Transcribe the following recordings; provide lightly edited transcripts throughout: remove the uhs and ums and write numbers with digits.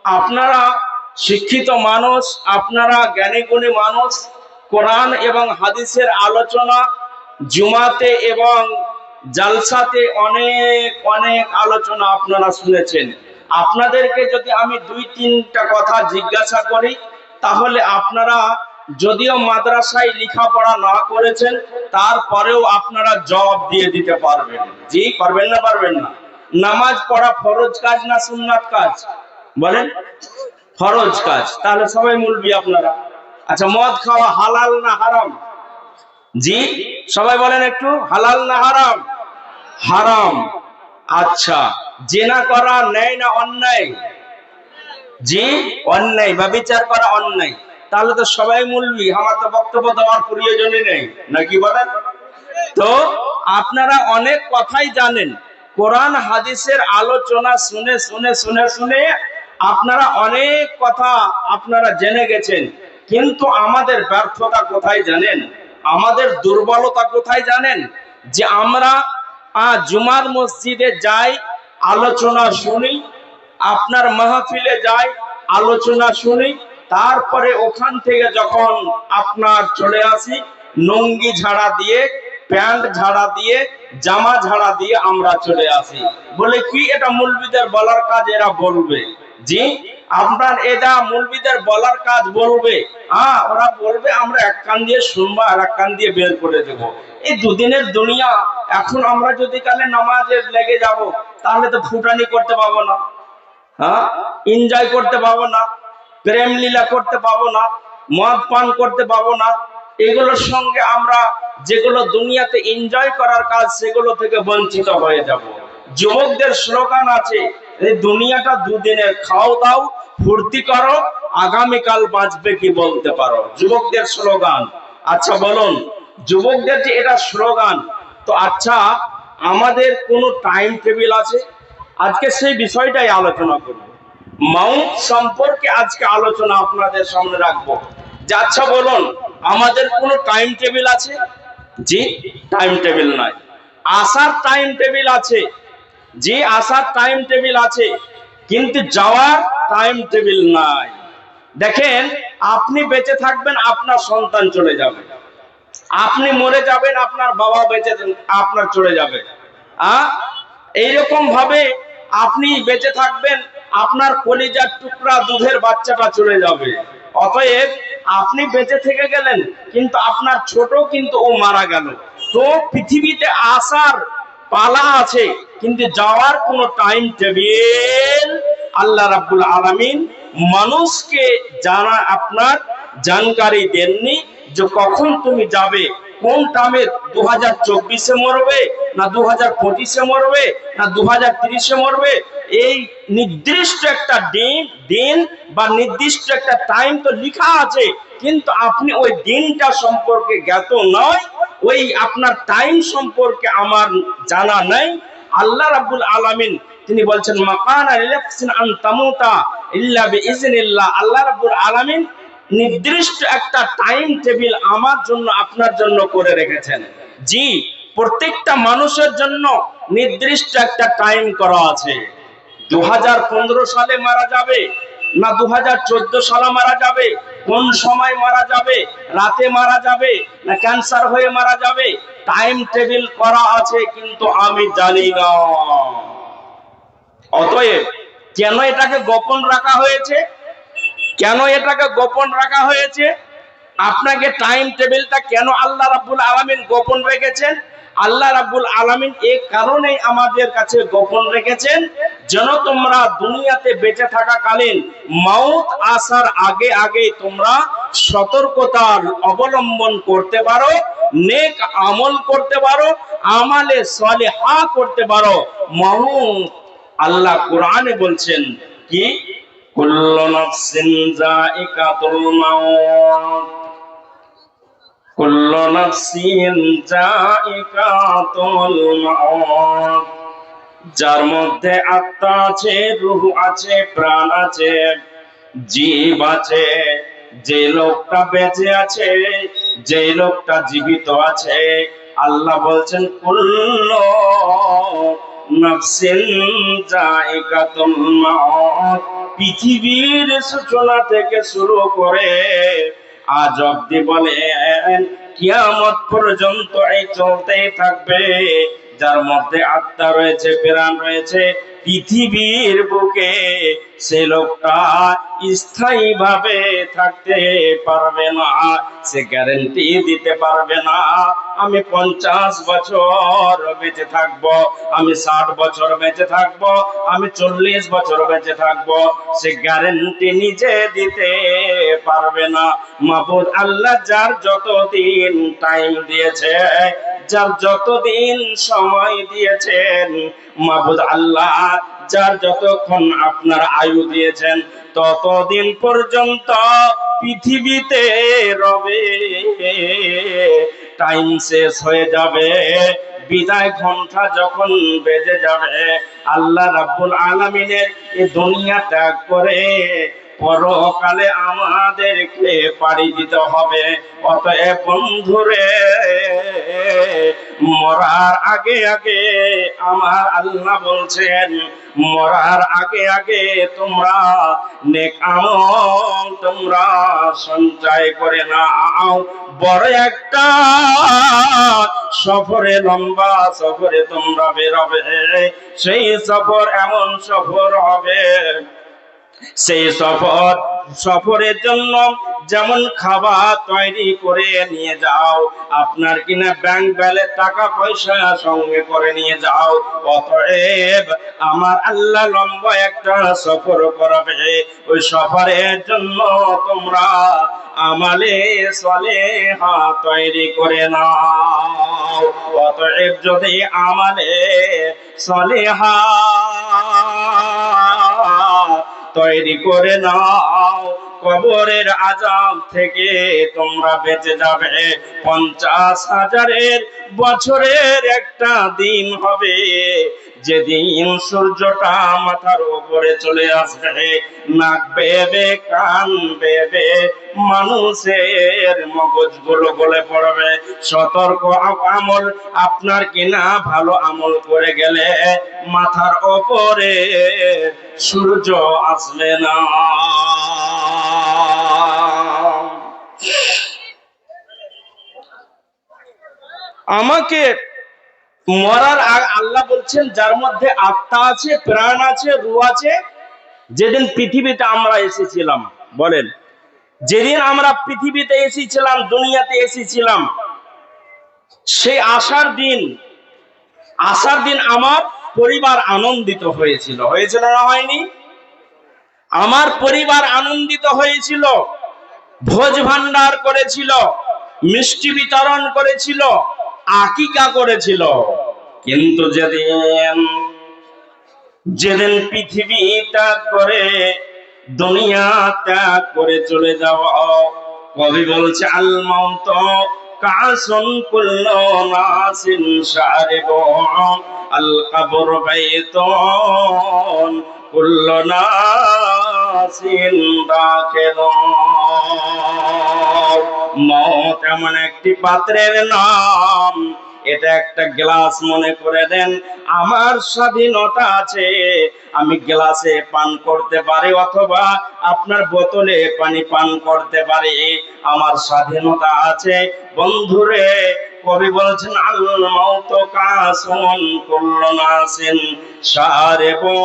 আপনারা শিক্ষিত মানুষ, আপনারা জ্ঞানী গুণী মানুষ, কোরআন এবং হাদিসের আলোচনা জুমাতে এবং জালসাতে অনেক অনেক আলোচনা আপনারা শুনেছেন। আপনাদেরকে যদি আমি দুই তিনটা কথা জিজ্ঞাসা করি, তাহলে আপনারা যদিও মাদ্রাসায় লেখাপড়া না করেছেন, তারপরেও আপনারা জবাব দিয়ে দিতে পারবেন। জি, পারবেন না? পারবেন না? নামাজ পড়া ফরজ কাজ না সুন্নাত কাজ? বলেন। ফরজ কাজ। তাহলে সবাই মুলবি আপনারা। আচ্ছা, মদ খাওয়া হালাল না হারাম? জি, সবাই বলেন একটু, হালাল না হারাম? হারাম। আচ্ছা, জিনা করা ন্যায় না অন্যায়? জি, অন্যায়। ব্যভিচার করা অন্যায়। তাহলে তো সবাই মুলবি, আমার তো বক্তব্য দেওয়ার প্রয়োজনই নেই, নাকি বলেন? তো আপনারা অনেক কথাই জানেন, কোরআন হাদিসের আলোচনা শুনে শুনে শুনে শুনে আপনারা অনেক কথা আপনারা জেনে গেছেন, কিন্তু আমাদের ব্যর্থতা কোথায় জানেন? আমাদের দুর্বলতা কোথায় জানেন? যে আমরা জুমার মসজিদে যাই, আলোচনা শুনি, আপনার মাহফিলে যাই, আলোচনা শুনি, তারপরে ওখান থেকে যখন আপনার চলে আসি, লুঙ্গি ঝাড়া দিয়ে, প্যান্ট ঝাড়া দিয়ে, জামা ঝাড়া দিয়ে আমরা চলে আসি। বলে কি এটা মুলবিদের বলার কাজ? এরা বলবে। জি, আপনার এটা মুলবিদের বলার কাজ বলবে। ওরা বলবে, আমরা এক কান দিয়ে শুনবো আর এক কান দিয়ে বের করে দেবো। এই দুদিনের দুনিয়া। এখন আমরা যদি কালে নামাজে লেগে যাব, তাহলে তো ফুটানি করতে পাবো না, এনজয় করতে পাবো না, প্রেম লীলা করতে পাবো না, মদ পান করতে পাবো না। এগুলোর সঙ্গে আমরা যেগুলো দুনিয়াতে এনজয় করার কাজ, সেগুলো থেকে বঞ্চিত হয়ে যাব। যুবকদের স্লোগান আছে, এই দুনিয়াটা দুদিনের, খাও দাও ফুর্তি করো, আগামীকাল বাঁচবে কি বলতে পারো। যুবকদের স্লোগান। আচ্ছা বলুন, যুবকদের যে এটা স্লোগান, তো আচ্ছা আমাদের কোনো টাইম টেবিল আছে? আজকে সেই বিষয়টাই আলোচনা করব। মাউত সম্পর্কে আজকে আলোচনা আপনাদের সামনে রাখবো। আচ্ছা বলুন, আমাদের কোনো টাইম টেবিল আছে? জি, টাইম টেবিল নাই। আসার টাইম টেবিল আছে? জি, আসার টাইম টেবিল আছে, কিন্তু যাওয়ার টাইম টেবিল নাই। দেখেন, আপনি বেঁচে থাকবেন, আপনার সন্তান চলে যাবে। আপনি মরে যাবেন, আপনার বাবা বেঁচে আপনার চলে যাবে। এইরকম ভাবে আপনি বেঁচে থাকবেন, আপনার কলিজার টুকরা দুধের বাচ্চাটা চলে যাবে। অতএব আপনি বেঁচে থেকে গেলেন, কিন্তু আপনার ছোট কিন্তু ও মারা গেল। তো পৃথিবীতে আসার পালা আছে, কিন্তু যাওয়ার কোনো টাইম টেবিল আল্লাহ রাব্বুল আলামিন মানুষকে জানা আপনার জানকারি দেননি, যে কখন তুমি যাবে, কোন টাইমে, 2024-এ মরবে না 2025-এ মরবে না 2030-এ মরবে। এই নির্দিষ্ট একটা দিন বা নির্দিষ্ট একটা টাইম তো লেখা আছে, কিন্তু আপনি ওই দিনটা সম্পর্কে জ্ঞাত নয়, ওই আপনার টাইম সম্পর্কে আমার জানা নাই। আল্লাহ রাব্বুল আলামিন তিনি বলছেন, মাকানা লিনাফসিন আন তামুতা ইল্লা বিইজনিল্লাহ। আল্লাহ রাব্বুল আলামিন নির্দিষ্ট একটা টাইম টেবিল আমার জন্য, আপনার জন্য করে রেখেছেন। জি, প্রত্যেকটা মানুষের জন্য নির্দিষ্ট একটা টাইম করা আছে। 2015 সালে মারা যাবে না 2014 সালে মারা যাবে, কোন সময় মারা যাবে, রাতে মারা যাবে না ক্যান্সার হয়ে মারা যাবে, টাইম টেবিল করা আছে, কিন্তু আমি জানি না। অতএব কেন এটাকে গোপন রাখা হয়েছে? কেন এটাকে গোপন রাখা হয়েছে? আপনাকে টাইম টেবিলটা কেন আল্লাহ রাব্বুল আলামিন গোপন রেখেছেন? আল্লাহ রাব্বুল আলামিন এই কারণেই আমাদের কাছে গোপন রেখেছেন, যেন তোমরা দুনিয়াতে বেঁচে থাকাকালীন মাউত আসার আগে আগে তোমরা সতর্কতার অবলম্বন করতে পারো, নেক আমল করতে পারো, আমালে সালেহা করতে পারো। মাউত আল্লাহ কোরআনে বলছেন কি, কুল্লু নাফসিন যায়িকাতুল মাউত, কুল্লু নাফসিন যায়িকাতুল মাউত। যার মধ্যে আত্মা আছে, রূহ আছে, প্রাণ আছে, জীব আছে, যে লোকটা বেঁচে আছে, যে লোকটা জীবিত আছে, আল্লাহ বলছেন কুল্লু নাফসিন যায়িকাতুল মাউত, পৃথিবীর সূচনা থেকে শুরু করে আজ অব্দি বলেন কিয়ামত পর্যন্ত এই চলতেই থাকবে। যার মধ্যে আত্মা রয়েছে, প্রাণ রয়েছে পৃথিবীর বুকে, সে লোকটা স্থায়ী ভাবে থাকতে পারবে না। সে গ্যারান্টি দিতে পারবে না আমি 50 বছর বেঁচে থাকবো, আমি 60 বছর বেঁচে থাকবো, আমি 40 বছর বেঁচে থাকবো। সে গ্যারান্টি নিজে দিতে পারবে না। মাবুদ আল্লাহ যার যতদিন টাইম দিয়েছে, যার যতদিন সময় দিয়েছেন, মাবুদ আল্লাহ যার যতক্ষণ আপনার আয়ু দিয়েছেন, ততদিন পর্যন্ত পৃথিবীতে রবে। টাইম শেষ হয়ে যাবে, বিদায় ঘন্টা যখন বেজে যাবে, আল্লাহ রাব্বুল আলামিনের এই দুনিয়া ত্যাগ করে পরকালে আমাদেরকে পাড়ি দিতে হবে। অতএব বন্ধুরে, মরার আগে আগে আমার আল্লাহ বলছেন, মরার আগে আগে তোমরা নেক আমল তোমরা সঞ্চয় করে নাও। বড় একটা সফরে, লম্বা সফরে তোমরা বেরোবে। সেই সফর এমন সফর হবে, সেই সফরের জন্য যেমন খাবার তৈরি করে নিয়ে যাও, আপনার কিনা ব্যাংক ব্যালেন্স টাকা পয়সা সঙ্গে করে নিয়ে যাও, অতএব আমার আল্লাহ লম্বা একটা সফর করাবে। ওই সফরের জন্য তোমরা আমালে সালেহা তৈরি করে নাও। অতএব যদি আমালে সালেহা তৈরি করে নাও, কবরের আযাব থেকে তোমরা বেঁচে যাবে। 50,000 বছরের একটা দিন হবে, যেদিন সূর্যটা মাথার উপরে চলে আসবে, নাক বেবে কান বেবে মানুষের মগজগুলো গলে পড়বে। সতর্ক আমল আপনার কিনা ভালো আমল করে গেলে মাথার উপরে সূর্য আসবে না। আমাকে মরার আল্লাহ বলছেন যার মধ্যে আত্মা আছে, প্রাণ আছে, রূহ আছে, যেদিন পৃথিবীতে আমরা এসেছিলাম, বলেন যেদিন আমরা পৃথিবীতে এসেছিলাম, দুনিয়াতে এসেছিলাম, সেই আসার দিন আমার পরিবার আনন্দিত হয়েছিল। হয়েছিল না হয়নি? আমার পরিবার আনন্দিত হয়েছিল, ভোজ ভান্ডার করেছিল, মিষ্টি বিতরণ করেছিল, আকিকা করেছিল। কিন্তু যেদিন পৃথিবী ত্যাগ করে, দুনিয়া ত্যাগ করে চলে যাওয়া, কবি বলছে আল মাউত কাসুন কুল্লু নাসিন শারিবু, আল কবর বাইতুন কুল্লু নাসিন দাখিলু। মওত এমন একটি পাত্রের নাম, এটা একটা গ্লাস মনে করে দেন। আমার স্বাধীনতা আছে, আমি গ্লাসে পান করতে পারি অথবা আপনার বোতলে পানি পান করতে পারি, আমার স্বাধীনতা আছে। বন্ধুরে, কবি বলছেন আল মাউত কাসুন কুল্লু নাসিন শারিবু,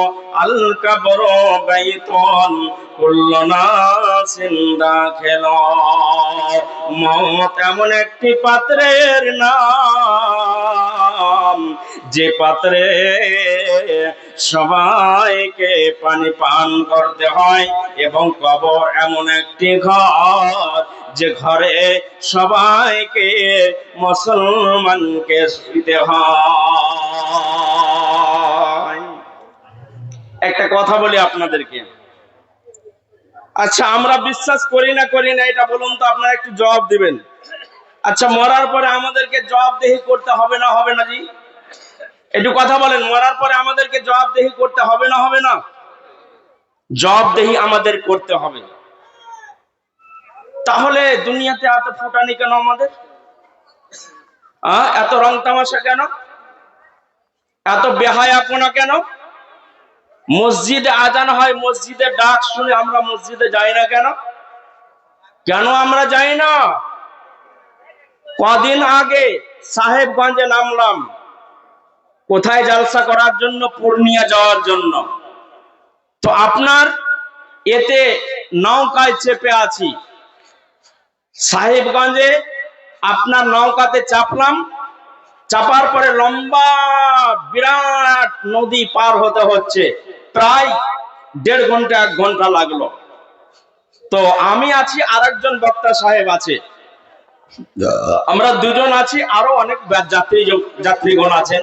আল কবরু বাইতুন কুল্লু নাসিন দাখিলু। মওত এমন একটি পাত্রের নাম, যে পাত্রে সবাইকে পানি পান করতে হয়, এবং কবর এমন একটি ঘর, যে ঘরে সবাইকে মুসলমানকে শুইতে হয়। একটা কথা বলি আপনাদেরকে, আচ্ছা আমরা বিশ্বাস করি না এটা বলুন তো, আপনারা একটু জবাব দিবেন। আচ্ছা মরার পরে আমাদেরকে জবাবদেহি করতে হবে না, হবে না জি? একটু কথা বলেন, মরার পরে আমাদেরকে জবাবদেহি করতে হবে না, হবে না? জবাবদেহি আমাদের করতে হবে। তাহলে দুনিয়াতে এত ফুটানি কেন আমাদের? এত রং তামাশা কেন? এত বেহায়াপনা কেন? মসজিদে আজান হয়, মসজিদে ডাক শুনে আমরা মসজিদে যাই না কেন? কেন আমরা যাই না? কদিন আগে সাহেবগঞ্জে নামলাম। কোথায়? জালসা করার জন্য, পূর্ণিয়া যাওয়ার জন্য। তো আপনার এতে নৌকায় চেপে আছি, সাহেবগঞ্জে আপনার নৌকাতে চাপলাম। চাপার পরে লম্বা বিরাট নদী পার হতে হচ্ছে, প্রায় 1.5 ঘন্টা 1 ঘন্টা লাগলো। তো আমি আছি, আরেকজন বক্তা সাহেব আছে, আমরা দুজন আছি, আরো অনেক যাত্রীগণ আছেন।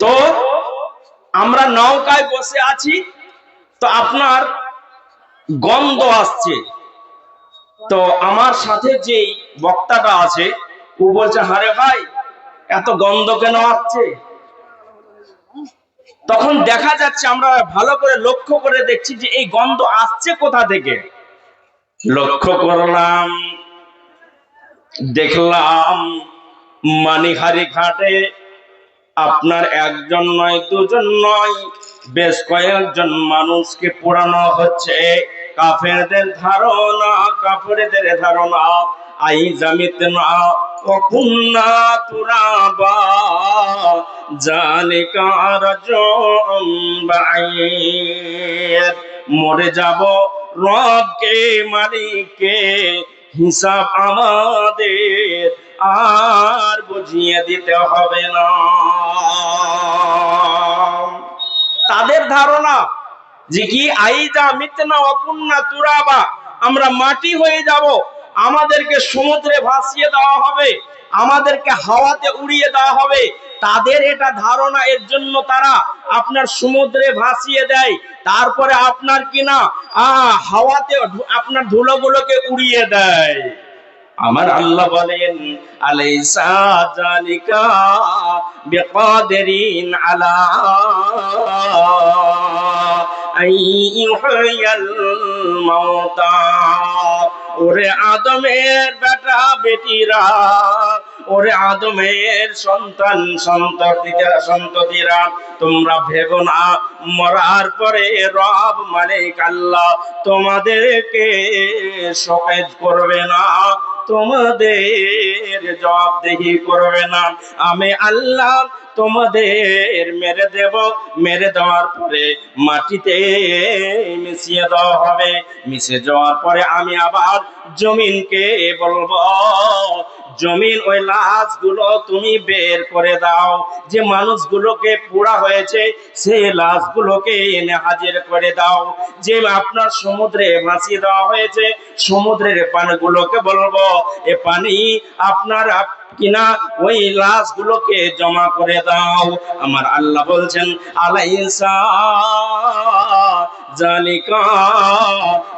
তো আমরা নৌকায় বসে আছি, তো আপনার গন্ধ আসছে। তো আমার সাথে যে বক্তাটা আছে ও বলছে, হারে ভাই এত গন্ধ কেন আসছে? তখন দেখা যাচ্ছে, আমরা ভালো করে লক্ষ্য করে দেখছি যে এই গন্ধ আসছে কোথা থেকে। লক্ষ্য করলাম, দেখলাম মানিহারি ঘাটে আপনার একজন নয়, দুজন নয়, বেশ কয়েকজন মানুষকে পোড়ানো হচ্ছে। কাফেরদের ধারণা, কাফেরদের ধারণা, আই জামিতনা ওকুন্না তুরাবা জালিকা রাজউম বাঈদ, মরে যাব রবকে মালিককে, হিসাব আমাদের আর বুঝিয়ে দিতে হবে না। তাদের ধারণা যে কি, আইজা মিতনা অকুন্না তুরাবা, আমরা মাটি হয়ে যাব, আমাদেরকে সমুদ্রে ভাসিয়ে দেওয়া হবে, আমাদেরকে হাওয়াতে উড়িয়ে দেওয়া হবে। তাদের এটা ধারণা, এর জন্য তারা আপনার সমুদ্রে ভাসিয়ে দেয়, তারপরে আপনার কিনা হাওয়াতে আপনার ধুলোগুলোকে উড়িয়ে দেয়। আমার আল্লাহ বলেন, আলাইসা যালিকা বিকাদিরিন আলা আইয়ুহিয়াল মাউতা। ওরে আদমের বেটা বেটিরা, ওরে আদমের সন্তান সন্ততিরা, তোমরা ভেবো না মরার পরে রব মালিক আল্লাহ তোমাদেরকে শোকেজ করবে না, তোমাদের জবাবদিহি করবে না। আমি আল্লাহ তোমাদের মেরে দেব, মেরে দেওয়ার পরে মাটিতে মিশিয়ে দেওয়া হবে। মিশে যাওয়ার পরে আমি আবার জমিনকে বলবো, জমিন ওই লাশগুলো তুমি বের করে দাও। যে মানুষগুলোকে পোড়া হয়েছে সেই লাশগুলোকে এনে হাজির করে দাও। যে আপনার সমুদ্রে ভাসিয়ে দেওয়া হয়েছে সমুদ্রের পানিগুলোকে বলবো, এ পানি আপনার কিনা ওই লাশগুলোকে জমা করে দাও। আমার আল্লাহ বলছেন, আলাইসা যালিকা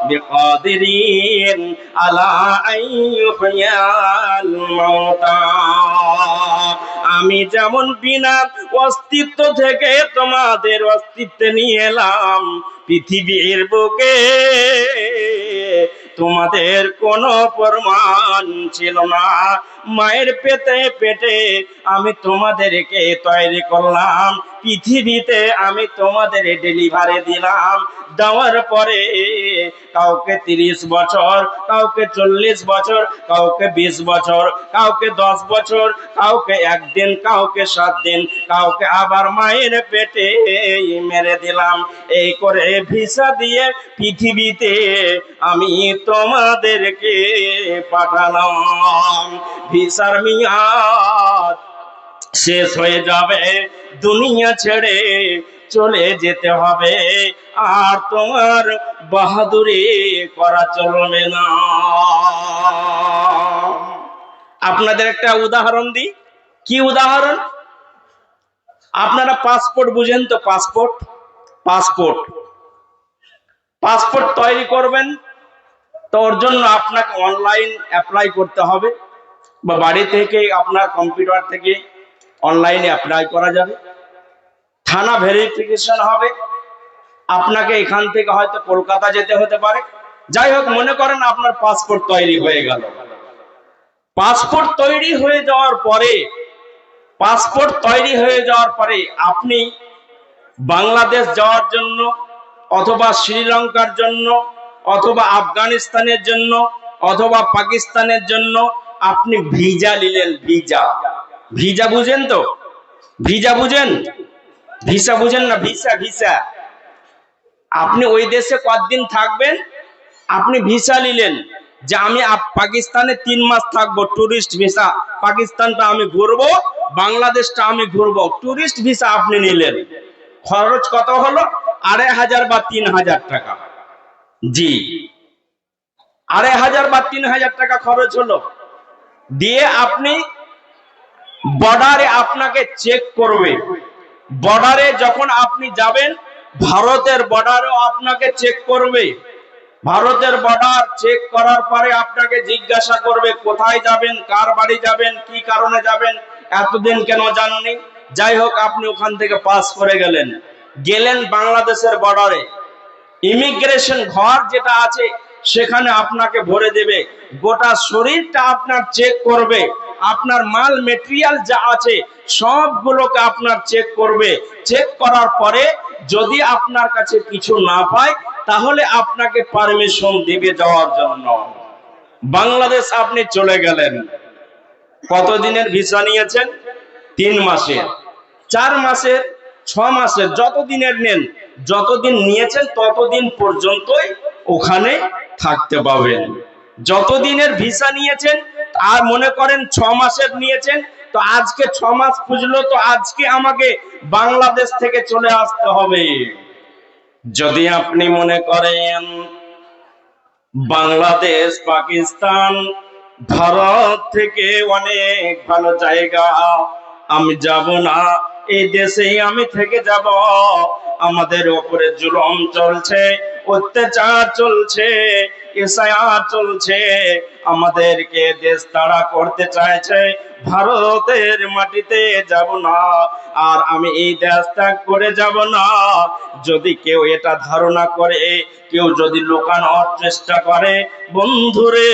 বিকাদিরিন আলা আইয়ুহিয়াল মাউতা। আমি যেমন বিনা অস্তিত্ব থেকে তোমাদের অস্তিত্বে নিয়ে এলাম পৃথিবীর বুকে, তোমাদের কোনো প্রমাণ ছিল না। মায়ের পেটে আমি তোমাদেরকে তৈরি করলাম, পৃথিবীতে আমি তোমাদের ডেলিভারি দিলাম। দেওয়ার পরে কাউকে 30 বছর, কাউকে 40 বছর, কাউকে 20 বছর, কাউকে 10 বছর, কাউকে 1 দিন, কাউকে 7 দিন, কাউকে আবার মায়ের পেটে মেরে দিলাম। এই করে ভিসা দিয়ে পৃথিবীতে আমি তোমাদেরকে পাঠালাম। ভিসার মেয়াদ শেষ হয়ে যাবে, দুনিয়া ছেড়ে চলে যেতে হবে, আর তোমার বাহাদুরি করা চলবে না। আপনাদের একটা উদাহরণ দিই। কি উদাহরণ? আপনারা পাসপোর্ট বুঝেন তো? পাসপোর্ট পাসপোর্ট পাসপোর্ট তৈরি করবেন, তো ওর জন্য আপনাকে অনলাইন অ্যাপ্লাই করতে হবে, বা বাড়ি থেকে আপনার কম্পিউটার থেকে অনলাইনে অ্যাপ্লাই করা যাবে। থানা ভেরিফিকেশন হবে, আপনাকে এখান থেকে হয়তো কলকাতা যেতে হতে পারে। যাই হোক, মনে করেন আপনার পাসপোর্ট তৈরি হয়ে গেল। পাসপোর্ট তৈরি হয়ে যাওয়ার পরে আপনি বাংলাদেশ যাওয়ার জন্য অথবা শ্রীলঙ্কার জন্য অথবা আফগানিস্তানের জন্য অথবা পাকিস্তানের জন্য আপনি ভিসা নিলেন। ভিসা, ভিসা বুঝেন তো? ভিসা বুঝেন? ভিসা বুঝেন না? Visa, visa. আপনি ওই দেশে কতদিন থাকবেন, আপনি ভিসা নিলেন যে আমি পাকিস্তানে 3 মাস থাকবো, টুরিস্ট ভিসা। পাকিস্তানটা আমি ঘুরবো, বাংলাদেশটা আমি ঘুরবো, টুরিস্ট ভিসা আপনি নিলেন। খরচ কত হলো? 2500 বা 3000 টাকা। জি, 2500 বা 3000 টাকা খরচ হলো। দিয়ে আপনি বর্ডারে আপনাকে চেক করবে। বর্ডারে যখন আপনি যাবেন, ভারতের বর্ডারেও আপনাকে চেক করবে। ভারতের বর্ডার চেক করার পরে আপনাকে জিজ্ঞাসা করবে কোথায় যাবেন, কার বাড়ি যাবেন, কি কারণে যাবেন, এতদিন কেন যাননি। যাই হোক, আপনি ওখান থেকে পাস করে গেলেন। গেলেন বাংলাদেশের বর্ডারে, ইমিগ্রেশন ঘর যেটা আছে সেখানে আপনাকে ভরে দেবে। গোটা শরীরটা আপনার চেক করবে, আপনার মাল মেটেরিয়াল যা আছে সবগুলোকে আপনার চেক করবে। চেক করার পরে যদি আপনার কাছে কিছু না পায়, তাহলে আপনাকে পারমিশন দিবে যাওয়ার জন্য। বাংলাদেশ আপনি চলে গেলেন। কতদিনের ভিসা নিয়েছেন? 3 মাসের, 4 মাসের, 6 মাসের, যতদিনের নেন, যতদিন নিয়েছেন ততদিন পর্যন্তই ওখানে থাকতে পাবেন। যতদিনের ভিসা নিয়েছেন, আর মনে করেন 6 মাসের নিয়েছেন, তো আজকে 6 মাস খুঁজলো, তো আজকে আমাকে বাংলাদেশ থেকে চলে আসতে হবে। যদি আপনি মনে করেন বাংলাদেশ, পাকিস্তান, ভারত থেকে অনেক ভালো জায়গা, আমি যাব না, এই দেশেই আমি থেকে যাব, আমাদের উপরে জুলুম চলছে, অত্যাচার চলছে, এসআইআর চলছে, আমাদেরকে দেশ তাড়া করতে চাইছে, ভারতের মাটিতে যাব না, আর আমি এই দেশ ত্যাগ করে যাব না। যদি কেউ এটা ধারণা করে, কেউ যদি লুকানোর চেষ্টা করে, বন্ধুরে,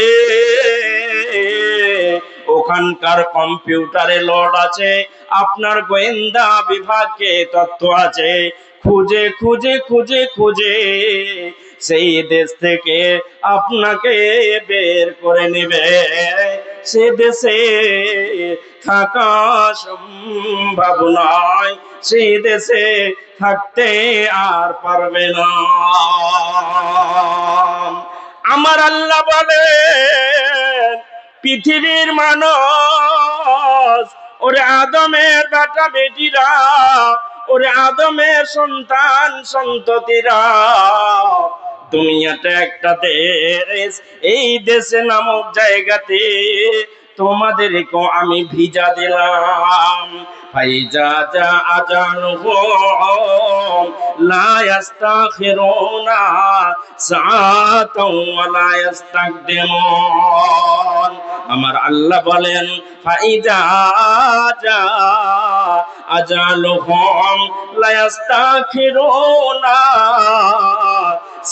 ওখানকার কম্পিউটারে লোড আছে, আপনার গোয়েন্দা বিভাগে তথ্য আছে, খুঁজে খুঁজে খুঁজে খুঁজে সেই দেশ থেকে আপনাকে বের করে নেবে। সে দেশে থাকা সম্ভব নয়, সেই দেশে থাকতে আর পারবে না। আমার আল্লাহ বলেন, পৃথিবীর মানুষ, ওরে আদমের বেটা বেটিরা, ওরে আদমের সন্তান সন্ততিরা, দুনিয়াটা একটা দেশ, এই দেশে নামক জায়গাতে তোমাদেরকে আমি ভিসা দিলাম। ফাইজা জা আজানুহুম লা ইস্তাখিরুনা সাআতাও ওয়া লা ইস্তাকদিমুন। আমার আল্লাহ বলেন, ফাইজা জা আজালুহুম লা ইস্তাখিরুনা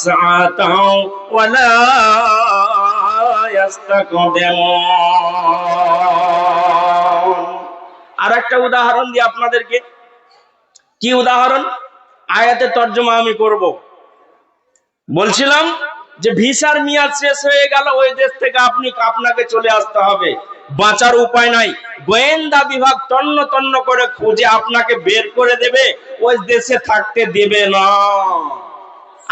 সাআতাও ওয়া লা ইস্তাকদিমুন। আরেকটা উদাহরণ দিই আপনাদেরকে। কি উদাহরণ? আয়াতের তর্জমা আমি করব। বলছিলাম যে ভিসার মেয়াদ শেষ হয়ে গেল, ওই দেশ থেকে আপনাকে চলে আসতে হবে, বাঁচার উপায় নাই। গোয়েন্দা বিভাগ তন্ন তন্ন করে খুঁজে আপনাকে বের করে দেবে, ওই দেশে থাকতে দেবে না।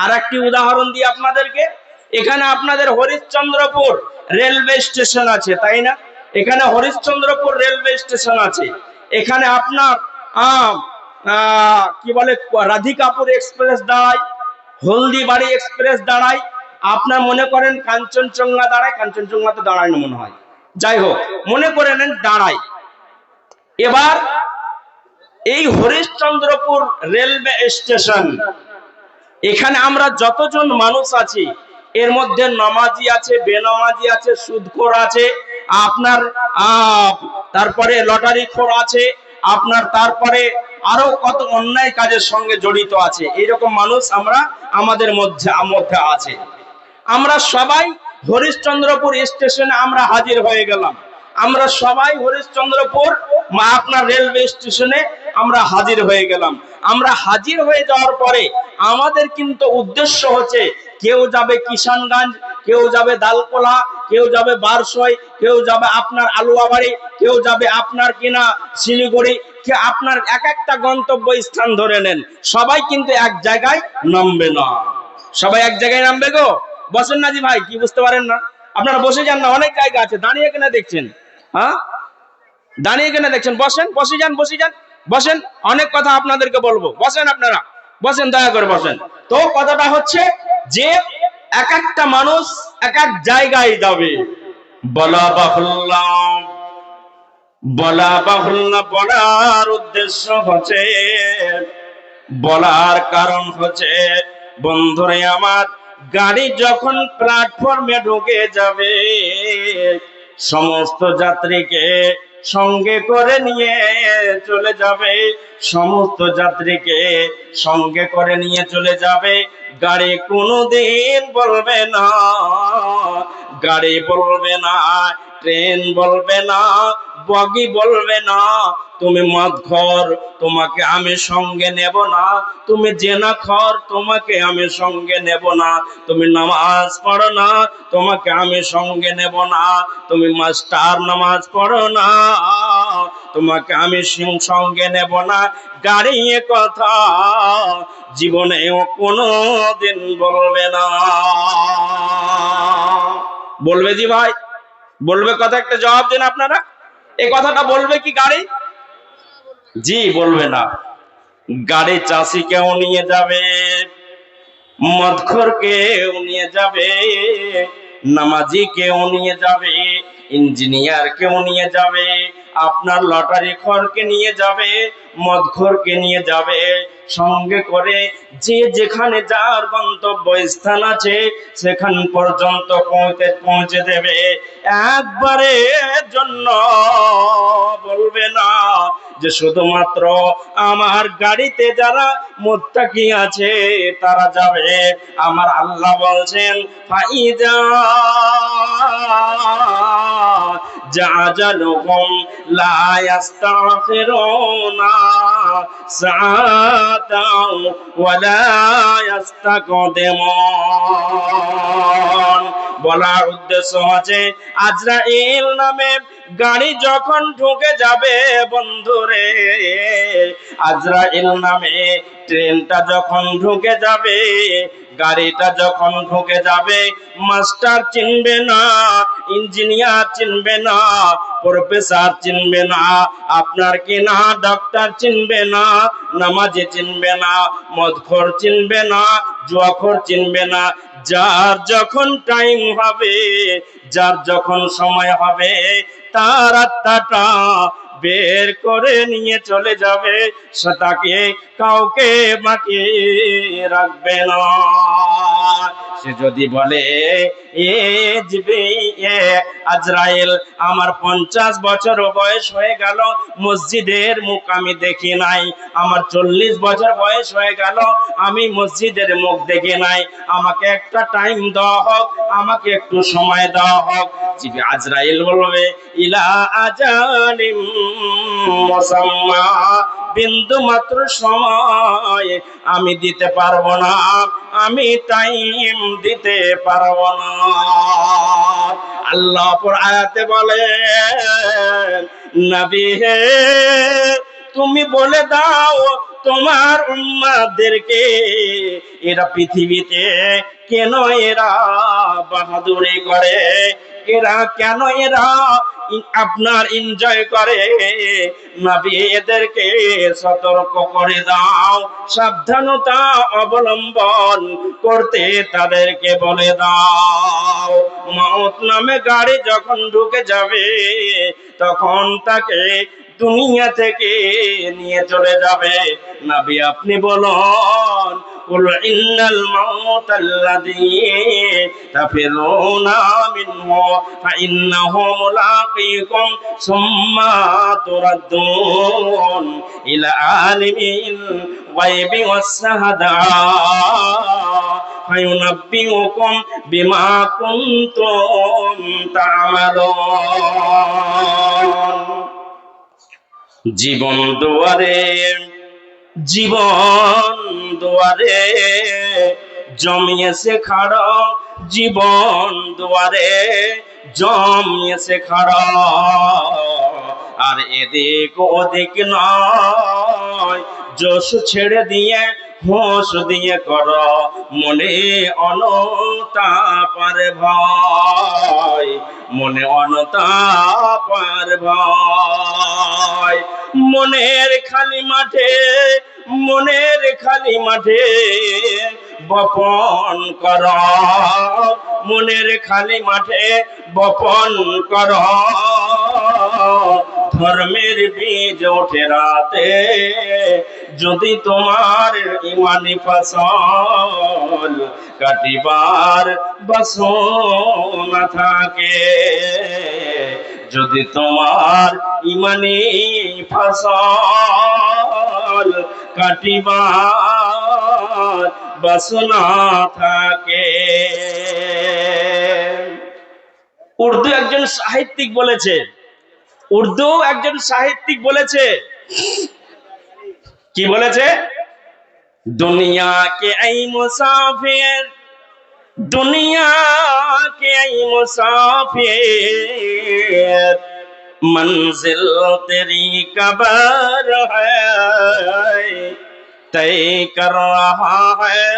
আর একটি উদাহরণ দিই আপনাদেরকে। এখানে আপনাদের হরিশ্চন্দ্রপুর রেলওয়ে স্টেশন আছে, তাই না? এখানে হরিশ্চন্দ্রপুর রেলওয়ে স্টেশন আছে। এখানে আপনার কি বলে, রাধিকাপুর এক্সপ্রেস দাঁড়ায়, হলদিবাড়ি এক্সপ্রেস দাঁড়ায়, আপনার মনে করেন কাঞ্চনজঙ্ঘা দাঁড়ায়, কাঞ্চনজঙ্ঘা তো দাঁড়ায় না মনে হয়, যাই হোক মনে করে নেন দাঁড়ায়। এবার এই হরিশ্চন্দ্রপুর রেলওয়ে স্টেশন, এখানে আমরা যতজন মানুষ আছি, এর মধ্যে নমাজি আছে, বেনমাজি আছে, সুদখোর আছে, আপনার তারপরে লটারি খোর আছে, আপনার তারপরে আরো কত অন্যায় কাজের সঙ্গে জড়িত আছে। এইরকম মানুষ আমরা আমাদের মধ্যে আছে। আমরা সবাই হরিশ্চন্দ্রপুর স্টেশনে আমরা হাজির হয়ে গেলাম। আমরা সবাই হরিশ্চন্দ্রপুর আপনার রেলওয়ে স্টেশনে আমরা হাজির হয়ে গেলাম। আমরা হাজির হয়ে যাওয়ার পরে আমাদের কিন্তু উদ্দেশ্য হচ্ছে, কেউ যাবে কিষানগঞ্জ, কেউ যাবে দালকোলা, কেউ যাবে বারসই, কেউ যাবে আপনার আলুয়াবাড়ি, কেউ যাবে আপনার কিনা শিলিগুড়ি, কে আপনার এক একটা গন্তব্য স্থান ধরে নেন। সবাই কিন্তু এক জায়গায় নামবে না। সবাই এক জায়গায় নামবে গো। বসেন না জি ভাই, কি বুঝতে পারেন না? আপনারা বসে যান না, অনেক জায়গা আছে। দাঁড়িয়ে কেন দেখছেন? হ্যাঁ, দাঁড়িয়ে কেন দেখছেন? বসেন, বসে যান, বসে যান, বসেন। অনেক কথা আপনাদেরকে বলবো, বসেন আপনারা, বসেন, দয়া করে বসেন। তো কথাটা হচ্ছে যে এক একটা মানুষ এক এক জায়গায় যাবে। বলা বাহুল্য, বলা বাহুল্য, বলার উদ্দেশ্য হচ্ছে, বলার কারণ হচ্ছে, বন্ধুরে আমার, গাড়ি যখন প্ল্যাটফর্মে ঢুকে যাবে, সমস্ত যাত্রীকে সঙ্গে করে নিয়ে চলে যাবে, সমস্ত যাত্রীকে সঙ্গে করে নিয়ে চলে যাবে। গাড়ি কোনোদিন বলবে না, গাড়ি বলবে না, ট্রেন বলবে না, বগি বলবে না, তুমি মদখর, তোমাকে আমি সঙ্গে নেব না, তুমি জেনাখর, তোমাকে আমি সঙ্গে নেব না, তুমি নামাজ পড়ো না, তোমাকে আমি সঙ্গে নেব না, তুমি মাস্টার নামাজ পড়ো না, তোমাকে আমি সঙ্গে নেব না। গাড়ি এ কথা জীবনেও কোনো দিন বলবে না। বলবে জি ভাই? বলবে? কথা একটা জবাব দিন আপনারা। এই কথাটা বলবে কি গাড়ি? জি বলবে না। গাড়ি চাষিকেও নিয়ে যাবে, মদখোরকেও নিয়ে যাবে, নামাজিকেও নিয়ে যাবে, ইঞ্জিনিয়ারকেও নিয়ে যাবে, আপনার লটারি খোরকে নিয়ে যাবে, মদখোরকে নিয়ে যাবে, সঙ্গে করে যে যেখানে যার গন্তব্য স্থান আছে সেখান পর্যন্ত পৌঁছে দেবে। একবারে জন্য বলবে না যে শুধুমাত্র আমার গাড়িতে যারা মুত্তাকি আছে তারা যাবে। আমার আল্লাহ বলছেন, ফাইজা জাজালুহুম লা ইস্তাখিরুনা সাআতাও ওয়া লা ইস্তাকদিমুন। বলার উদ্দেশ্য হচ্ছে, আজরাইল নামে গাড়ি যখন ঢুকে যাবে বন্ধুরে, আজরাইল নামে ট্রেনটা যখন ঢুকে যাবে, গাড়িটা যখন ঢুকে যাবে, মাস্টার চিনবে না, ইঞ্জিনিয়ার চিনবে না, প্রফেসর চিনবে না, আপনার কি না ডক্টর চিনবে না, নামাজি চিনবে না, মদখোর চিনবে না, জুয়াখোর চিনবে না। যার যখন টাইম হবে, যার যখন সময় হবে, তার আত্মাটা বের করে নিয়ে চলে যাবে, সেটাকে কাউকে বাকি রাখবে না। সে যদি বলে, আজরাইল, আমার 50 বছর বয়স হয়ে গেল, মসজিদের মুখ আমি দেখি নাই, আমার 40 বছর বয়স হয়ে গেল, আমি মসজিদের মুখ দেখি নাই, আমাকে একটা টাইম দেওয়া হোক, আমাকে একটু সময় দেওয়া হোক। আজরাইল বলবে, ইলা আজালিম মুসাম্মা, বিন্দু মাত্র সময় আমি দিতে পারবো না, আমি টাইম দিতে পারবো না। আল্লাহ পর আয়াতে বলেন, নবী হে, তুমি বলে দাও তোমার উম্মতদেরকে, এরা পৃথিবীতে কেন এরা বাহাদুরি করে, এরা কেন এরা আপনার এনজয় করে, নবী এদেরকে সতর্ক করে দাও, সাবধানতা অবলম্বন করতে তাদেরকে বলে দাও। মওত নামে গাড়ি যখন ঢুকে যাবে, তখন তাকে দুনিয়া থেকে নিয়ে চলে যাবে। নবী আপনি বলুন, কুল ইন্নাল মাউতাল্লাযী তাফিরুনা মিনহু ফাইন্নাহু মুলাকীকুম সুম্মা তুরাদ্দুন ইলা আলিমিল গায়বি ওয়াস শাহাদা ফায়ুনাব্বিউকুম বিমা কুনতুম তা'মালুন। জীবন দুয়ারে, জীবন দুয়ারে জমিয়েছে খাড়া, জীবন দুয়ারে জমিয়েছে খাড়া। আর এদিক ওদিক নয়, জোশ ছেড়ে দিয়ে হোশ দিয়ে কর, মনে অনুতাপার ভয়, মনে অনুতাপার ভয়। মনের খালি মাঠে, মনের খালি মাঠে বপন কর, মনের খালি মাঠে বপন কর, ধর্মের বীজ ওঠে রাতে, যদি তোমার ইমানি ফসল কাটিবার বাসনা থাকে, যদি তোমার ইমানি ফসল কাটিবার বাসনা থাকে। উর্দু একজন সাহিত্যিক বলেছে, উর্দু একজন সাহিত্যিক বলেছে, কি বলেছে? দুনিয়া কে এই মুসাফির, দুনিয়া কে এই মুসাফির, मंजिल तेरी कबर है, तय कर रहा है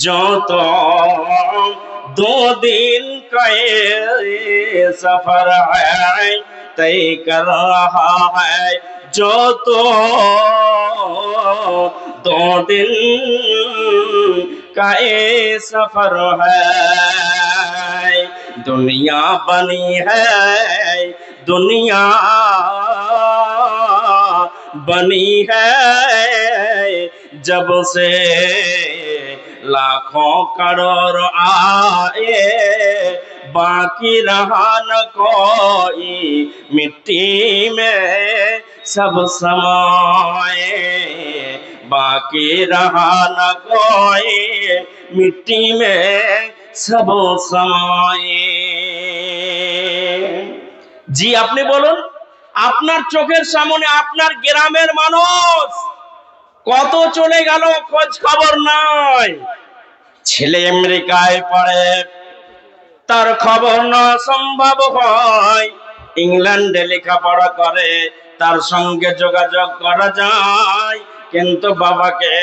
जो तो 2 दिन का ये सफर है, तय कर रहा है जो तो 2 दिन का ये सफर है। दुनिया बनी है, दुनिया बनी है जब से लाखों करोड़ आए, बाकी रहा न कोई मिट्टी में सब समाए, बाकी रहा न कोई मिट्टी में सब समाए। জি আপনি বলুন, আপনার চোখের সামনে আপনার গ্রামের মানুষ কত চলে গেল, খোঁজ খবর নাই। ছেলে আমেরিকায় পড়ে, তার খবর না সম্ভব হয়, ইংল্যান্ডে লেখাপড়া করে, তার সঙ্গে যোগাযোগ করা যায়, কিন্তু বাবাকে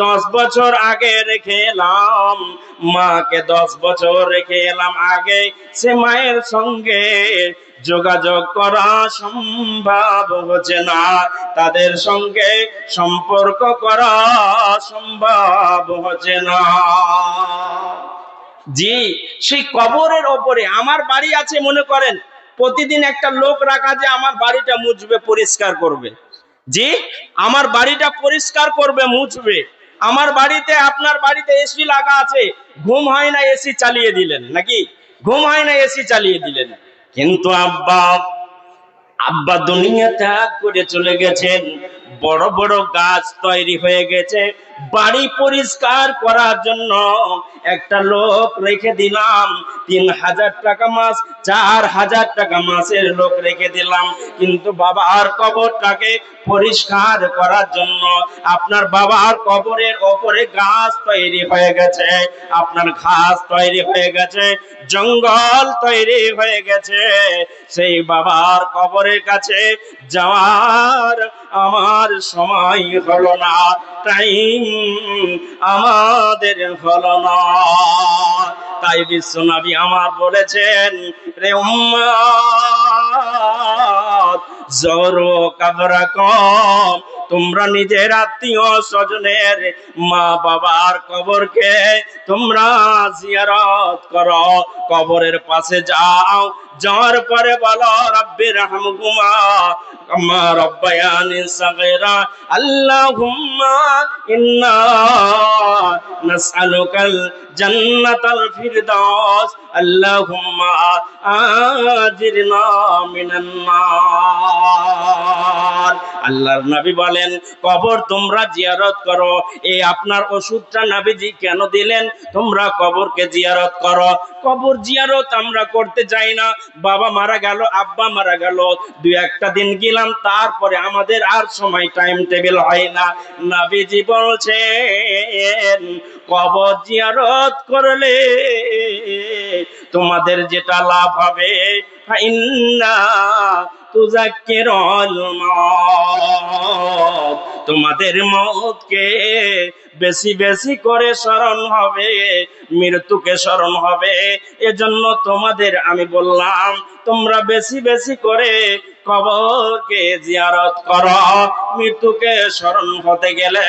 10 বছর আগে রেখে এলাম, মাকে 10 বছর রেখে এলাম আগে, সে মায়ের সঙ্গে যোগাযোগ করা সম্ভব হচ্ছে না, তাদের সঙ্গে সম্পর্ক করা সম্ভব হচ্ছে না। জি, সেই কবরের ওপরে আমার বাড়ি আছে, মনে করেন প্রতিদিন একটা লোক রাখা যে আমার বাড়িটা মুছবে, পরিষ্কার করবে। জি, আমার বাড়িটা পরিষ্কার করবে, মুছবে। আমার বাড়িতে, আপনার বাড়িতে এসি লাগা আছে, ঘুম হয় না এসি চালিয়ে দিলেন, নাকি? ঘুম হয় না এসি চালিয়ে দিলেন, কিন্তু আব্বা আব্বা দুনিয়া ত্যাগ করে চলে গেছেন, বড় বড় গাছ তৈরি হয়ে গেছে, বাড়ি পরিষ্কার করার জন্য একটা লোক রেখে দিলাম, 3000 টাকা মাস, 4000 টাকা মাসের লোক রেখে দিলাম, কিন্তু বাবার কবরটাকে পরিষ্কার করার জন্য আপনার বাবার কবরের ওপরে গাছ তৈরি হয়ে গেছে, আপনার ঘাস তৈরি হয়ে গেছে, জঙ্গল তৈরি হয়ে গেছে, সেই বাবার কবরের কাছে যাওয়ার আমার সময় হলো না, টাইম আমাদের হলো না। তাই বিশ্বনবী আমার বলেছেন, রে উম্মত জোরো কবরকম, তোমরা নিজের আত্মীয় স্বজনের মা বাবার কবরকে তোমরা জিয়ারত করো, কবরের পাশে যাও, যাওয়ার পরে বলো রব্বি রহমহুমা কামা রব্বায়ানি সাগীরা, আল্লাহুম্মা ইন্না নাসআলুকাল জান্নাতাল ফিরদাউস, আল্লাহুম্মা আজিরনা মিনান নার। আল্লাহর নবী বলেন, কবর তোমরা জিয়ারত করো। এই আপনার ওষুধটা নবীজি কেন দিলেন? তোমরা কবরকে জিয়ারত করো। কবর জিয়ারত আমরা করতে চাই না, বাবা মারা গেল, আব্বা মারা গেল, দুই একটা দিন গেলাম, তারপরে আমাদের আর সময় টাইম টেবিল হয় না। নবীজি বলছেন কবর জিয়ারত করলে তোমাদের যেটা লাভ হবে, ফাইন্না তুযাক্কিরুল মাউত, তোমাদের মওতকে বেশি বেশি করে স্মরণ হবে, মৃত্যুকে স্মরণ হবে। এজন্য তোমাদের আমি বললাম তোমরা বেশি বেশি করে কবরকে জিয়ারত করো। মৃত্যুকে স্মরণ হতে গেলে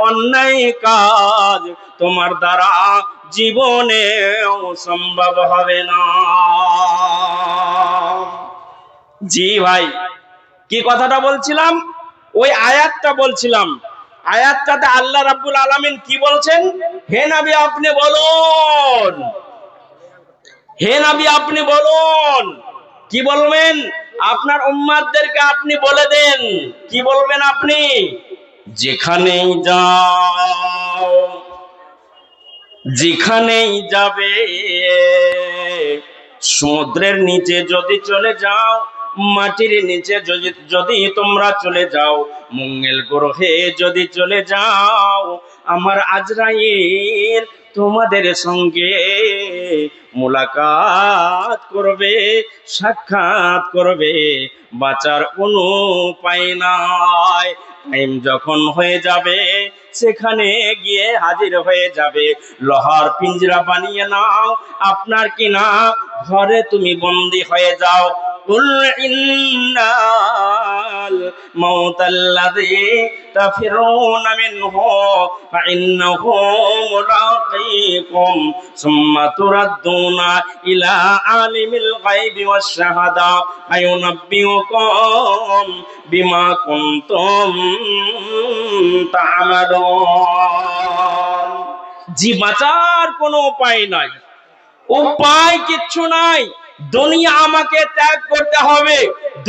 অন্যায় কাজ তোমার দ্বারা জীবনেও সম্ভব হবে না। জি ভাই, কি কথাটা বলছিলাম? ওই আয়াতটা বলছিলাম। আয়াতটাতে আল্লাহ রাব্বুল আলামিন কি বলছেন? হে নবী আপনি বলুন, হে নবী আপনি বলুন। কি বলবেন? আপনার উম্মতদেরকে আপনি বলে দেন। কি বলবেন আপনি? যেখানেই যাও, যেখানেই যাবে, সমুদ্রের নিচে যদি চলে যাও, মাটির নিচে যদি তোমরা চলে যাও, মঙ্গল গ্রহে যদি চলে যাও, আমার আজরাইল তোমাদের সঙ্গে মুলাকাত করবে, সাক্ষাৎ করবে, বাঁচার কোনো উপায় নাই। টাইম যখন হয়ে যাবে সেখানে গিয়ে হাজির হয়ে যাবে। লোহার পিঞ্জরা বানিয়ে নাও, আপনার কিনা ঘরে তুমি বন্দী হয়ে যাও। কুল ইন্নাল মাউতাল্লাযী তাফিরুনা মিনহু ফাইন্নাহু মুলাকীকুম সুম্মা তুরাদ্দুনা ইলা আলিমিল গায়বি ওয়াশ শাহাদা ফায়ুনাব্বিউকুম বিমা কুনতুম তা'মালুন। জি, বাঁচার কোনো উপায় নাই, উপায় কিচ্ছু নাই। দুনিয়া আমাকে ত্যাগ করতে হবে,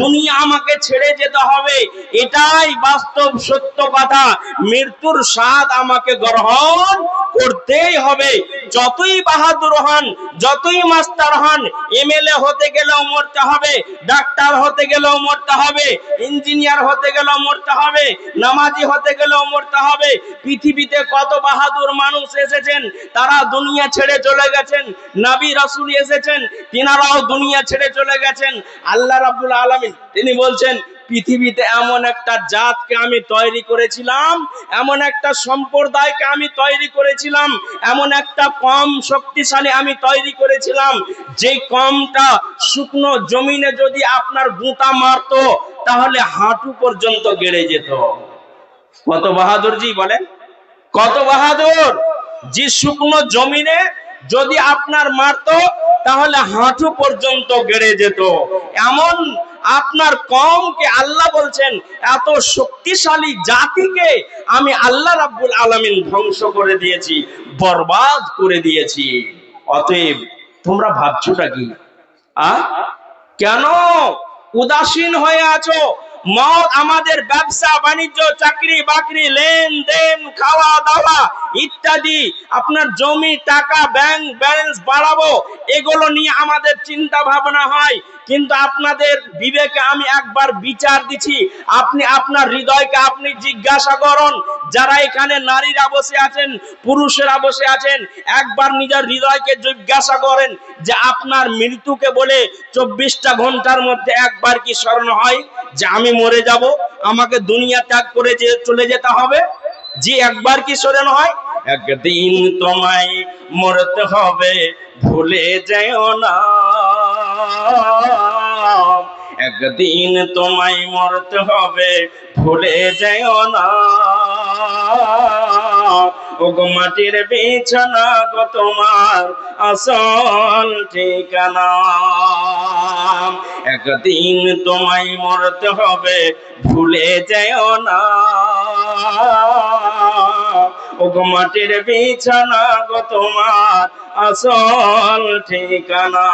দুনিয়া আমাকে ছেড়ে যেতে হবে, এটাই বাস্তব সত্য কথা। মৃত্যুর স্বাদ আমাকে গ্রহণ করতেই হবে। যতই বাহাদুর হন, যতই মাস্টার হন, এমএলএ হতে গেলেও মরতে হবে, ডাক্তার হতে গেলেও মরতে হবে, ইঞ্জিনিয়ার হতে গেলেও মরতে হবে, নামাজি হতে গেলেও মরতে হবে। পৃথিবীতে কত বাহাদুর মানুষ এসেছেন, তারা দুনিয়া ছেড়ে চলে গেছেন। নবী রাসূল এসেছেন, তিনারাও দুনিয়া ছেড়ে চলে গেছেন। আল্লাহ রাব্বুল আলামিন তিনি বলছেন পৃথিবীতে এমন একটা জাতকে আমি তৈরি করেছিলাম, এমন একটা সম্প্রদায়কে আমি তৈরি করেছিলাম, এমন একটা কম শক্তিশালী আমি তৈরি করেছিলাম, যে কমটা শুকনো জমিনে যদি আপনার গুঁতা মারতো তাহলে হাঁটু পর্যন্ত গেড়ে যেত। কত বাহাদুর জি বলেন, কত বাহাদুর! যে শুকনো জমিনে যদি আপনার মারতো তাহলে হাঁটু পর্যন্ত গেড়ে যেত। এমন আপনার কমকে আল্লাহ বলছেন এত শক্তিশালী জাতিকে আমি আল্লাহ রাব্বুল আলামিন ধ্বংস করে দিয়েছি, বরবাদ করে দিয়েছি। অতএব তোমরা ভাবছোটা কি? কেন উদাসীন হয়ে আছো? মত আমাদের ব্যবসা বাণিজ্য, চাকরি বাকরি, লেনদেন, খাওয়া দাওয়া ইত্যাদি, আপনার জমি টাকা, ব্যাংক ব্যালেন্স বাড়াবো, এগুলো নিয়ে আমাদের চিন্তা ভাবনা হয়। কিন্তু আপনাদের বিবেকে আমি একবার বিচার দিচ্ছি, আপনি আপনার হৃদয়কে আপনি জিজ্ঞাসা করুন। যারা এখানে নারীরা বসে আছেন, পুরুষেরা বসে আছেন, একবার নিজের হৃদয়কে জিজ্ঞাসা করেন যে আপনার মৃত্যুকে বলে 24টা ঘন্টার মধ্যে একবার কি স্মরণ হয় যে আমি মরে যাব, আমাকে দুনিয়া ত্যাগ করে চলে যেতে হবে? জি, একবার কি স্মরণ হয়? একদিন তোমায় মরতে হবে, ভুলে যেও না। একদিন তোমায় মরতে হবে, ভুলে যেও না। ওগো মাটির বিছানা গো তোমার আসল ঠিকানা। একদিন তোমায় মরতে হবে, ভুলে যেও না। ওগো মাটির বিছানা গো তোমার আসল ঠিকানা।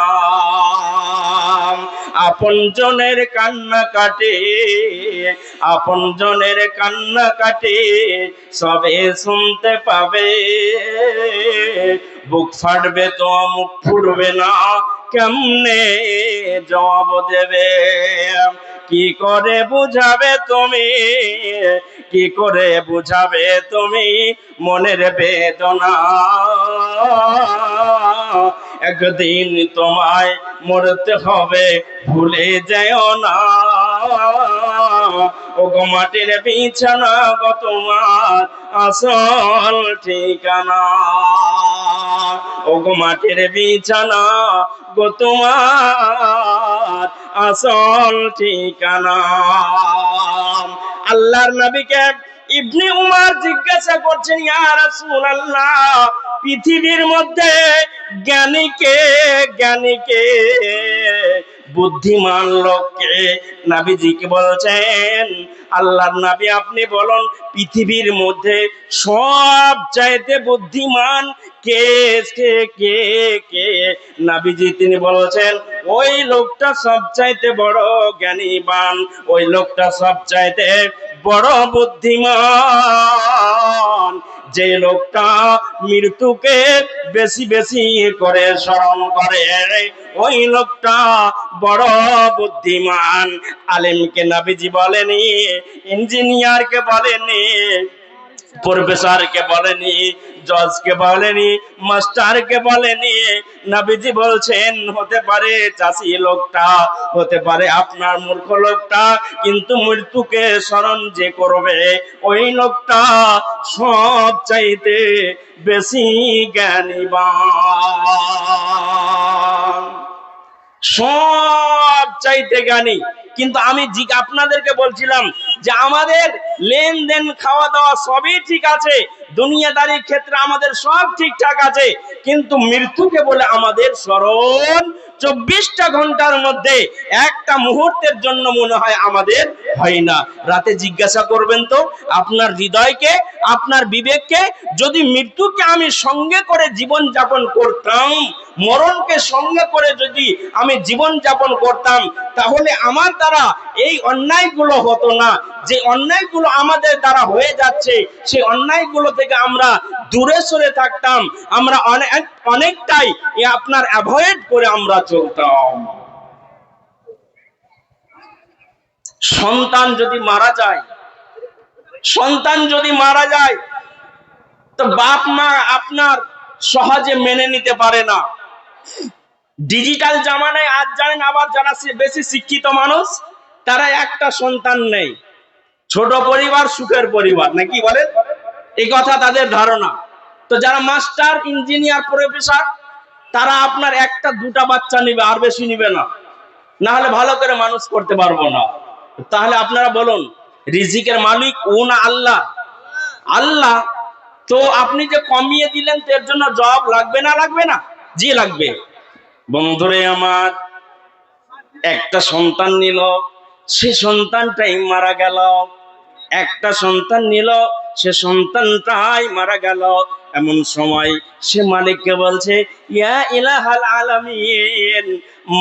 আপন জনের কান্না কাটে, আপন জনের কান্না কাটে, সবে শুনতে পাবে। বুক ফাটবে তো মুখ ফুটবে না, কেমনে জবাব দেবে? কি করে বুঝাবে তুমি, কি করে বুঝাবে তুমি মনের বেদনা? একদিন তোমায় মরতে হবে, ভুলে যেও না। ও গো মাটির বিছানা গো তোমার আসল ঠিকানা। ও গো মাটির বিছানা গো তোমার আসল ঠিকানা। আল্লাহর নবীকে ইবনে উমর জিজ্ঞাসা করছেন, ইয়া রাসূলুল্লাহ, পৃথিবীর মধ্যে জ্ঞানীকে, জ্ঞানীকে, বুদ্ধিমান লোককে? নবীজিকে বলছেন, আল্লাহর নবী আপনি বলুন পৃথিবীর মধ্যে সব চাইতে বুদ্ধিমান কে? কে কে কে? নবীজি তিনি বলছেন, ওই লোকটা সবচাইতে বড় জ্ঞানীবান, ওই লোকটা সবচাইতে বড় বুদ্ধিমান, যে লোকটা মৃত্যুকে বেশি বেশি করে স্মরণ করে, ওই লোকটা বড় বুদ্ধিমান। আলেমকে নবীজি বলেনি, ইঞ্জিনিয়ারকে বলেনি, প্রফেসরকে বলেনি, জজকে বলেনি, মাস্টারকে বলেনি। নবীজি বলছেন হতে পারে চাষি লোকটা, হতে পারে আপনার মূর্খ লোকটা, কিন্তু মৃত্যুকে স্মরণ যে করবে ওই লোকটা সব চাইতে বেশি জ্ঞানীবান, সব চাইতে জ্ঞানী। কিন্তু আমি আপনাদেরকে বলছিলাম যে আমাদের লেনদেন খাওয়া দাওয়া সবই ঠিক আছে, দুনিয়াদারির ক্ষেত্রে আমাদের সব ঠিকঠাক আছে, কিন্তু মৃত্যুকে বলে আমাদের স্মরণ 24টা ঘন্টার মধ্যে একটা মুহূর্তের জন্য মনে হয় আমাদের হয় না। রাতে জিজ্ঞাসা করবেন তো আপনার হৃদয়কে, আপনার বিবেককে, যদি মৃত্যুকে আমি সঙ্গে করে জীবন যাপন করতাম, মরণকে সঙ্গে করে যদি আমি জীবন যাপন করতাম, তাহলে আমার দ্বারা এই অন্যায়গুলো হতো না। যে অন্যায়গুলো আমাদের দ্বারা হয়ে যাচ্ছে, সেই অন্যায়গুলো থেকে আমরা দূরে সরে থাকতাম, আমরা অনেকটাই আপনার অ্যাভয়েড করে আমরা চলতাম। সন্তান যদি মারা যায়, সন্তান যদি মারা যায়, তো বাপ মা আপনার সহজে মেনে নিতে পারে না। ডিজিটাল জামানায় আজ জানেন, আবার যারা বেশি শিক্ষিত মানুষ তারা একটা সন্তান নেই, ছোট পরিবার সুখের পরিবার, নাকি বলেন? এই কথা তাদের ধারণা। তো যারা মাস্টার, ইঞ্জিনিয়ার, প্রফেসর, তারা আপনার একটা দুটা বাচ্চা নিবে, আর বেশি নিবে না, না হলে ভালো করে মানুষ করতে পারবো না। তাহলে আপনারা বলুন, রিজিকের মালিক ও না আল্লাহ? আল্লাহ। তো আপনি যে কমিয়ে দিলেন, এর জন্য জবাব লাগবে না? লাগবে না? জি লাগবে। বন্ধুরে আমার, একটা সন্তান নিল, সে সন্তানটাই মারা গেল। একটা সন্তান নিল, সে সন্তানটাই মারা গেল। এমন সময় সে মালিককে বলছে, ইয়া ইলাহাল আলামিন,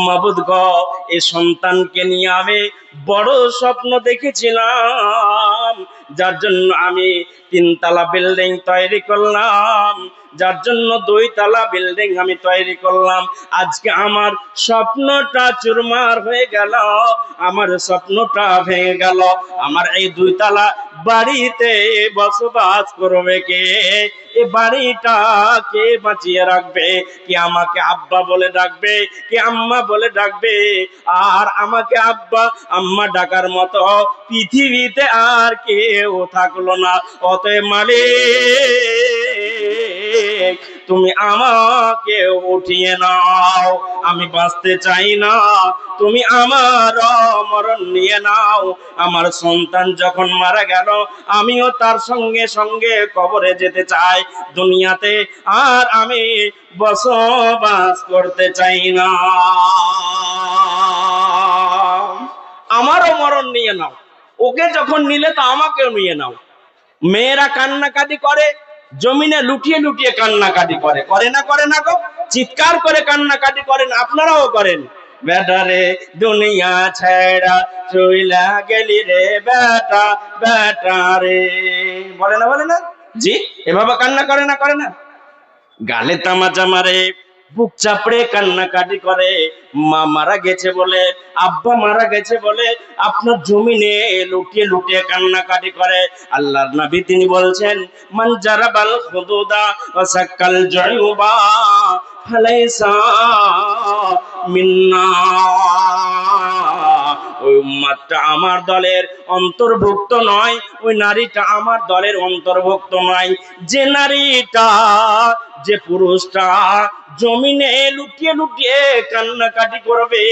মাবুদ গো, এই সন্তানকে নিয়ে আমি বড় স্বপ্ন দেখেছিলাম, যার জন্য আমি 3 তলা বিল্ডিং তৈরি করলাম, যার জন্য 2 তলা বিল্ডিং আমি তৈরি করলাম। আজকে আমার স্বপ্নটা চুরমার হয়ে গেল, আমার স্বপ্নটা ভেঙে গেল। আমার এই 2 তলা বাড়িতে বসবাস করবে কে? এই বাড়িটা কে বাঁচিয়ে রাখবে? কি আমাকে আব্বা বলে ডাকবে, কি আম্মা বলে ডাকবে? আর আমাকে আব্বা আম্মা ডাকার মতো পৃথিবীতে আর কেউ থাকলো না। অতএব মালিক, তুমি আমাকে উঠিয়ে নাও, আমি বাঁচতে চাই না, তুমি আমার মরণ নিয়ে নাও। আমার সন্তান যখন মারা গেল, আমিও তার সঙ্গে সঙ্গে কবরে যেতে চাই, দুনিয়াতে আর আমি বসবাস করতে চাই না। আমারও মরণ নিয়ে নাও, ওকে যখন নিলে তো আমাকেও নিয়ে নাও। মেয়েরা কান্নাকাটি করে, জমিনে লুটিয়ে লুটিয়ে কান্নাকাটি করে, করে না? করে না গো? চিৎকার করে কান্নাকাটি করেন, আপনারাও করেন। বেটা রে দুনিয়া ছেড়া চইলা গেলি রে বেটা, বেটা রে, বলে না? বলে না? জি, এভাবে কান্না করে না? করে না? গালে তামাচা মারে, বুক চাপড়ে কান্নাকাটি করে, মা মারা গেছে বলে, আব্বা মারা গেছে বলে আপনার জমিনে লুটিয়ে লুটিয়ে কান্নাকাটি করে। আল্লাহর নবী তিনি বলছেন, মান জারাবাল খুদুদা ওয়া সাক্কাল জুবা ফালাইসা মিন্না। ওই উম্মাতটা আমার দলের অন্তর্ভুক্ত নয়, ওই নারীটা আমার দলের অন্তর্ভুক্ত নয়। যে নারীটা, যে পুরুষটা জমিনে লুটিয়ে লুটিয়ে কান্নাকাটি করবে,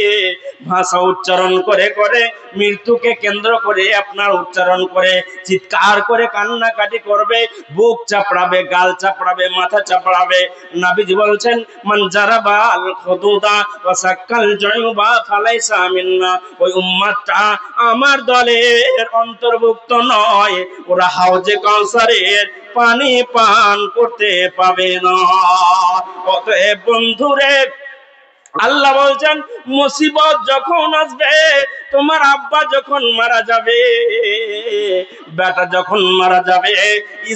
ভাষা উচ্চারণ করে করে, মৃত্যুকে কেন্দ্র করে আপনার উচ্চারণ করে, চিৎকার করে কান্নাকাটি করবে, বুক চাপড়াবে, গাল চাপড়াবে, মাথা চাপড়াবে, নবীজি বলছেন, মান জারাবাল খুদুদা ওয়া সাক্কাল জুবা ফালাইসা মিন্না। ওই উম্মাতটা আমার দলের অন্তর্ভুক্ত নয়, ওরা হাউজে কাউসারের পানি পান করতে পাবে না। অতএব বন্ধুরে, আল্লাহ বলছেন, মুসিবত যখন আসবে, তোমার আব্বা যখন মারা যাবে, বেটা যখন মারা যাবে,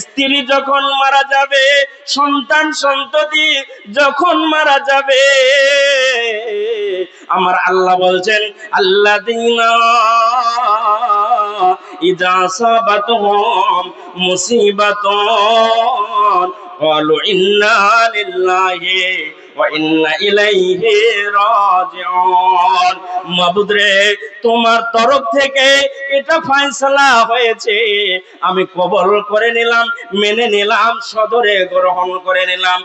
স্ত্রী যখন মারা যাবে, সন্তান সন্ততি যখন মারা যাবে, আমার আল্লাহ বলছেন, আল্লাযীনা ইযা সাবাতুহুম মুসিবাতুন ক্বালু ইন্না লিল্লাহি ওয়া ইন্না ইলাইহি রাজিউন। মাবুদ রে, তোমার তরফ থেকে এটা ফয়সালা হয়েছে, আমি কবুল করে নিলাম, মেনে নিলাম, সদরে গ্রহণ করে নিলাম।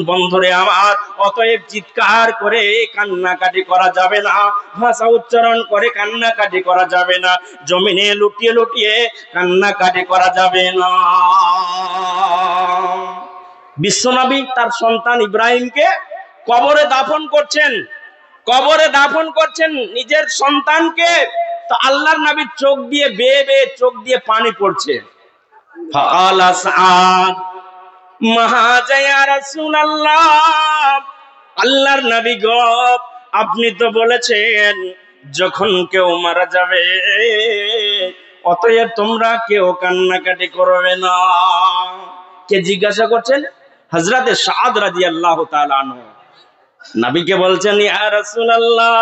বন্ধুরে আমার, অতএব চিৎকার করে কান্নাকাটি করা যাবে না, ভাষা উচ্চারণ করে কান্নাকাটি করা যাবে না, জমিনে লুটিয়ে লুটিয়ে কান্নাকাটি করা যাবে না। বিশ্বনবী তার সন্তান ইব্রাহিমকে কবরে দাফন করছেন, কবরে দাফন করছেন নিজের সন্তানকে, তো আল্লাহর নবীর চোখ দিয়ে বেয়ে বেয়ে চোখ দিয়ে পানি পড়ছে। ফাআলা সাদ মাহাজা ইয়া রাসূলুল্লাহ, আল্লাহর নবী গো, আপনি তো বলেছেন যখন কেউ মারা যাবে, অতএব তোমরা কেউ কান্নাকাটি করবে না। কে জিজ্ঞাসা করছেন? হযরতে সাদ রাদিয়াল্লাহু তাআলা আনহু নবীকে বলছেন, ইয়া রাসূলুল্লাহ।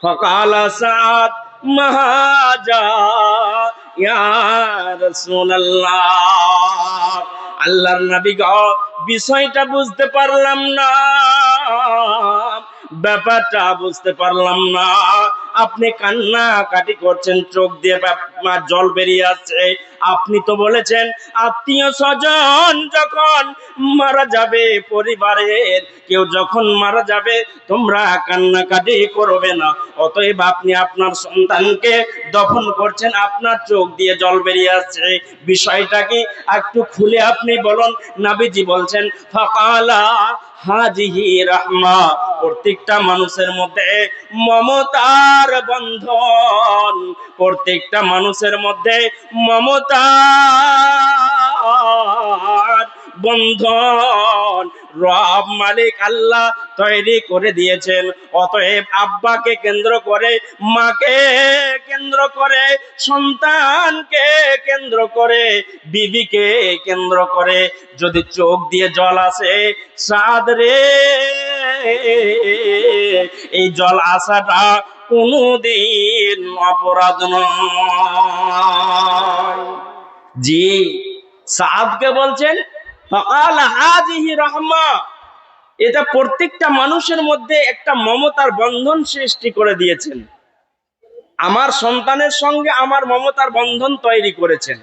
ফাকালা সাদ মাহাজা ইয়া রাসূলুল্লাহ। আল্লাহর নবী গো, বিষয়টা বুঝতে পারলাম না, ব্যাপারটা বুঝতে পারলাম না, আপনি কান্নাকাটি করছেন, চোখ দিয়ে জল বেরিয়ে আসছে। আপনি তো বলেছেন আত্মীয় স্বজন যখন মারা যাবে, পরিবারের কেউ যখন মারা যাবে, তোমরা কান্নাকাটি করবে না। অতএব আপনি আপনার সন্তানকে দফন করছেন, আপনার চোখ দিয়ে জল বেরিয়ে আসছে, বিষয়টা কি একটু খুলে আপনি বলুন। নবীজি বলছেন, ফাকালা হাজিহি রাহমা, প্রত্যেকটা মানুষের মধ্যে মমতার বন্ধন, প্রত্যেকটা মানুষের মধ্যে মমতার বন্ধন রব মালিক আল্লাহ তৈরি করে দিয়েছেন। অতএব আব্বাকে কেন্দ্র করে, মাকে কেন্দ্র করে, সন্তানকে কেন্দ্র করে, বিবিকে কেন্দ্র করে যদি চোখ দিয়ে জল আসে, সাদ রে, এই জল আসাটা কোনদিন অপরাধ নয়। জি, সাদকে বলছেন ফাকালা হাযিহি রাহমা, এটা প্রত্যেকটা মানুষের মধ্যে একটা মমতার বন্ধন সৃষ্টি করে দিয়েছেন। আমার সন্তানের সঙ্গে আমার মমতার বন্ধন তৈরি করেছেন,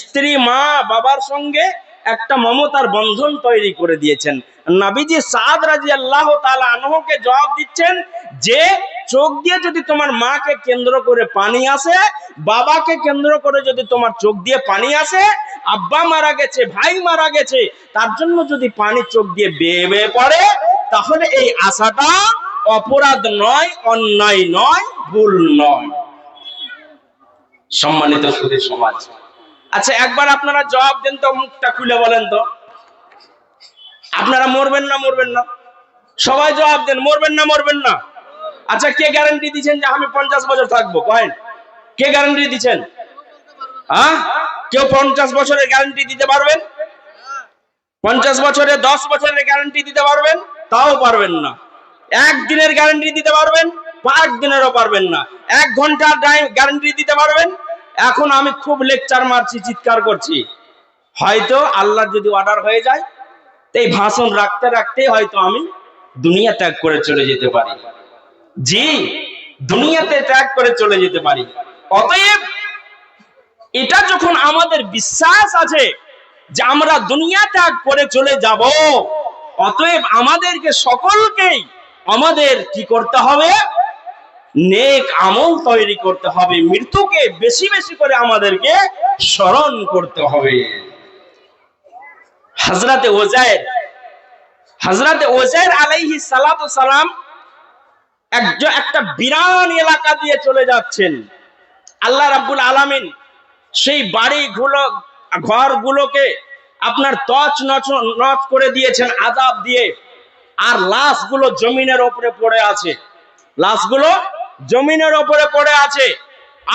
স্ত্রী মা বাবার সঙ্গে একটা মমতার বন্ধন তৈরি করে দিয়েছেন। নবীজি সাদ রাদিয়াল্লাহু তাআলা আনহুকে জবাব দিচ্ছেন, যে চোখ দিয়ে যদি তোমার মাকে কেন্দ্র করে পানি আসে, বাবাকে কেন্দ্র করে যদি তোমার চোখ দিয়ে পানি আসে, আব্বা মারা গেছে, ভাই মারা গেছে, তার জন্য যদি পানি চোখ দিয়ে বেয়ে বেয়ে পড়ে, তাহলে এই আশাটা অপরাধ নয়, অন্যায় নয়, ভুল নয়। সম্মানিত সুধী সমাজ, আচ্ছা একবার আপনারা জবাব দেন তো, মুখটা খুলে বলেন তো, আপনারা মরবেন না মরবেন না? সবাই জবাব দেন, মরবেন না মরবেন না? আচ্ছা, কে গ্যারান্টি দিচ্ছেন যে আমি 50 বছর থাকবো? কয়েন, কে গ্যারান্টি দিচ্ছেন? হ্যাঁ, কেউ 50 বছরের গ্যারান্টি দিতে পারবেন? 50 বছরে 10 বছরের গ্যারান্টি দিতে পারবেন? তাও পারবেন না। একদিনের গ্যারান্টি দিতে পারবেন? 5 দিনেরও পারবেন না। 1 ঘন্টার গ্যারান্টি দিতে পারবেন? এখন আমি খুব লেকচার মারছি, চিৎকার করছি, হয়তো আল্লাহ যদি অর্ডার হয়ে যায়, এই ভাষণ রাখতে রাখতে হয়তো আমি দুনিয়া ত্যাগ করে চলে যেতে পারি। জি, দুনিয়াতে ত্যাগ করে চলে যেতে পারি। অতএব এটা যখন আমাদের বিশ্বাস আছে যে আমরা দুনিয়া ত্যাগ করে চলে যাব, অতএব আমাদেরকে সকলকেই আমাদের কি করতে হবে? নেক আমল তৈরি করতে হবে। মৃত্যুকে বেশি বেশি করে আমাদেরকে স্মরণ করতে হবে। হযরতে ওজাইর আলাইহিস সালাতু সালাম একটা বিরান এলাকা দিয়ে চলে যাচ্ছেন। আল্লাহ রাব্বুল আলামিন সেই বাড়িগুলো, ঘরগুলোকে আপনার তছ নছ করে দিয়েছেন আযাব দিয়ে, আর লাশগুলো জমিনের উপরে পড়ে আছে, লাশগুলো জমিনের উপরে পড়ে আছে,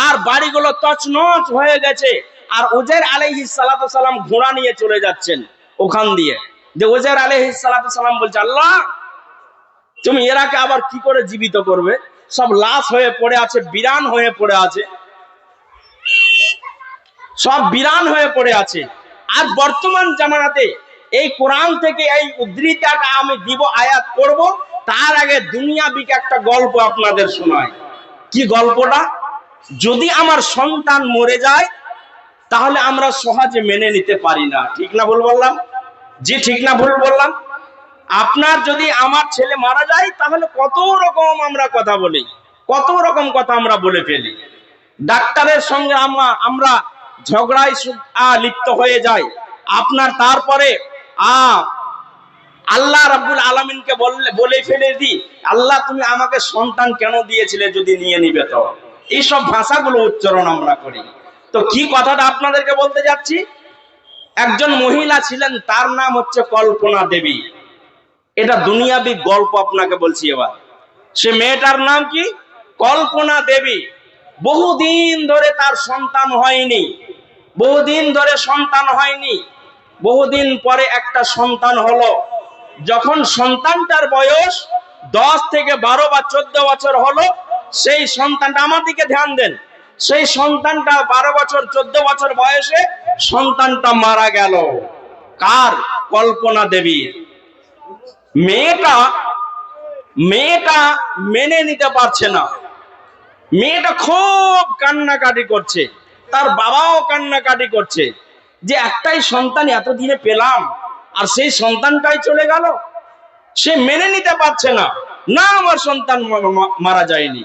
আর বাড়িগুলো তছনছ হয়ে গেছে। আর উজাইর আলাইহিস সালাতু সালাম ঘোড়া নিয়ে চলে যাচ্ছেন ওখান দিয়ে। যে উজাইর আলাইহিস সালাতু সালাম বলছে, আল্লাহ তুমি এরাকে আবার কি করে জীবিত করবে? সব লাশ হয়ে পড়ে আছে, বিরান হয়ে পড়ে আছে, সব বিরান হয়ে পড়ে আছে। আর বর্তমান জামানাতে এই কোরআন থেকে এই উদ্ধৃতিটা আমি দিব, আয়াত পড়ব, তার আগে দুনিয়াবি একটা গল্প আপনাদের শোনাই। কি গল্পটা? যদি আমার সন্তান মরে যায় তাহলে আমরা সহজে মেনে নিতে পারি না, ঠিক না ভুল বললাম? জি, ঠিক না ভুল বললাম? আপনার যদি আমার ছেলে মারা যায় তাহলে কত রকম আমরা কথা বলি, কত রকম কথা আমরা বলে ফেলি। ডাক্তারের সঙ্গে আমরা ঝগড়ায় লিপ্ত হয়ে যাই। আপনার তারপরে আল্লাহ রাব্বুল আলামিনকে বলে ফেলে দি, আল্লাহ তুমি আমাকে সন্তান কেন দিয়েছিলে যদি নিয়ে নিবে তো। এইসব ভাষাগুলো উচ্চারণ আমরা করি। তো কি কথাটা আপনাদেরকে বলতে যাচ্ছি, একজন মহিলা ছিলেন, তার নাম হচ্ছে কল্পনা দেবী। এটা দুনিয়াবি গল্প আপনাকে বলছি এবার। সে মেয়েটার নাম কি? কল্পনা দেবী। বহুদিন ধরে তার সন্তান হয়নি, বহুদিন ধরে সন্তান হয়নি। বহুদিন পরে একটা সন্তান হলো। যখন সন্তানটার বয়স 10 থেকে 12 বা 14 বছর হলো, সেই সন্তানটা, আমার দিকে ধ্যান দেন, সেই সন্তানটা 12 বছর 14 বছর বয়সে সন্তানটা মারা গেল। কার? কল্পনা দেবীর। মেয়েটা মেনে নিতে পারছে না। মেয়েটা খুব কান্নাকাটি করছে, তার বাবাও কান্নাকাটি করছে যে একটাই সন্তান এতদিনে পেলাম আর সেই সন্তানটাই চলে গেল। সে মেনে নিতে পারছে না, না আমার সন্তান মারা যায়নি,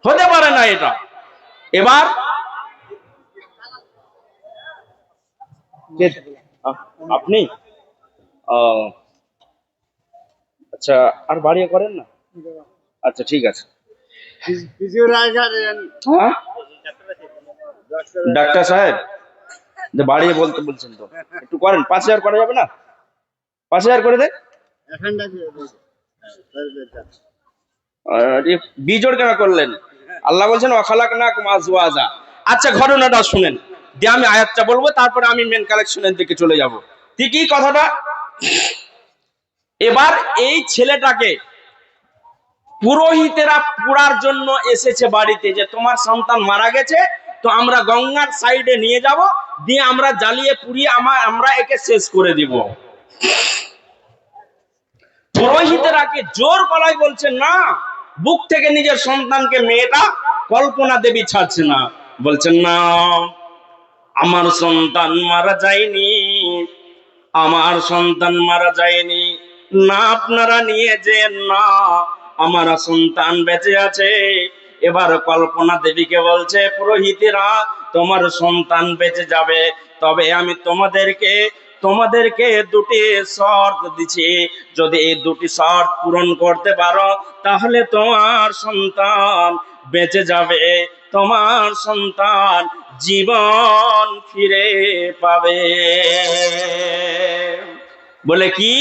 হতে পারে না এটা। এবার আপনি আচ্ছা আর বাড়িয়ে করেন না? আচ্ছা ঠিক আছে। ডাক্তার সাহেব বাড়িয়ে বলতে বলছেন তো, একটু করেন। 5000 করা যাবে না? 5000 করে দে। বিজোড় কেন করলেন? আল্লাহ বলছেন ওয়াখালাকনাকুম আজওয়াজা। আচ্ছা ঘটনাটা শুনেন, দিয়ে আমি আয়াতটা বলবো, তারপরে আমি মেন কালেকশনের দিকে চলে যাব। ঠিকই কথাটা। এবার এই ছেলেটাকে পুরোহিতেরা পুরার জন্য এসেছে বাড়িতে, যে তোমার সন্তান মারা গেছে, তো আমরা গঙ্গার সাইডে নিয়ে যাব, দিয়ে আমরা জ্বালিয়ে পুড়িয়ে আমরা একে শেষ করে দিব। পুরোহিতেরা কি জোর গলায় বলছেন না, বুক থেকে নিজের সন্তানকে মেয়েটা কল্পনা দেবী ছাড়ছে না, বলছেন না আমার সন্তান মারা যায়নি, আমার সন্তান মারা যায়নি, না আপনারা নিয়ে যেন না, আমার সন্তান বেঁচে আছে। এবার কল্পনা দেবীকে বলছে, পুরোহিতেরা তোমার সন্তান বেঁচে যাবে, তবে আমি তোমাদেরকে দুটি শর্ত দিচ্ছি, যদি এই দুটি শর্ত পূরণ করতে পারো তাহলে তোমার সন্তান বেঁচে যাবে, তোমার সন্তান জীবন ফিরে পাবে। বলে কি?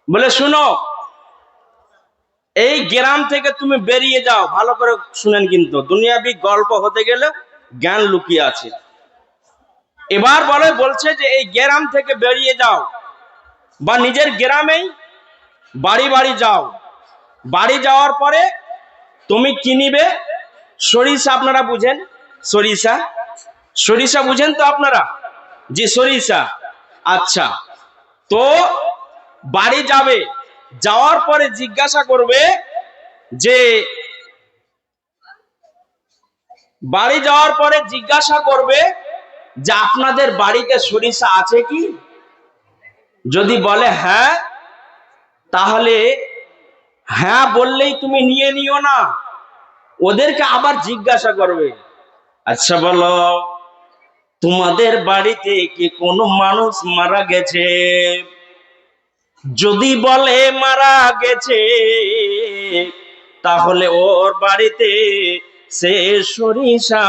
বলে শুনো, এই গ্রাম থেকে তুমি বেরিয়ে যাও। ভালো করে শুনেন কিন্তু, দুনিয়াবি গল্প হতে গেলে জ্ঞান লুকিয়ে আছে। এবার বলছে যে এই গ্রাম থেকে বেরিয়ে যাও, বা নিজের গ্রামেই বাড়ি বাড়ি যাও। বাড়ি যাওয়ার পরে তুমি কি নিবে? সরিষা। আপনারা বুঝেন সরিষা? সরিষা বুঝেন তো আপনারা? জি, সরিষা। আচ্ছা, তো বাড়ি যাবে, যাওয়ার পরে জিজ্ঞাসা করবে যে আপনাদের বাড়িতে সরিষা আছে কি? যদি বলে হ্যাঁ, তাহলে হ্যাঁ বললেই তুমি নিয়ে নিও না, ওদেরকে আবার জিজ্ঞাসা করবে, আচ্ছা বলো, তোমাদের বাড়িতে কি কোনো মানুষ মারা গেছে? যদি বলে মারা গেছে, তাহলে ওর বাড়িতে সে সরিষা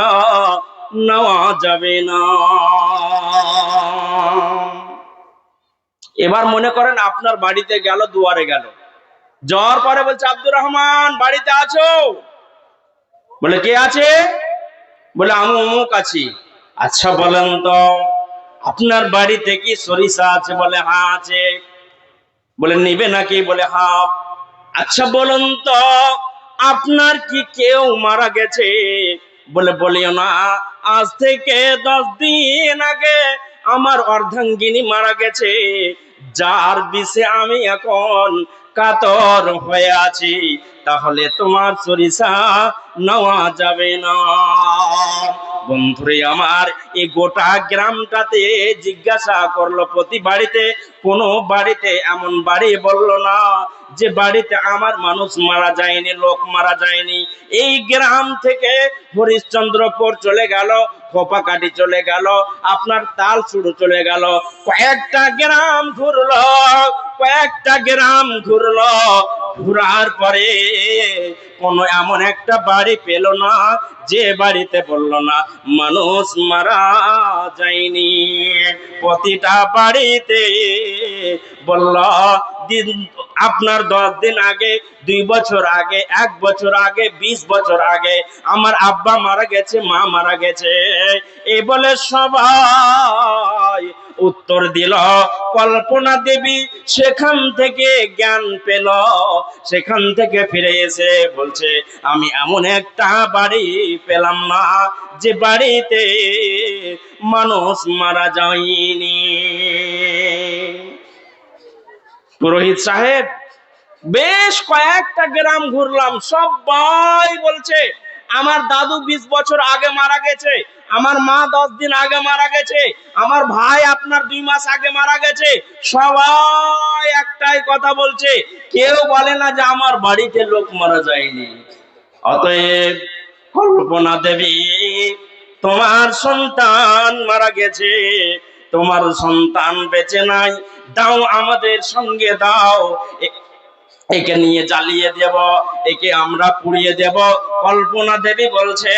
নেওয়া যাবে না। এবার মনে করেন আপনার বাড়িতে গেল, দুয়ারে গেল, যাওয়ার পরে বলছে, আব্দুর রহমান বাড়িতে আছো? বলে কে আছে? বলে আমি অমুক আছি। আচ্ছা বলেন তো আপনার বাড়িতে কি সরিষা আছে? বলে হ্যাঁ আছে। বলে নিবে নাকি? বলে হ্যাঁ। আচ্ছা বলুন তো আপনার কি কেউ মারা গেছে? বলিও না, আজ থেকে 10 দিন আগে আমার অর্ধাঙ্গিনী মারা গেছে, যার বিষে আমি এখন কাতর হয়ে আছি, তাহলে তোমার সরিষা নেওয়া যাবে না। বন্ধুরে আমার, এই গোটা গ্রামটাতে জিজ্ঞাসা করলো প্রতি বাড়িতে, কোনো বাড়িতে এমন বাড়ি বলল না যে বাড়িতে আমার মানুষ মারা যায়নি, লোক মারা যায়নি। এই গ্রাম থেকে হরিশ্চন্দ্রপুর চলে গেল, খোপাকাটি চলে গেল, আপনার তালসুড়ু চলে গেল, কয়েকটা গ্রাম ঘুরলো, ঘুরার পরে কোনো এমন একটা বাড়ি পেল না যে বাড়িতে বলল না মানুষ মারা যায়নি। প্রতিটা বাড়িতে বলল আপনার 10 দিন আগে, 2 বছর আগে, 1 বছর আগে, 20 বছর আগে আমার আব্বা মারা গেছে, মা মারা গেছে। এই বলে সবাই উত্তর দিল। কল্পনা দেবী সেখান থেকে জ্ঞান পেল, সেখান থেকে ফিরে এসে বলছে, আমি এমন একটা বাড়ি পেলাম না যে বাড়িতে মানুষ মারা যায়নি। পুরোহিত সাহেব বেশ কয়েকটা গ্রাম ঘুরলাম, সবাই বলছে আমার দাদু 20 বছর আগে মারা গেছে, আমার মা 10 দিন আগে মারা গেছে, আমার ভাই আপনার 2 মাস আগে মারা গেছে। সবাই একটাই কথা বলছে, কেউ বলে না যে আমার বাড়িতে লোক মারা যায়নি। অতএব কল্পনা দেবী, তোমার সন্তান মারা গেছে, তোমার সন্তান বেঁচে নাই, দাও আমাদের সঙ্গে দাও, একে নিয়ে জ্বালিয়ে দেব, একে আমরা পুড়িয়ে দেব। কল্পনা দেবী বলছে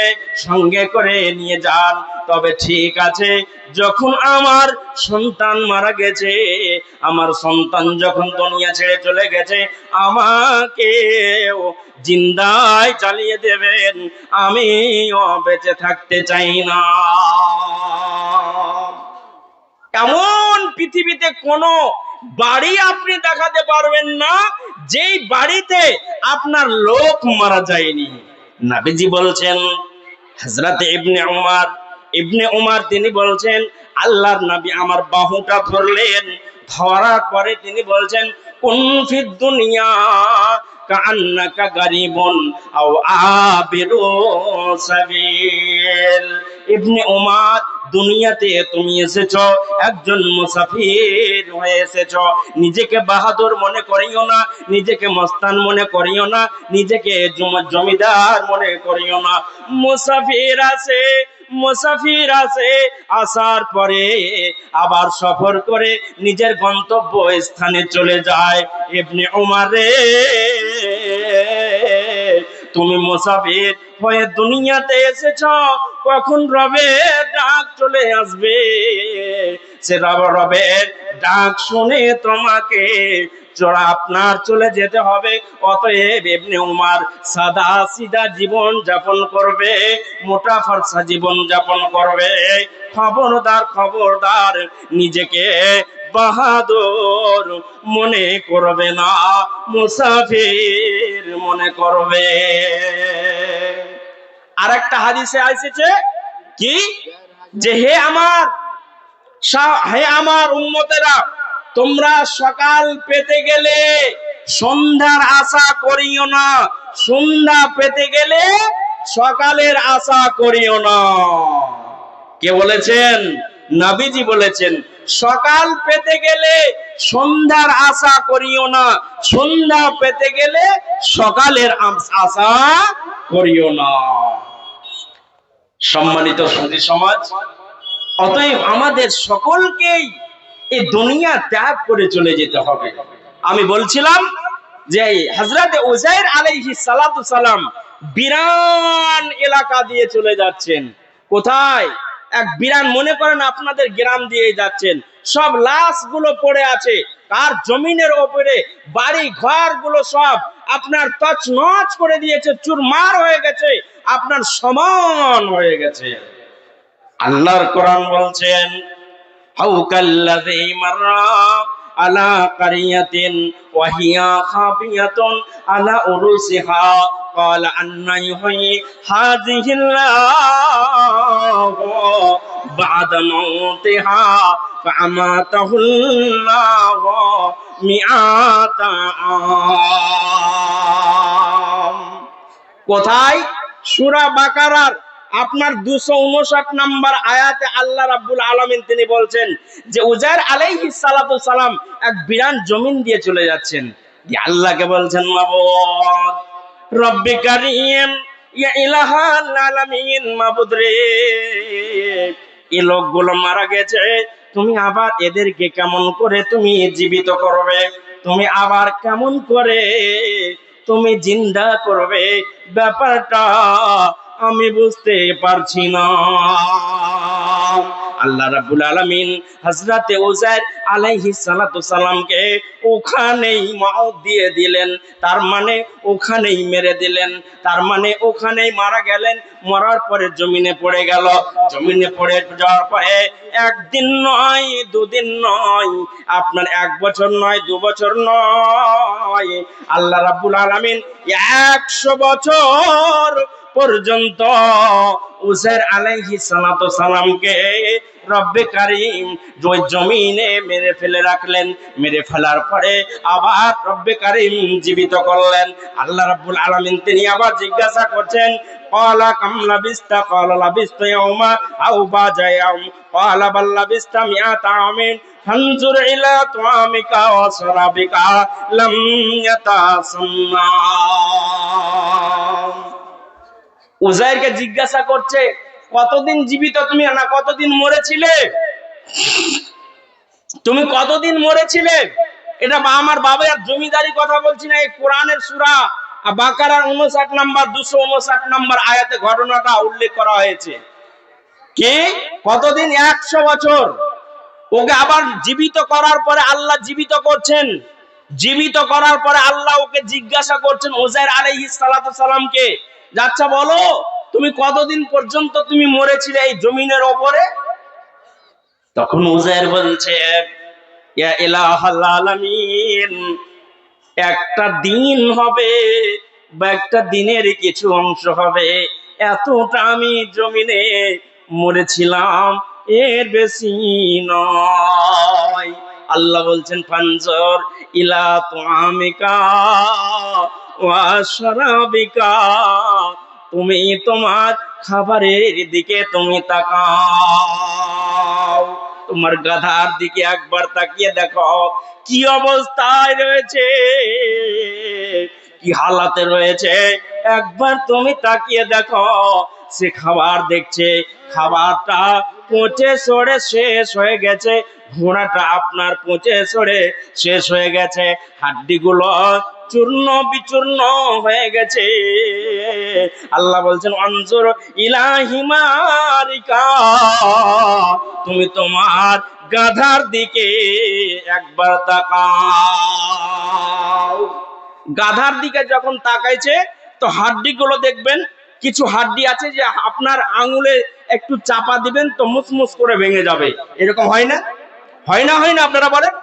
সঙ্গে করে নিয়ে যান। তবে ঠিক আছে, যখন আমার সন্তান মারা গেছে, আমার সন্তান যখন দুনিয়া ছেড়ে চলে গেছে, আমাকে জিন্দায় জ্বালিয়ে দেবেন, আমিও বেঁচে থাকতে চাই না। এমন পৃথিবীতে কোনো বাড়ি আপনি দেখাতে পারবেন না যেই বাড়িতে আপনার লোক মারা যায়নি। নবীজি বলছেন, হযরত ইবনে উমর তিনি বলছেন, আল্লাহর নবী আমার বাহুটা ধরলেন, ধরার পরে তিনি বলছেন, কুন ফিদ দুনিয়া কাআন্নাকা গারিবুন আও আবিরু সাবিল। ইবনে উমর, দুনিয়াতে তুমি এসেছো একজন মুসাফির হয়ে এসেছো, নিজেকে বাহাদুর মনে করিও না, নিজেকে মস্তান মনে করিও না, নিজেকে জমিদার মনে করিও না। মুসাফির আছে, আসার পরে আবার সফর করে নিজের গন্তব্য স্থানে চলে যায়। ইবনে উমর রে, তুমি মুসাফির হয়ে দুনিয়াতে এসেছো, কখন রবের ডাক চলে আসবে, সে রবের ডাক শুনে তোমাকে আপনার চলে যেতে হবে। অতএব ইবনে উমর সাদা সিধা জীবন যাপন করবে, মোটা ফর্সা জীবন যাপন করবে, খবরদার খবরদার নিজেকে বাহাদুর মনে করবে না, মুসাফির মনে করবে। আর একটা হাদিসে এসেছে কি, যে হে আমার উম্মতেরা, তোমরা সকাল পেতে গেলে সন্ধ্যার আশা করিও না, সন্ধ্যা পেতে গেলে সকালের আশা করিও না। কে বলেছেন? নবীজি বলেছেন, সকাল পেতে গেলে সন্ধ্যার আশা করিও না, সন্ধ্যা পেতে গেলে সকালের আশা করিও না। সম্মানিত সুধী সমাজ, অতএব আমাদের সকলকেই এই দুনিয়া ত্যাগ করে চলে যেতে হবে। আমি বলছিলাম যে হযরত উযাইর আলাইহিস সালাতু সালাম বিরান এলাকা দিয়ে চলে যাচ্ছেন। কোথায়? এক বিরান, মনে করেন আপনাদের গ্রাম দিয়ে যাচ্ছেন, সব লাশগুলো পড়ে আছে, আর জমিনের উপরে বাড়ি ঘর গুলো সব আপনার তছনছ করে দিয়েছে, চুরমার হয়ে গেছে, আপনার সমান হয়ে গেছে। আল্লাহর কোরআন বলছেন, হাউকাল্লাযী মাররা আলা কারিয়াতিন ওয়া হিয়া খাবিয়াতুন আলা উরুসিহা ক্বালা আন্না ইউহয়ি হাযিহিল্লাহু বা'দা মাউতিহা ফাআমাতাহুল্লাহু মিআতা আম। কোথায়? সূরা বাকারার আপনার 259 নম্বর আয়াতে আল্লাহ রাব্বুল আলামিন তিনি বলছেন যে উযাইর আলাইহিস সালাতু সালাম এক বিরান জমিন দিয়ে চলে যাচ্ছেন। আল্লাহকে বলছেন, মাবুদ রব্বি কারীম, ইয়া ইলাহাল আলামিন, মাবুদ রে, এই লোকগুলো মারা গেছে, তুমি আবার এদেরকে কেমন করে তুমি জীবিত করবে, তুমি আবার কেমন করে তুমি জিন্দা করবে, ব্যাপারটা আমি বুঝতে পারছি না। আল্লাহ রাব্বুল আলামিন হযরতে উযাইর আলাইহিস সালাতু সালামকে ওখানেই মওত দিয়ে দিলেন, তার মানে ওখানেই মেরে দিলেন, তার মানে ওখানেই মারা গেলেন। মরার পরে জমিনে পড়ে গেল, জমিনে পড়ে যাওয়ার পরে একদিন নয়, দুদিন নয়, আপনার 1 বছর নয়, 2 বছর নয়, আল্লাহ রাব্বুল আলামিন 100 বছর পর্যন্ত উযাইর আলাইহিস সালাতু সালামকে রব্বে কারীম ওই জমিনে মেরে ফেলে রাখলেন। মেরে ফেলার পরে আবার রব্বে কারীম জীবিত করলেন। আল্লাহ রাব্বুল আলামিন তিনি আবার জিজ্ঞাসা করছেন, ক্বালা কাম লাবিস্তা, ক্বালা লাবিস্তু ইয়াওমা আও বা'দা ইয়াওম, ক্বালা বাল লাবিস্তা মিআতা আমিন ফানজুর ইলা তুআমিকা ওয়া শারাবিকা লাম ইয়াতাসান্না। উযাইরকে জিজ্ঞাসা করছে, কতদিন জীবিত তুমি, না কতদিন মরেছিলে, তুমি কতদিন মরেছিলে? এটা আমার বাবার জমিদারি কথা বলছি না, এই কোরআনের সূরা বাকারার 59 নম্বর 259 নম্বর আয়াতে ঘটনাটা উল্লেখ করা হয়েছে। কি কতদিন? 100 বছর। ওকে আবার জীবিত করার পরে আল্লাহ জীবিত করছেন, জীবিত করার পরে আল্লাহ ওকে জিজ্ঞাসা করছেন উযাইর আলাইহিস সালাতু সালামকে, আচ্ছা বলো তুমি কতদিন পর্যন্ত তুমি মরেছিলে এই জমিনের উপরে? তখন উযাইর বলছে, ইয়া ইলাহাল আলামিন, একটা দিন হবে বা একটা দিনের কিছু অংশ হবে, এতটা আমি জমিনে মরেছিলাম, এর বেশি নয়। আল্লাহ বলছেন, ফানজুর ইলা তুআমিকা ওয়া শারাবিকা, তুমি তোমার খাবারের দিকে তুমি তাকাও, তোমার গাধার দিকে একবার তাকিয়ে দেখো কি অবস্থায় রয়েছে, কি হালাতে রয়েছে, একবার তুমি তাকিয়ে দেখো। সে খাবার দেখছে, খাবারটা পচে সড়ে শেষ হয়ে গেছে, ঘোড়াটা আপনার পচে সড়ে শেষ হয়ে গেছে, হাড্ডিগুলো চূর্ণ বিচূর্ণ হয়ে গেছে। আল্লাহ বলছেন, আনজুর ইলা হিমারিকা, তুমি তোমার গাধার দিকে একবার তাকাও। গাধার দিকে যখন তাকাইছে তো হাড্ডিগুলো দেখবেন, কিছু হাড্ডি আছে যে আপনার আঙুলে একটু চাপা দিবেন তো মুচমুচ করে ভেঙে যাবে, এরকম হয় না? হয় না? হয় না? আপনারা বলেন,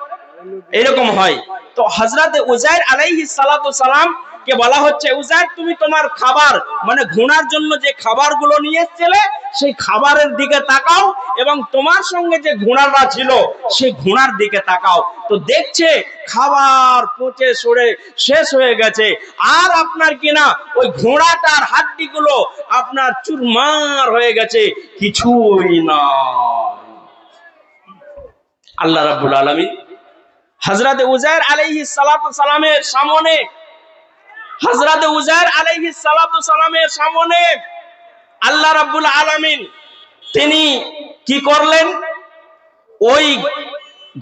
এরকম হয়। তো হযরত উযায়ের আলাইহিস সালাতু সালাম কে বলা হচ্ছে, উযায়ের তুমি তোমার খাবার মানে ঘোড়ার জন্য যে খাবারগুলো নিয়ে এসেছিলে সেই খাবারের দিকে তাকাও এবং তোমার সঙ্গে যে ঘোড়াটা ছিল সেই ঘোড়ার দিকে তাকাও। তো দেখছে খাবার পচে সরে শেষ হয়ে গেছে, আর আপনার কিনা ওই ঘোড়াটার হাড্ডিগুলো আপনার চুরমার হয়ে গেছে, কিছুই না। আল্লাহ রাব্বুল আলামিন হযরত উযায়ের আলাইহিস সালাতু সালামের সামনে, হযরত উযায়ের আলাইহিস সালাতু সালামের সামনে আল্লাহ রাব্বুল আলামিন তিনি কি করলেন? ওই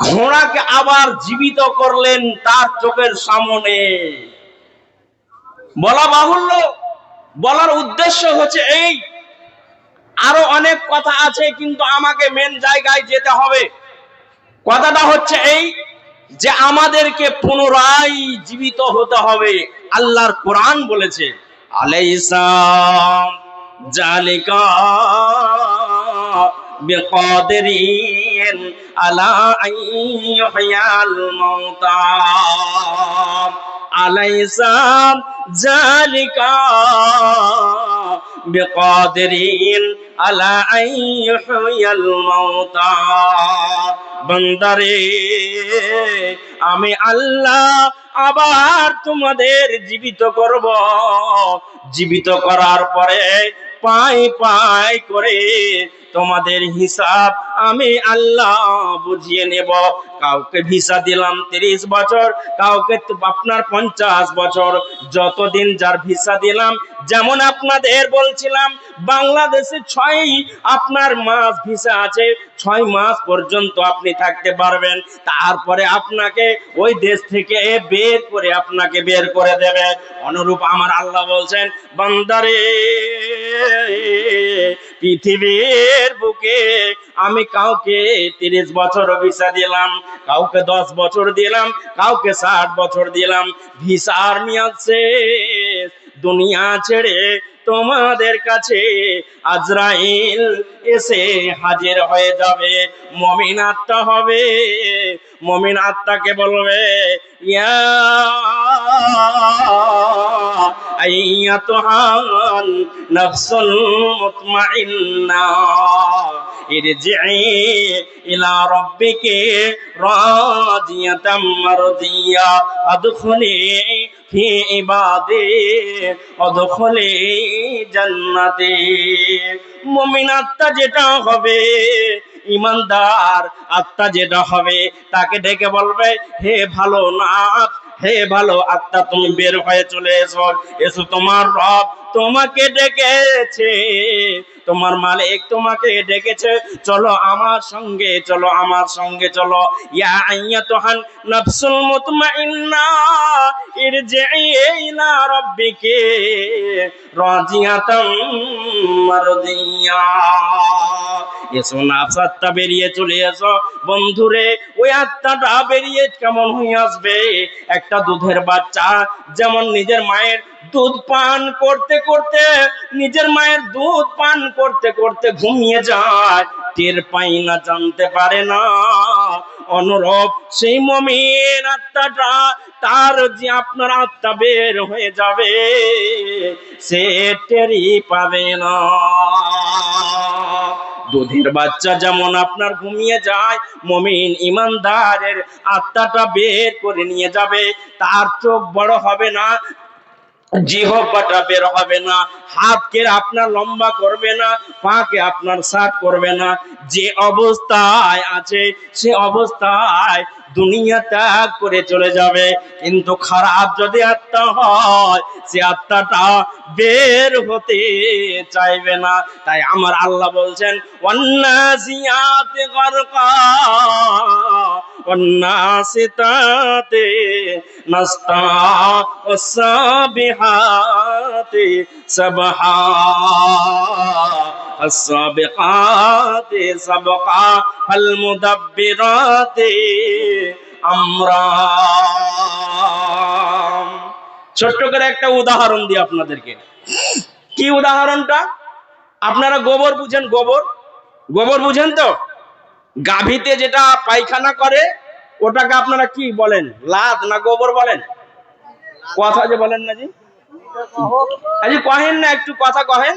ঘোড়াকে আবার জীবিত করলেন তার চোখের সামনে। বলা বাহুল্য, বলার উদ্দেশ্য হচ্ছে এই, আরো অনেক কথা আছে কিন্তু আমাকে মেন জায়গায় যেতে হবে। কথাটা হচ্ছে এই যে আমাদেরকে পুনরায় জীবিত হতে হবে। আল্লাহর কোরআন বলেছে, আলাইসা জালিকা বিকাদিরিন আলা আইয়ুহিয়াল মাউতা, আলাইসা জালিকা বিকাদিরিন আলা আইয়ুহিয়াল মাউতা। বান্দারে, আমি আল্লাহ আবার তোমাদের জীবিত করব, জীবিত করার পরে পাই পাই করে তোমাদের হিসাব আমি আল্লাহ বুঝিয়ে নেব। কাউকে ভিসা দিলাম 30 বছর, কাউকে আপনার 50 বছর, যতদিন যার ভিসা দিলাম। যেমন আপনাদের বলছিলাম বাংলাদেশে 6 আপনার মাস ভিসা আছে, 6 মাস পর্যন্ত আপনি থাকতে পারবেন, তারপরে আপনাকে ওই দেশ থেকে বের করে আপনাকে বের করে দেবে। অনুরূপ আমার আল্লাহ বলছেন, বান্দারে পৃথিবীর বুকে আমি কাউকে 30 বছর ভিসা দিলাম, কাউকে 10 বছর দিলাম, কাউকে 60 বছর দিলাম। ভিসার মেয়াদ শেষ, দুনিয়া ছেড়ে তোমাদের কাছে আজরাইল এসে হাজির হয়ে যাবে। মুমিন আত্মা হবে, মুমিন আত্মাকে বলবে, ইয়া আইয়াতুহান নাফসুল মুতমাইন্না ইরজিই ইলা রাব্বিকি রাদিয়াতাম মারদিয়া আদখুলি ফি ইবাদি আদখুলি জান্নাতি। মুমিন আত্মা যেটা হবে, ইমানদার আত্মা যেটা হবে, তাকে ডেকে বলবে, হে ভালো নাথ, হে ভালো আত্মা, তুমি বের হয়ে চলে এসো, এসো, তোমার রব তোমাকে ডেকেছে, তোমার মালিক তোমাকে ডেকেছে, চলো আমার সঙ্গে, চলো আমার সঙ্গে চলো। ইয়া আইয়াতুহান নাফসুল মুতমাইন্না ইরজিই ইলা রাব্বিকি রাদিয়াতাম মারদিয়া। এসো নাফস আত্মা বেরিয়ে চলে এসো। বন্ধুরে, ওই আত্মাটা বেরিয়ে কেমন হয়ে আসবে? একটা দুধের বাচ্চা যেমন নিজের মায়ের দুধ পান করতে করতে, নিজের মায়ের দুধ পান করতে করতে ঘুমিয়ে যায়, টের পাই না, জানতে পারে না, অনুরূপ সেই মুমিন আত্মাটা, তার যে আপনার আত্মা বের হয়ে যাবে, সে টেরই পাবে না। দুধের বাচ্চা যেমন আপনার ঘুমিয়ে যায়, মুমিন ইমানদারের আত্মাটা বের করে নিয়ে যাবে। তার চোখ বড় হবে না, জিহ্বাটা বের হবে না, হাতকে আপনার লম্বা করবে না, পাকে আপনার সাট করবে না, যে অবস্থায় আছে সে অবস্থায় দুনিয়া ত্যাগ করে চলে যাবে। কিন্তু খারাপ যদি আত্মা হয়, সে আত্মাটা বের হতে চাইবে না। তাই আমার আল্লাহ বলছেন, ওয়ান্নাসিয়াতি গারকা ওয়ান্নাসিতাতি নাসতা ওয়াসসাবিহাতি সাবহা السابقات سبقا فالمدبرات امرا। ছোট্ট করে একটা উদাহরণ দিই আপনাদেরকে। কি উদাহরণটা? আপনারা গোবর বুঝেন? গোবর গোবর বুঝেন তো? গাভীতে যেটা পায়খানা করে ওটাকে আপনারা কি বলেন? লাদ না গোবর বলেন? কথা যে বলেন না জি, আজি কহেন না, একটু কথা কহেন।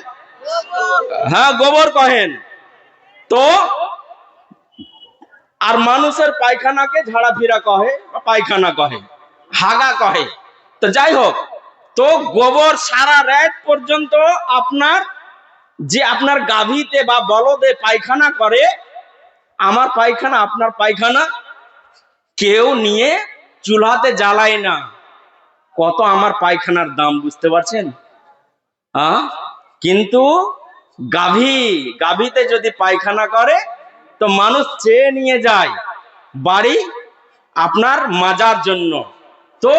হ্যাঁ, গোবর কহেন তো। আর মানুষের পায়খানাকে ঝাড়া ফিরা কহে, পায়খানা কহে, হাগা কহে। তো যাই হোক, তো গোবর সারা রাত পর্যন্ত আপনার যে আপনার গাভীতে বা বলদে পায়খানা করে, আমার পায়খানা আপনার পায়খানা কেউ নিয়ে চুলাতে জ্বালায় না। কত আমার পায়খানার দাম বুঝতে পারছেন? কিন্তু গাভীতে যদি পায়খানা করে তো মানুষ চেয়ে নিয়ে যায় বাড়ি আপনার মাজার জন্য। তো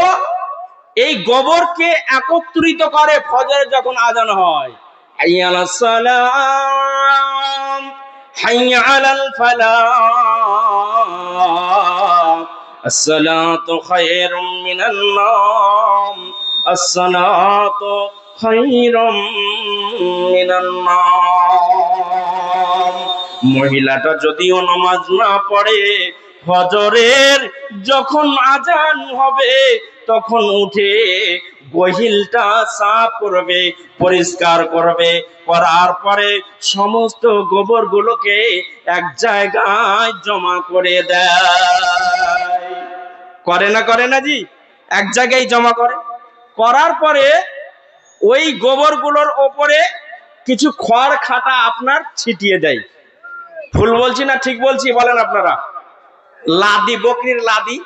এই গোবরকে একত্রিত করে ফজরে যখন আজান হয়, হাইয়া আলাস সালাম, হাইয়া আলাল ফালাহ, আসসালাতু খায়রুম মিনান নাম, আসসালাতু খায়রুম মিনান নাম। মহিলাটা যদিও নামাজ না পড়ে, ফজরের যখন আজান হবে তখন উঠে গহিলটা সাফ করবে, পরিষ্কার করবে, করার পরে সমস্ত গোবর গুলোকে এক জায়গায় জমা করে দেয়। করে না? করে না জি? এক জায়গায় জমা করে। করার পরে ওই গোবর গুলোর ওপরে কিছু খড় খাটা আপনার ছিটিয়ে দেয়। ভুল বলছি না ঠিক বলছি বলেন আপনারা? লাদি, বকরির লাদি।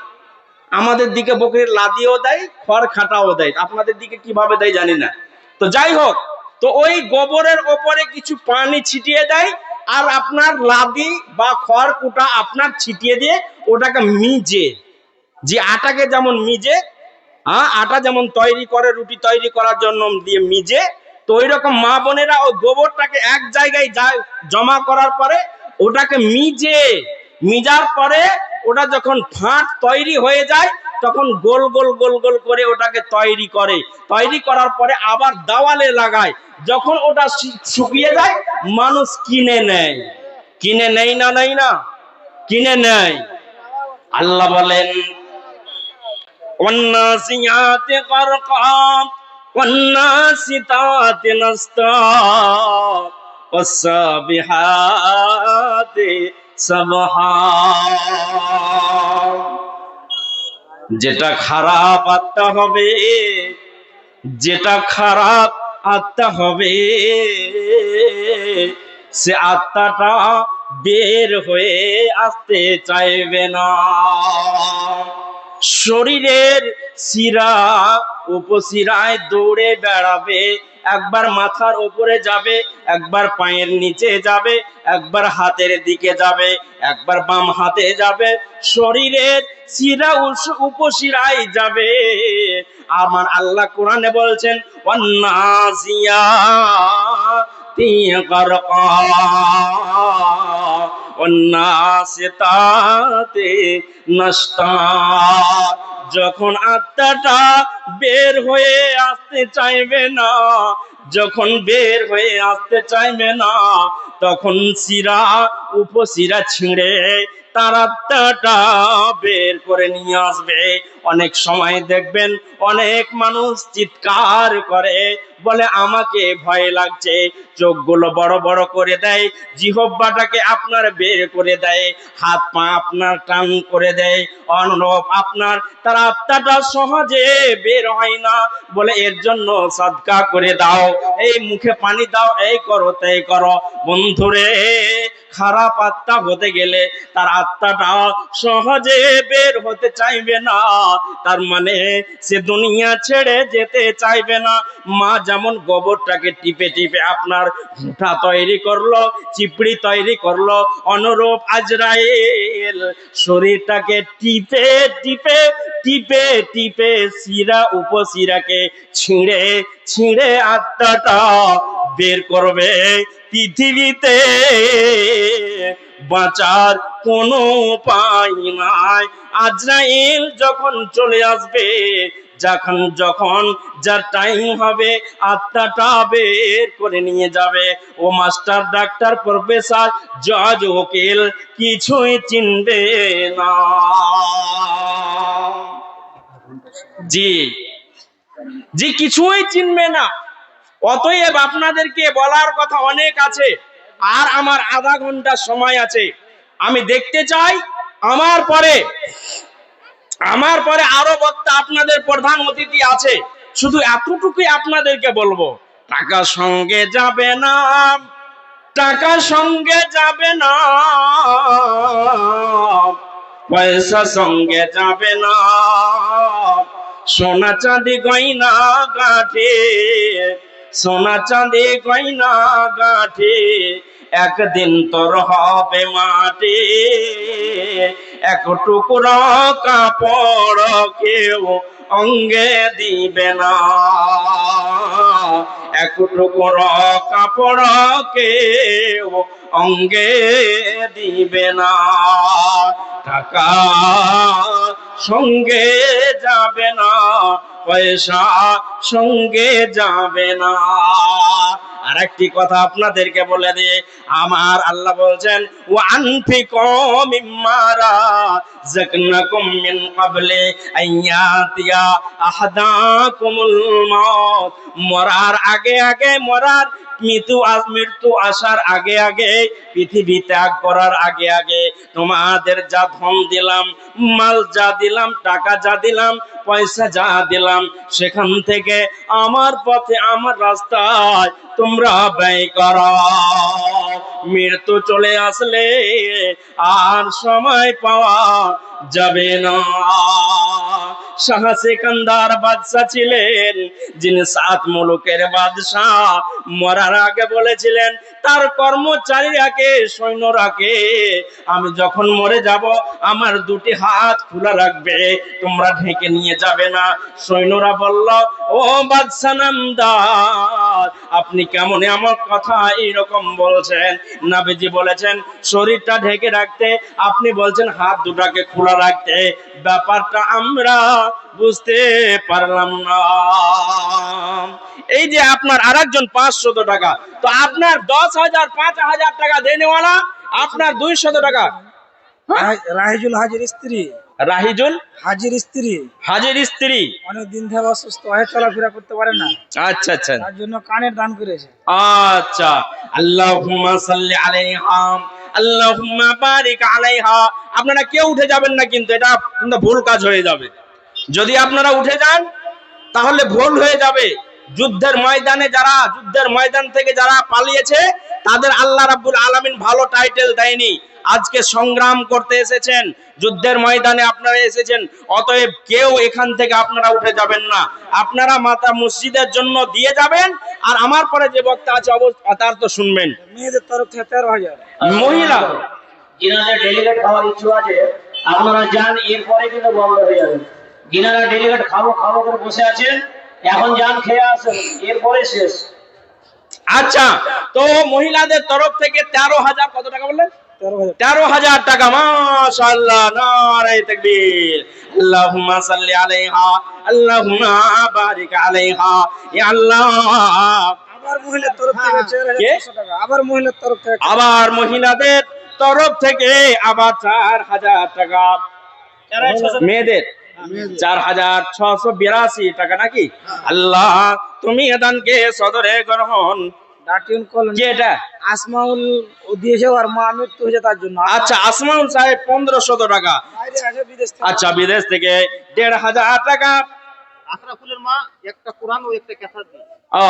আমাদের দিকে বকরির লাদিও দেয়, খড় খাটাও দেয়। আপনাদের দিকে কিভাবে দেয় জানি না। তো যাই হোক, তো ওই গোবরের ওপরে কিছু পানি ছিটিয়ে দেয়, আর আপনার লাদি বা খড় কুটা আপনার ছিটিয়ে দিয়ে ওটাকে মিজে, যে আটাকে যেমন মিজে, আটা যেমন তৈরি করে রুটি তৈরি করার জন্য দিয়ে মিজে, তো ওই রকম মা বোনেরা ওই গোবরটাকে এক জায়গায় যায় জমা করার পরে ওটাকে মিজার পরে ওটা যখন ফাঁট তৈরি হয়ে যায় তখন গোল গোল গোল গোল করে ওটাকে তৈরি করে। তৈরি করার পরে আবার দেওয়ালে লাগায়। যখন ওটা শুকিয়ে যায় মানুষ কিনে নেয়। কিনে নেই না? নেই না? কিনে নেয়। আল্লাহ বলেন, والنازعات غرقا والناشطات نشطا والسابحات سبحا। যেটা খারাপ আত্মা হবে, যেটা খারাপ আত্মা হবে, সে আত্মাটা বের হয়ে আসতে চাইবে না। শরীরের শিরা উপশিরায় দৌড়ে বেড়াবে, একবার মাথার উপরে যাবে, একবার পায়ের নিচে যাবে, একবার হাতের দিকে যাবে, একবার বাম হাতে যাবে। শরীরের শিরা উপশিরায় যাবে। আমার আল্লাহ কোরআনে বলছেন, ওয়ান্নাজিয়াতি গারকা ওয়ান্নাসিতাতি নাশতা। যখন আত্মাটা বের হয়ে আসতে চাইবে না, যখন বের হয়ে আসতে চাইবে না, তখন শিরা উপশিরা ছিঁড়ে তার আত্মাটা বের করে নিয়ে আসবে। অনেক সময় দেখবেন অনেক মানুষ চিৎকার করে, বলে আমাকে ভয় লাগছে, চোখগুলো বড় বড় করে দেয়, জিহ্বাটাকে আপনার বের করে দেয়, হাত পা আপনার টান করে দেয়, অনুরূপ আপনার তার আত্মাটা সহজে বের হয় না। বলে এর জন্য সাদকা করে দাও, এই মুখে পানি দাও, এই করো তাই করো। বন্ধুরে, খারাপ আত্মা হতে গেলে তার আত্মাটা সহজে বের হতে চাইবে না, তার মানে সে দুনিয়া ছেড়ে যেতে চাইবে না। মা যেমন গোবরটাকে টিপে টিপে আপনার ঘুঁটা তৈরি করলো, চিপড়ি তৈরি করলো, অনুরূপ আজরাইল শরীরটাকে টিপে টিপে টিপে টিপে শিরা উপশিরাকে ছিঁড়ে ছিঁড়ে আত্মাটা বের করবে। পৃথিবীতে বাঁচার কোনো উপায় নাই। আজরাইল যখন চলে আসবে, যখন যার টাইম হবে আত্মাটা বের করে নিয়ে যাবে। ও মাস্টার, ডাক্তার, প্রফেসর, জজ, উকিল কিছুই চিনবে না। জি জি, কিছুই চিনবে না। অতএব আপনাদেরকে বলার কথা অনেক আছে, আর আমার আধা ঘন্টা সময় আছে। আমি দেখতে চাই আমার পরে আরো বক্তা, আপনাদের প্রধান অতিথি আছে। শুধু এতটুকুই আপনাদেরকে বলবো, টাকা সঙ্গে যাবে না, টাকা সঙ্গে যাবে না, পয়সা সঙ্গে যাবে না, সোনা চাঁদি গয়না গাঁঠে, সোনা চাঁদি গয়না গাঁঠে, একদিন তোর হবে মাটি। এক টুকরা কাপড় কেউ অঙ্গে দিবে না, এক টুকরা কাপড় কেউ অঙ্গে দিবে না। টাকা সঙ্গে যাবে না, পয়সা সঙ্গে যাবে না। আর একটি কথা আপনাদেরকে বলে দিয়ে, আমার আল্লাহ বলছেন, ওয়া আনফিকু মিম্মা রাযাকনাকুম মিন ক্বাবলি আইয়াতিয়া আহাদাকুমুল মাউত। মরার আগে আগে, মৃত্যু আসার আগে আগে, পৃথিবী ত্যাগ করার আগে আগে তোমাদের যা ধন দিলাম, মাল যা দিলাম, টাকা যা দিলাম, পয়সা যা দিলাম, সেখান থেকে আমার পথে, আমার রাস্তায় তোমরা ব্যয় করো। মৃত্যু চলে আসলে আর সময় পাওয়া যাবে না। শাহ সিকান্দার বাদশাহ ছিলেন, যিনি 7 মুলুকের বাদশাহ। মরার আগে বলেছিলেন তার কর্মচারীরাকে, সৈন্যরাকে, আমি যখন মরে যাব আমার 2টি হাত খোলা রাখবে, তোমরা ঢেকে নিয়ে যাবে না। সৈন্যরা বলল, ও বাদশাহ নামদার, আপনি কেমন আমার কথা এইরকম বলছেন? নবীজি বলেছেন শরীরটা ঢেকে রাখতে, আপনি বলছেন হাত দুটাকে খোলা রাখতে। ব্যাপারটা আমরা বুঝতে পারলাম না। এই যে আপনার আরেকজন 500 টাকা, তো আপনার 10,000 5,000 টাকা দেনেওয়ালা, আপনার 200 টাকা। রাহিজুল হাজির স্ত্রী, রাহিজুল হাজির স্ত্রী, হাজির স্ত্রী অনেক দিন থেকে অসুস্থ হয়ে চলাফেরা করতে পারে না। আচ্ছা আচ্ছা, তার জন্য কানের দান করেছে। আচ্ছা, আল্লাহুম্মা সাল্লি আলাইহা, আল্লাহুম্মা বারিক আলাইহা। আপনারা কেউ উঠে যাবেন না, কিন্তু এটা কিন্তু ভুল কাজ হয়ে যাবে। যদি আপনারা উঠে যান তাহলে ভুল হয়ে যাবে। যুদ্ধের ময়দান থেকে যারা পালিয়েছে, তাদের আল্লাহ রাব্বুল আলামিন ভালো টাইটেল দেয়নি। আজকে সংগ্রাম করতে এসেছেন, যুদ্ধের ময়দানে আপনারা এসেছেন, অতএব কেউ এখান থেকে আপনারা উঠে যাবেন না। আপনারা মাতা মসজিদের জন্য দিয়ে যাবেন, আর আমার পরে যে বক্তা আছে তার তো শুনবেন। মেয়েদের তরফ থেকে 13,000। মহিলা যিনাদের ডেলিগেট খাওয়ার ইচ্ছু আছে আপনারা যান, এরপরে কিন্তু বন্ধ হয়ে যাবে। যিনারা ডেলিগেট খাবো করে বসে আছেন, এখন যান, খেয়ে আসেন, এরপরে শেষ। আচ্ছা, তো মহিলাদের তরফ থেকে 13,000, কত টাকা বললেন? 13,000 টাকা। মাশাআল্লাহ, নারে তাকবীর। আল্লাহুম্মা সাল্লি আলাইহা, আল্লাহুম্মা বারিক আলাইহা। ইয়া আল্লাহ। আবার মহিলার তরফ থেকে 4,500 টাকা। আবার মহিলার তরফ থেকে, আবার মহিলাদের তরফ থেকে আবার 4,000 টাকা। মেয়েদের 4,682 টাকা নাকি? আল্লাহ, তুমি এদানকে সদরে গ্রহণ। ডাটিউন কল কি এটা? আসমাউল ও দিয়েছে, আর মা মৃত্যু হয়েছে তার জন্য। আচ্ছা, আসমাউল সাহেব 1,500 টাকা। বাইরে আছে, বিদেশ থেকে। আচ্ছা, বিদেশ থেকে 1,500 টাকা। আশরাফুলের মা একটা কোরআন ও একটা কথা দিয়ে,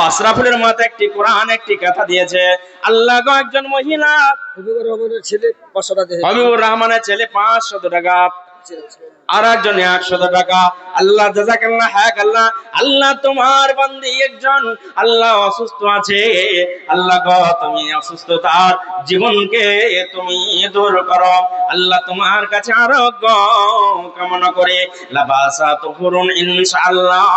আশরাফুলের মা একটি কোরআন, একটি কথা দিয়েছে। আল্লাহ গো, একজন মহিলা হবিবুর রহমানের ছেলে 500 টাকা দিয়েছে। হবিবুর রহমানের ছেলে 500 টাকা। আর একজন 100 টাকা। আল্লাহ জাযাকাল্লাহ হাক আল্লাহ। আল্লাহ তোমার বান্দি একজন আল্লাহ অসুস্থ আছে, আল্লাহ গো তুমি অসুস্থতার জীবনকে তুমি দূর করো। আল্লাহ তোমার কাছে আরোগ্য কামনা করে লাবাসা তুহুরুন ইনশাআল্লাহ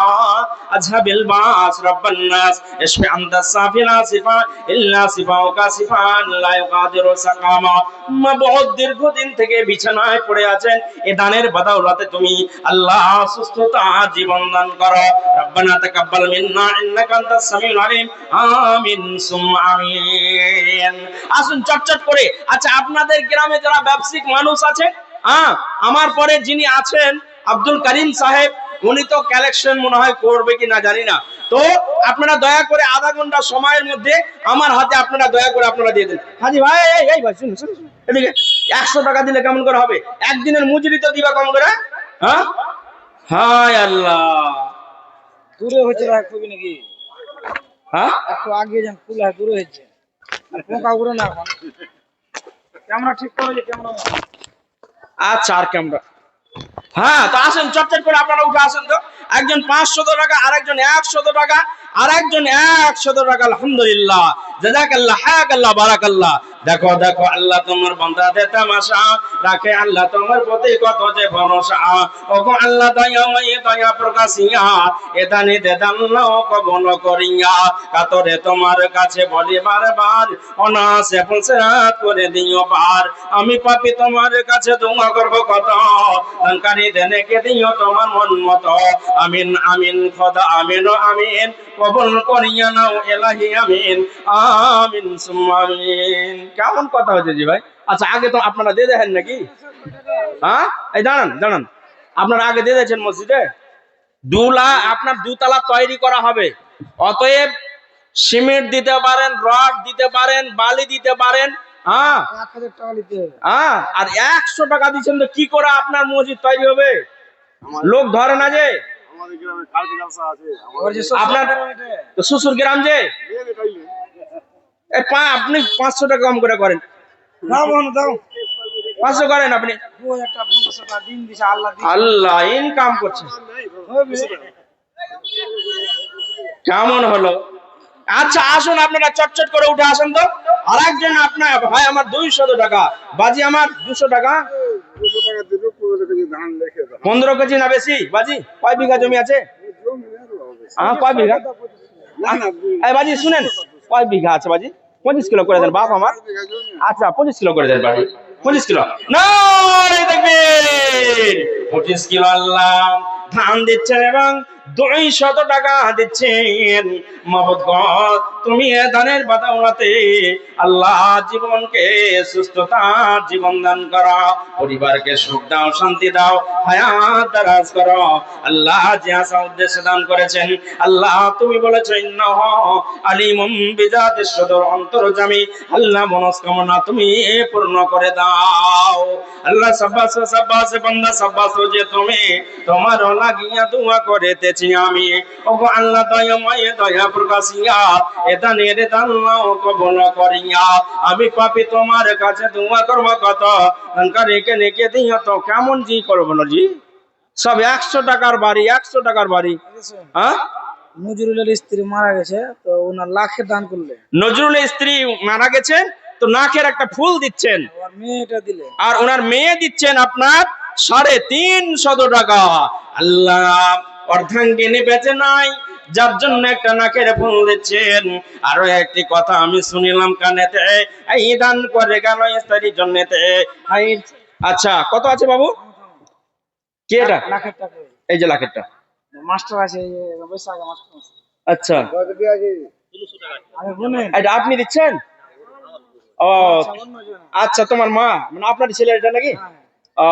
আজহাবিল বাস রাব্বান নাস ইশফি আনতা সাফিলা সিফা ইল্লা সিফাউকা সিফান লা ইউগাদিরু সাকামা। মা বহুত দীর্ঘদিন থেকে বিছানায় পড়ে আছেন, এ দানের বদৌলতে তুমি আল্লাহ সুস্থতা জীবন দান করো। রব্বানা তাকাব্বাল মিন্না ইন্নাকা আনতাস সামিউল আলিম। আমিন সুম্মা আমিন। আসুন চটচট করে। আচ্ছা, আপনাদের গ্রামে যারা ব্যবসায়িক মানুষ আছে, আমার পরে যিনি আছেন আব্দুল করিম সাহেব, উনি তো কালেকশন মনে হয় করবে কিনা জানি না, তো আপনারা দয়া করে আধা ঘন্টা সময়ের মধ্যে আমার হাতে আপনারা দয়া করে আপনারা দিয়ে দেন। হাজি ভাই, এই ভাই শুনুন শুনুন এদিকে, 100 টাকা দিলে কেমন করে হবে? একদিনের মজুরি তো দিবা কম করে। হ্যাঁ, হায় আল্লাহ, দূরে হচ্ছে ভাই খুবই নাকি, হ্যাঁ একটু আগে যান, ফুল হয় দূরে হচ্ছে, আর পোকা উড়ে না এখন। ক্যামেরা ঠিক করে যে ক্যামেরা। আচ্ছা, আর ক্যামেরা, হ্যাঁ, তো আসেন চটচট করে আপনারা উঠে আসেন তো। একজন 500 টাকা, আর একজন 100 টাকা, আর একজন 100 টাকা। আলহামদুলিল্লাহ, জাযাকাল্লাহ হায়াকাল্লাহ বারাকাল্লাহ। দেখো দেখো, আল্লাহ তোমার বান্দাদের তামাশা রাখে, আল্লাহ তোমার প্রতি কত যে ভরসা। ওগো আল্লাহ দয়াময় দয়া প্রকাশিয়া এদানি দেদাল্লাহ কবল করিয়া, কাতরে তোমার কাছে বলি বারবার অনাসে ফুলসিরাত করে দিও পার। আমি পাপী তোমার কাছে দোয়া করব কত, দানকারী দেনেকে দিও তোমার মন মতো। আমিন আমিন খোদা আমিন ও আমিন, কবুল করিয়া নাও এলাহি আমিন। আমিন সুম্মা আমিন। কেমন কথা হচ্ছে জি ভাই? আচ্ছা, আগে তো আপনারা দিয়ে দেখেন নাকি? হ্যাঁ, এই দাঁড়ান দাঁড়ান, আপনারা আগে দিয়ে দিয়েছেন মসজিদে। আপনার 2 তলা তৈরি করা হবে, অতএব সিমেন্ট দিতে পারেন, রড দিতে পারেন, বালি দিতে পারেন। হ্যাঁ 1000 টাকা নিতে হবে। হ্যাঁ, আর 100 টাকা দিচ্ছেন তো কি করে আপনার মসজিদ তৈরি হবে? লোক ধরে না যে আমাদের গ্রামে কালকে জলসা আছে। ওর যে আপনার তো শ্বশুর গ্রাম যে আপনি 500 টাকা কম করে করেন। দাও বোন দাও, 500 করেন আপনি। 2000 টাকা 1500 টাকা দিন দিছে আল্লাহ দিছে। আল্লাহ ইনকাম করছে। হবে। কেমন হলো? আচ্ছা আসুন, আপনারা চটচট করে উঠে আসেন তো। আর একজন আপনার ভাই আমার 200 টাকা, বাজি আমার 200 টাকা। 200 টাকা দিলে 15 কেজি ধান রেখে দাও। 15 কেজি না বেশি? বাজি কয় বিঘা জমি আছে? জমি আর হবে। কয় বিঘা? না না, এই বাজি শুনেন, কয় বিঘা আছে বাজি? 25 কিলো করে দেন বাপ আমার। বিঘা জমি। আচ্ছা 25 কিলো করে দেন বাজি, 25 কিলো। নারে তাকবীর! 25 কিলো আল্লাহ ধান দিচ্ছেন এবং 200 টাকা দিচ্ছেন। মাবুদ গো, তুমি এ দানের বদৌলতে আল্লাহ জীবনকে সুস্থতা জীবন দান করো, পরিবারকে সুখ দাও, শান্তি দাও, হায়াত দারাজ করো। আল্লাহ যে আশা উদ্দেশ্যে দান করেছেন, আল্লাহ তুমি বলেছো ইন্নাহু আলিমুম বিজাতিস সুদূর, অন্তর্যামী। আল্লাহ মনস্কামনা তুমি পূর্ণ করে দাও। আল্লাহ সাব্বাস সাব্বাস বান্দা সাব্বাস, যে তুমি তোমার লাগিয়া দোয়া করিতেছি আমি। ওগো আল্লাহ দয়াময় দয়া প্রকাশিয়া এদানের দান কবুল করিয়া, আমি পাপী তোমার কাছে দোয়া করব কত, রেখে রেখে দিও তো। কেমন জি করবো না জি? সব 100 টাকার বাড়ি, 100 টাকার বাড়ি। হ্যাঁ, নজরুলের স্ত্রী মারা গেছে, তো ওনার লাখে দান করলে। নজরুলের স্ত্রী মারা গেছেন, তো নাকের একটা ফুল দিচ্ছেন, আর মেয়েটা দিলে। আর ওনার মেয়ে দিচ্ছেন আপনার 350 টাকা। আল্লাহ অর্ধাঙ্গিনী বেঁচে নাই, যার জন্য একটা নাকের ফুল দিচ্ছেন। আরো একটি কথা আমি শুনিলাম কানেতে, এই দান করে গেল স্ত্রীর জন্যতে। আচ্ছা, কত আছে বাবু? কি এটা? লাখের টাকা। এই যে লাখেরটা মাস্টার আছে, এই যে বৈশাখ আগে মাস্টার আছে। আচ্ছা, কত দিয়ে আছে? আরে বলেন। এটা আপনি দিচ্ছেন? ও আচ্ছা, তোমার মা মানে আপনার ছেলে এটা নাকি? ও,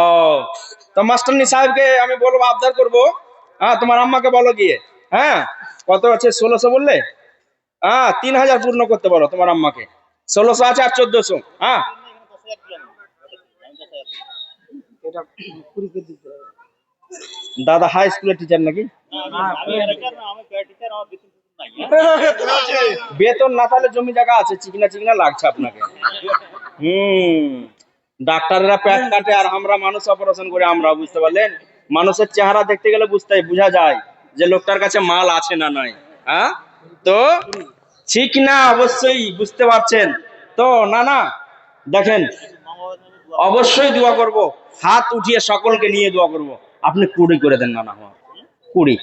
তো মাস্টারনি সাহেবকে আমি বলবো, আবদার করবো। হ্যাঁ, তোমার আম্মাকে বলো গিয়ে। হ্যাঁ, কত আছে? 1600 বললে? হ্যাঁ, 3000 পূর্ণ করতে বলো তোমার আম্মাকে। 1600 আছে আর 1400। হ্যাঁ, এটা 20 কেজি দিতে হবে। দাদা হাই স্কুলের টিচার নাকি? বেতন না তাহলে জমি জায়গা আছে, চিকনা চিকনা লাগছে আপনাকে। ডাক্তাররা পেট কাটে আর আমরা মানুষ অপারেশন করে, আমরা বুঝতে পারলেন? মানুষের চেহারা দেখতে গেলে বোঝা যায় যে লোকটার কাছে মাল আছে না নাই। হ্যাঁ, তো ঠিক না, অবশ্যই বুঝতে পারছেন তো? না দেখেন, অবশ্যই দোয়া করব, হাত উঠিয়ে সকলকে নিয়ে দোয়া করব। আপনি 20 করে দেন, না 20।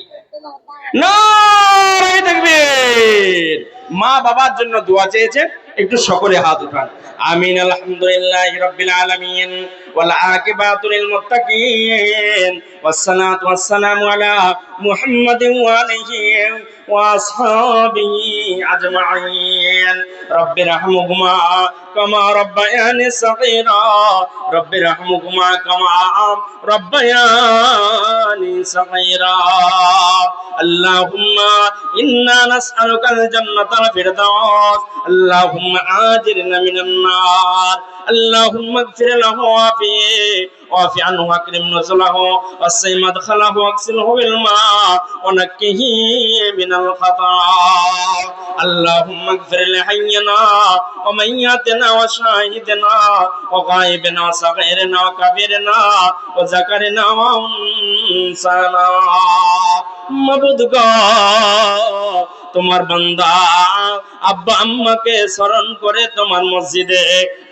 নারে তাকবীর। মা বাবার জন্য দোয়া চেয়েছে, একটু সকলে হাত উঠান। আমিন। আলহামদুলিল্লাহি রাব্বিল আলামিন ওয়াল আকিবাতু লিল মুত্তাকিন ওয়াসসালাতু ওয়াসসালামু আলা মুহাম্মাদিন ওয়া আলিহি ওয়া আসহাবিহি আজমাইন। রাব্বিরহামহুমা কামা রাব্বায়ানি সাগীরা। রাব্বিরহামহুমা কামা রাব্বায়ানি সাগীরা। اللهم إنا نسألك الجنة الفردوس. اللهم آجرنا من النار. اللهم اغفر له وعافيه واعف عنه واكرم نزله وسع مدخله واغسله بالماء ونقه من الخطايا. اللهم اغفر لحينا وميتنا وشاهدنا وغائبنا وصغيرنا وكبيرنا وذكرنا وانثانا. মাবুদ গো, তোমার বান্দা আব্বা আম্মাকে স্মরণ করে তোমার মসজিদে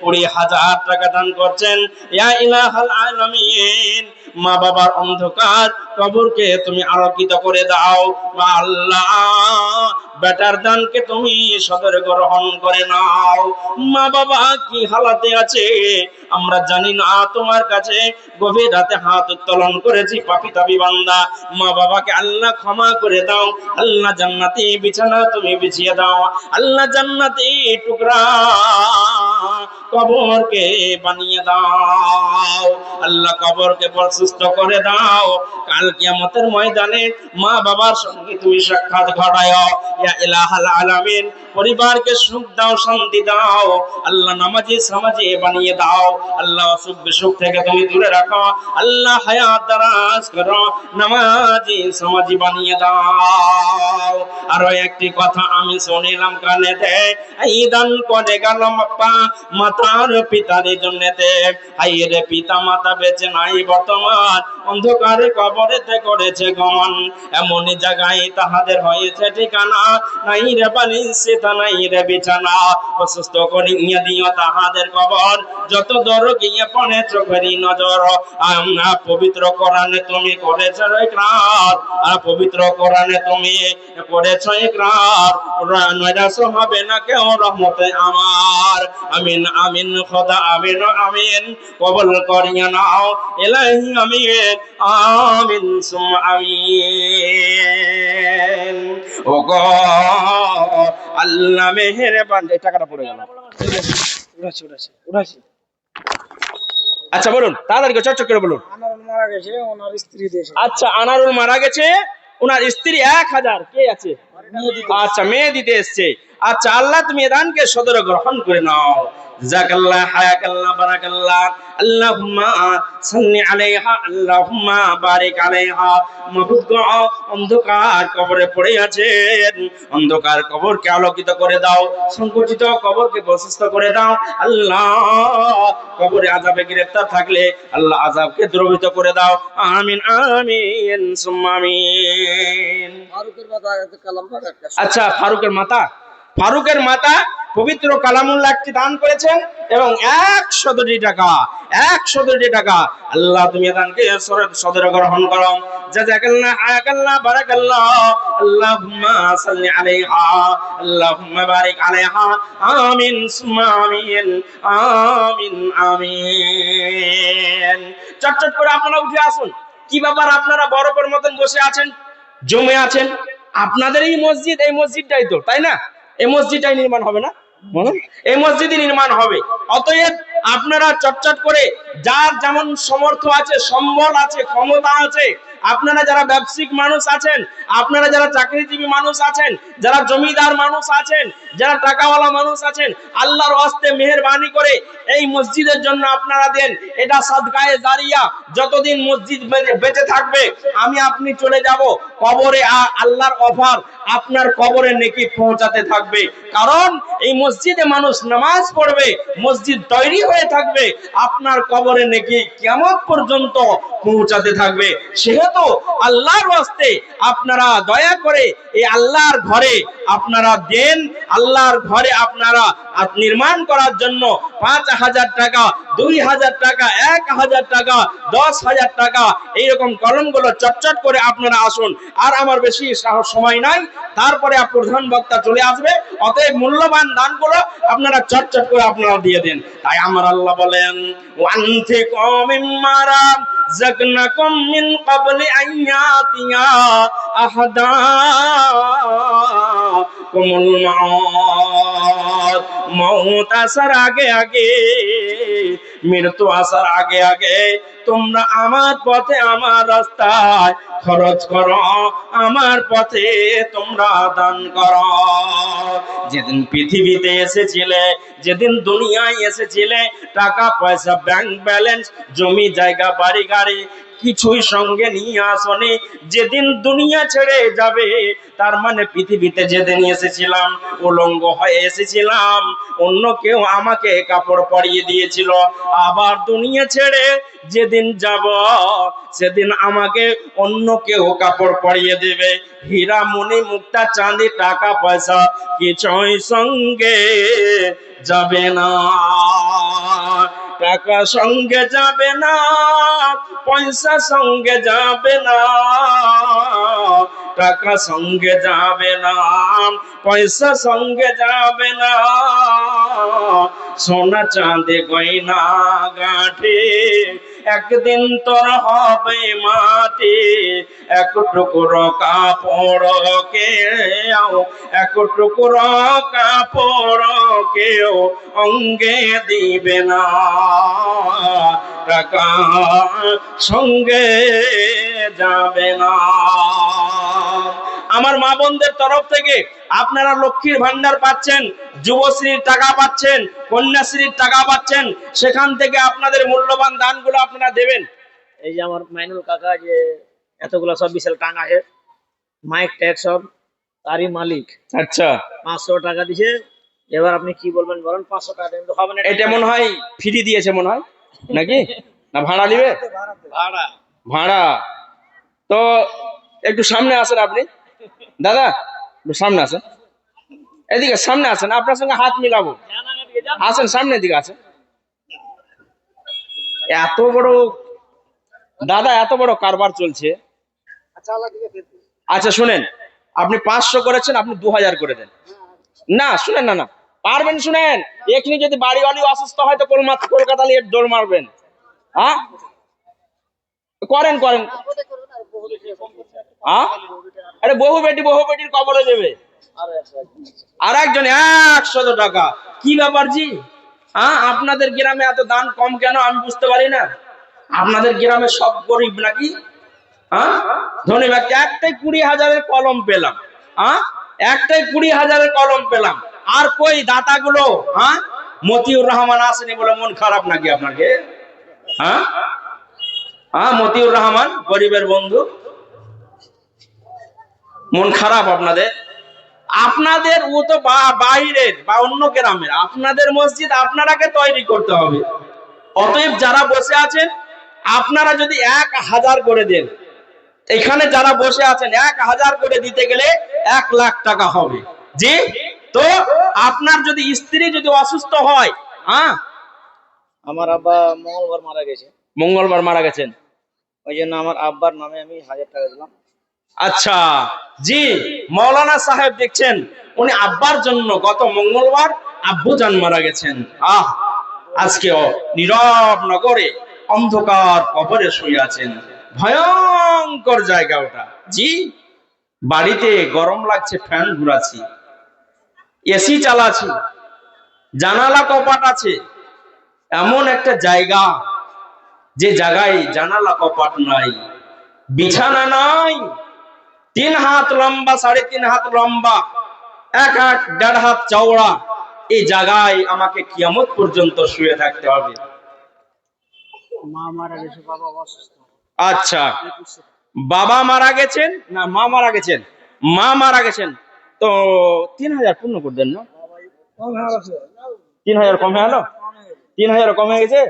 20,000 টাকা দান করছেন। ইয়া ইলাহাল আলামিন, মা বাবার অন্ধকার কবরকে তুমি আলোকিত করে দাও। মা আল্লাহ, বেটার দানকে তুমি সদর গ্রহণ করে নাও। মা বাবা কি হালাতে আছে আমরা জানি না, তোমার কাছে গভীর রাতে হাত উত্তোলন করেছি পাপী তাবি বান্দা। মা বাবাকে আল্লাহ ক্ষমা করে দাও। আল্লাহ জান্নাতি বিছানা তুমি বিছিয়ে দাও। আল্লাহ জান্নাতি টুকরা কবরকে বানিয়ে দাও। আল্লাহ কবরকে প্রশস্ত করে দাও। কাল কিয়ামতের ময়দানে মা বাবার সঙ্গে তুমি সাক্ষাৎ ঘটায়। ইয়া ইলাহাল আলামিন, পরিবারকে সুখ দাও, শান্তি দাও। আল্লাহ নামাজি সমাজি বানিয়ে দাও। আল্লাহ অসুখ বিসুখ থেকে তুমি দূরে রাখো। আল্লাহ হায়াত দারাজ করো, নামাজি সমাজি বানিয়ে দাও। আরো একটি কথা আমি শুনিলাম কানেতে, এই দান করে গেল মাতার পিতার জন্যতে। হাইরে পিতা মাতা বেঁচে নাই বর্তমান, অন্ধকারে কবরেতে করেছে গমন। এমন জায়গায় তাহাদের হয়েছে ঠিকানা, নাই রে বালিশিতা নাই রে বিছানা। অসুস্থ করিয়া দিও তাহাদের কবর, যত দর গিয়ে পড়ে চোখেরই নজর। পবিত্র কোরআনে তুমি করেছো ইকরার, আর পবিত্র কোরআনে তুমি করেছো ইকরার, নৈরাশ হবে না কেউ রহমতে আমার। আমিন আমিন খোদা আমিন আমিন, কবুল করিয়া নাও ইলাহি আমিন আমিন সুম্মা আমিন। ও গো আল্লাহ মেহেরবান। এই টাকাটা পড়ে গেল। উড়াছি। আচ্ছা বলুন, তাড়াতাড়ি চটচট করে বলুন। আনারুল মারা গেছে, ওনার স্ত্রী দেশে। আচ্ছা, আনারুল মারা গেছে, ওনার স্ত্রী 1000 কে আছে? আচ্ছা, মেয়ে দিতে এসছে। আচ্ছা, আল্লাহ তুমি দানকে সদর গ্রহণ করে নাও। জাযাকাল্লাহ হায়াকাল্লাহ বারাকাল্লাহ। আল্লাহুম্মা সাল্লি আলাইহা, আল্লাহুম্মা বারিক আলাইহা। মাবুদ গো, অন্ধকার কবরে পড়ে আছেন, অন্ধকার কবরকে আলোকিত করে দাও, সংকুচিত কবরকে প্রশস্ত করে দাও। আল্লাহ কবরে আযাবে গ্রেফতার থাকলে আল্লাহ আযাবকে দ্রবীত করে দাও। আমিন আমিন সুম্মা আমিন। আচ্ছা, ফারুকের মাতা পবিত্র কালামুল্লাহ একটি দান করেছেন এবং 100 টাকা। আল্লাহ তুমি দানকে সদর গ্রহণ করো। জাযাকাল্লাহ হায়াকাল্লাহ বারাকাল্লাহ। আল্লাহুম্মা সাল্লি আলাইহা, আল্লাহুম্মা বারিক আলাইহা। আমিন সুম্মা আমিন আমিন আমিন। চটচট করে আপনারা উঠে আসুন। কি ব্যাপার, আপনারা বরফের মতন বসে আছেন, জমে আছেন? আপনাদের এই মসজিদটাই তো, তাই না? এই মসজিদটাই নির্মাণ হবে না? এই মসজিদই নির্মাণ হবে। অতএব আপনারা চটচট করে, যার যেমন সমর্থ আছে, সম্বল আছে, ক্ষমতা আছে, আপনারা যারা ব্যবসায়িক মানুষ আছেন, আপনারা যারা চাকরিজীবী মানুষ আছেন, যারা জমিদার মানুষ আছেন, যারা টাকাওয়ালা মানুষ আছেন, আল্লাহর ওয়াস্তে মেহেরবানি করে এই মসজিদের জন্য আপনারা দেন। এটা সাদকায়ে জারিয়া। যতদিন মসজিদ বেঁচে থাকবে, আমি আপনি চলে যাব, কবরে আল্লাহর অফার আপনার কবরে নেকি পৌঁছাতে থাকবে। কারণ এই মসজিদে মানুষ নামাজ পড়বে, মসজিদ তৈরি হয়ে থাকবে, আপনার কবরে নেকি কিয়ামত পর্যন্ত পৌঁছাতে থাকবে। সেহেতু আল্লাহর ওয়াস্তে আপনারা দয়া করে এই আল্লাহর ঘরে আপনারা দেন। আল্লাহর ঘরে আপনারা নির্মাণ করার জন্য 5,000 টাকা, 2,000 টাকা, 1,000 টাকা, 10,000 টাকা এইরকম কলমগুলো চটচট করে আপনারা আসুন। আর আমার বেশি সময় নাই, তারপরে প্রধান বক্তা চলে আসবে। অতএব মূল্যবান দানগুলো আপনারা চটচট করে আপনারা দিয়ে দেন। তাই আমার আল্লাহ বলেন, ওয়ানফিকু মিম্মা রাযাকনাকুম মিন ক্বাবলি আন ইয়াতিয়া আহাদাকুমুল মাউত। মউত আসার আগে আগে, মৃত্যু আসার আগে আগে তোমরা আমার পথে, আমার রাস্তায় খরচ করো, আমার পথে তোমরা দান করো। যেদিন পৃথিবীতে এসেছিলে, যেদিন দুনিয়ায় এসেছিলে, টাকা পয়সা, ব্যাংক ব্যালেন্স, জমি জায়গা, বাড়ি গাড়ি কিছুই সঙ্গে নিয়ে আসনি। যেদিন দুনিয়া ছেড়ে যাবে, তার মানে পৃথিবীতে যেদিন এসেছিলাম উলঙ্গ হয়ে এসেছিলাম, অন্য কেউ আমাকে কাপড় পরিয়ে দিয়েছিল। আবার দুনিয়া ছেড়ে যেদিন যাব, সেদিন আমাকে অন্য কেউ কাপড় পরিয়ে দেবে। হীরা মণি মুক্তা চাঁদি টাকা পয়সা কিছুই সঙ্গে যাবে না। টাকা সঙ্গে যাবে না, পয়সা সঙ্গে যাবে না, টাকা সঙ্গে যাবে না, পয়সা সঙ্গে যাবে না। সোনা চাঁদে গয়না গাঁঠে একদিন তোর হবে মাটি। এক টুকরো কাপড় কেউ, এক টুকরো কাপড় কেউ অঙ্গে দিবে না। টাকা সঙ্গে যাবে না। আমার মা বোনদের তরফ থেকে আপনারা লক্ষ্মীর ভান্ডার পাচ্ছেন, যুবশ্রীর টাকা পাচ্ছেন, কন্যাশ্রীর টাকা পাচ্ছেন। সেখান থেকে আপনাদের মূল্যবান দানগুলো আপনারা দেবেন। এই যে আমার মাইনুল কাকা যে এতগুলো সব বিশাল টাকা আছে, মাইক ট্যাগ সব তারই মালিক। আচ্ছা, 500 টাকা দিছে। এবার আপনি কি বলবেন বলেন? 500 টাকা দেন তো হবে না? এটা মনে হয় ফ্রি দিয়েছে মনে হয়, নাকি না ভাড়া নিবে? ভাড়া। ভাড়া। তো একটু সামনে আসেন আপনি দাদা, একটু সামনে আসেন, এদিকে সামনে আসেন, আপনার সঙ্গে হাত মিলাবো। আসেন সামনের দিকে আসেন। এত বড় দাদা, এত বড় কারবার চলছে। আচ্ছা শুনেন, আপনি 500 করেছেন, আপনি 2,000 করে দেন। না শুনেন, না না পারবেন, শুনেন, এখানে যদি বাড়িওয়ালি অসুস্থ হয় তো কলকাতা নিয়ে দৌড় মারবেন। হ্যাঁ করেন করেন। হ্যাঁ আরে বহু বেটির কবরে দেবে। আর একজন 100 টাকা। কি ব্যাপার জি? হ্যাঁ আপনাদের গ্রামে এত দান কম কেন আমি বুঝতে পারি না। আপনাদের গ্রামে সব গরিব নাকি? হ্যাঁ ধনী ব্যক্তি। একটাই 20,000-এর কলম পেলাম। হ্যাঁ একটাই 20,000-এর কলম পেলাম। আর কই দাতাগুলো? হ্যাঁ মতিউর রহমান আসেনি বলে মন খারাপ নাকি আপনাকে? হ্যাঁ হ্যাঁ মতিউর রহমান গরিবের বন্ধু, মন খারাপ আপনাদের? আপনাদের ও তো বাইরের বা অন্য গ্রামের, আপনাদের মসজিদ আপনারাকে তৈরি করতে হবে। অতএব যারা বসে আছেন আপনারা যদি 1,000 করে দেন, এখানে যারা বসে আছেন 1,000 করে দিতে গেলে 1 লাখ টাকা হবে। জি, তো আপনার যদি স্ত্রী যদি অসুস্থ হয়, হ্যাঁ আমার আব্বা মঙ্গলবার মারা গেছে। মঙ্গলবার মারা গেছেন, ওই জন্য আমার আব্বার নামে আমি 1,000 টাকা দিলাম। আচ্ছা জি, মৌলানা সাহেব দেখছেন উনি আব্বার জন্য গত মঙ্গলবার আব্বুজান মারা গেছেন। আজকে নীরব নগরে অন্ধকার কবরে শুয়ে আছেন। ভয়ঙ্কর জায়গা ওটা। জি, বাড়িতে গরম লাগছে, ফ্যান ঘুরাচ্ছি, এসি চালাচ্ছি, জানালা কপাট আছে। এমন একটা জায়গা যে জায়গায় জানালা কপাট নাই, বিছানা নাই, 3 হাত লম্বা, 3.5 হাত লম্বা, 1 হাত 1.5 হাত চওড়া। এই জায়গায় আমাকে কিয়ামত পর্যন্ত শুয়ে থাকতে হবে। মা মারা গেছে, বাবা অসুস্থ। আচ্ছা বাবা মারা গেছেন না মা মারা গেছেন? মা মারা গেছেন, তো 3000 পূর্ণ করে দেন না? কম হয়ে গেছে 3000 কম হয়ে গেল? 3000 কম হয়ে গেছে?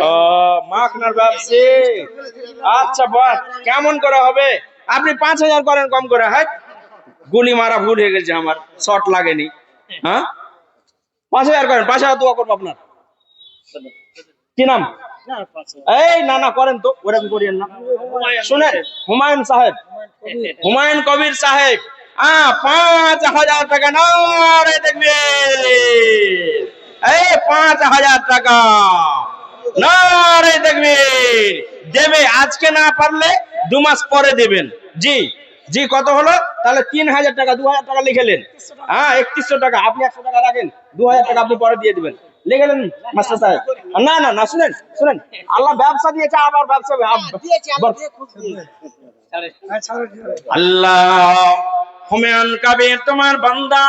ও মাখনার ব্যবসা। আচ্ছা বল কেমন করে হবে? আপনি 5000 করেন কম করে। হ্যাঁ, গুলি মারা ভুল হয়ে গেছে, আমার শর্ট লাগেনি। হ্যাঁ 5000 করেন, 5000 দোয়া করবো আপনার। কি নাম? এই না না করেন তো, ওরকম করিয়েন না। শুনেন, হুমায়ুন সাহেব, হুমায়ুন কবির সাহেব, 5000 টাকা নারে দেখবে। এই 5000 টাকা নারে দেখবে দেবে। আজকে না পারলে 2 মাস পরে দেবেন। জি জি, কত হলো তাহলে? 3000 টাকা, 2000 টাকা লিখেলেন। 3100 টাকা, আপনি 100 টাকা রাখেন, 2000 টাকা আপনি পরে দিয়ে দিবেন। লিখেলেন মাস্টার সাহেব? না না না, শুনেন শুনেন, আল্লাহ ব্যবসা দিয়েছে, আবার ব্যবসা আল্লাহ। হুমায়ুন কবির তোমার বান্দা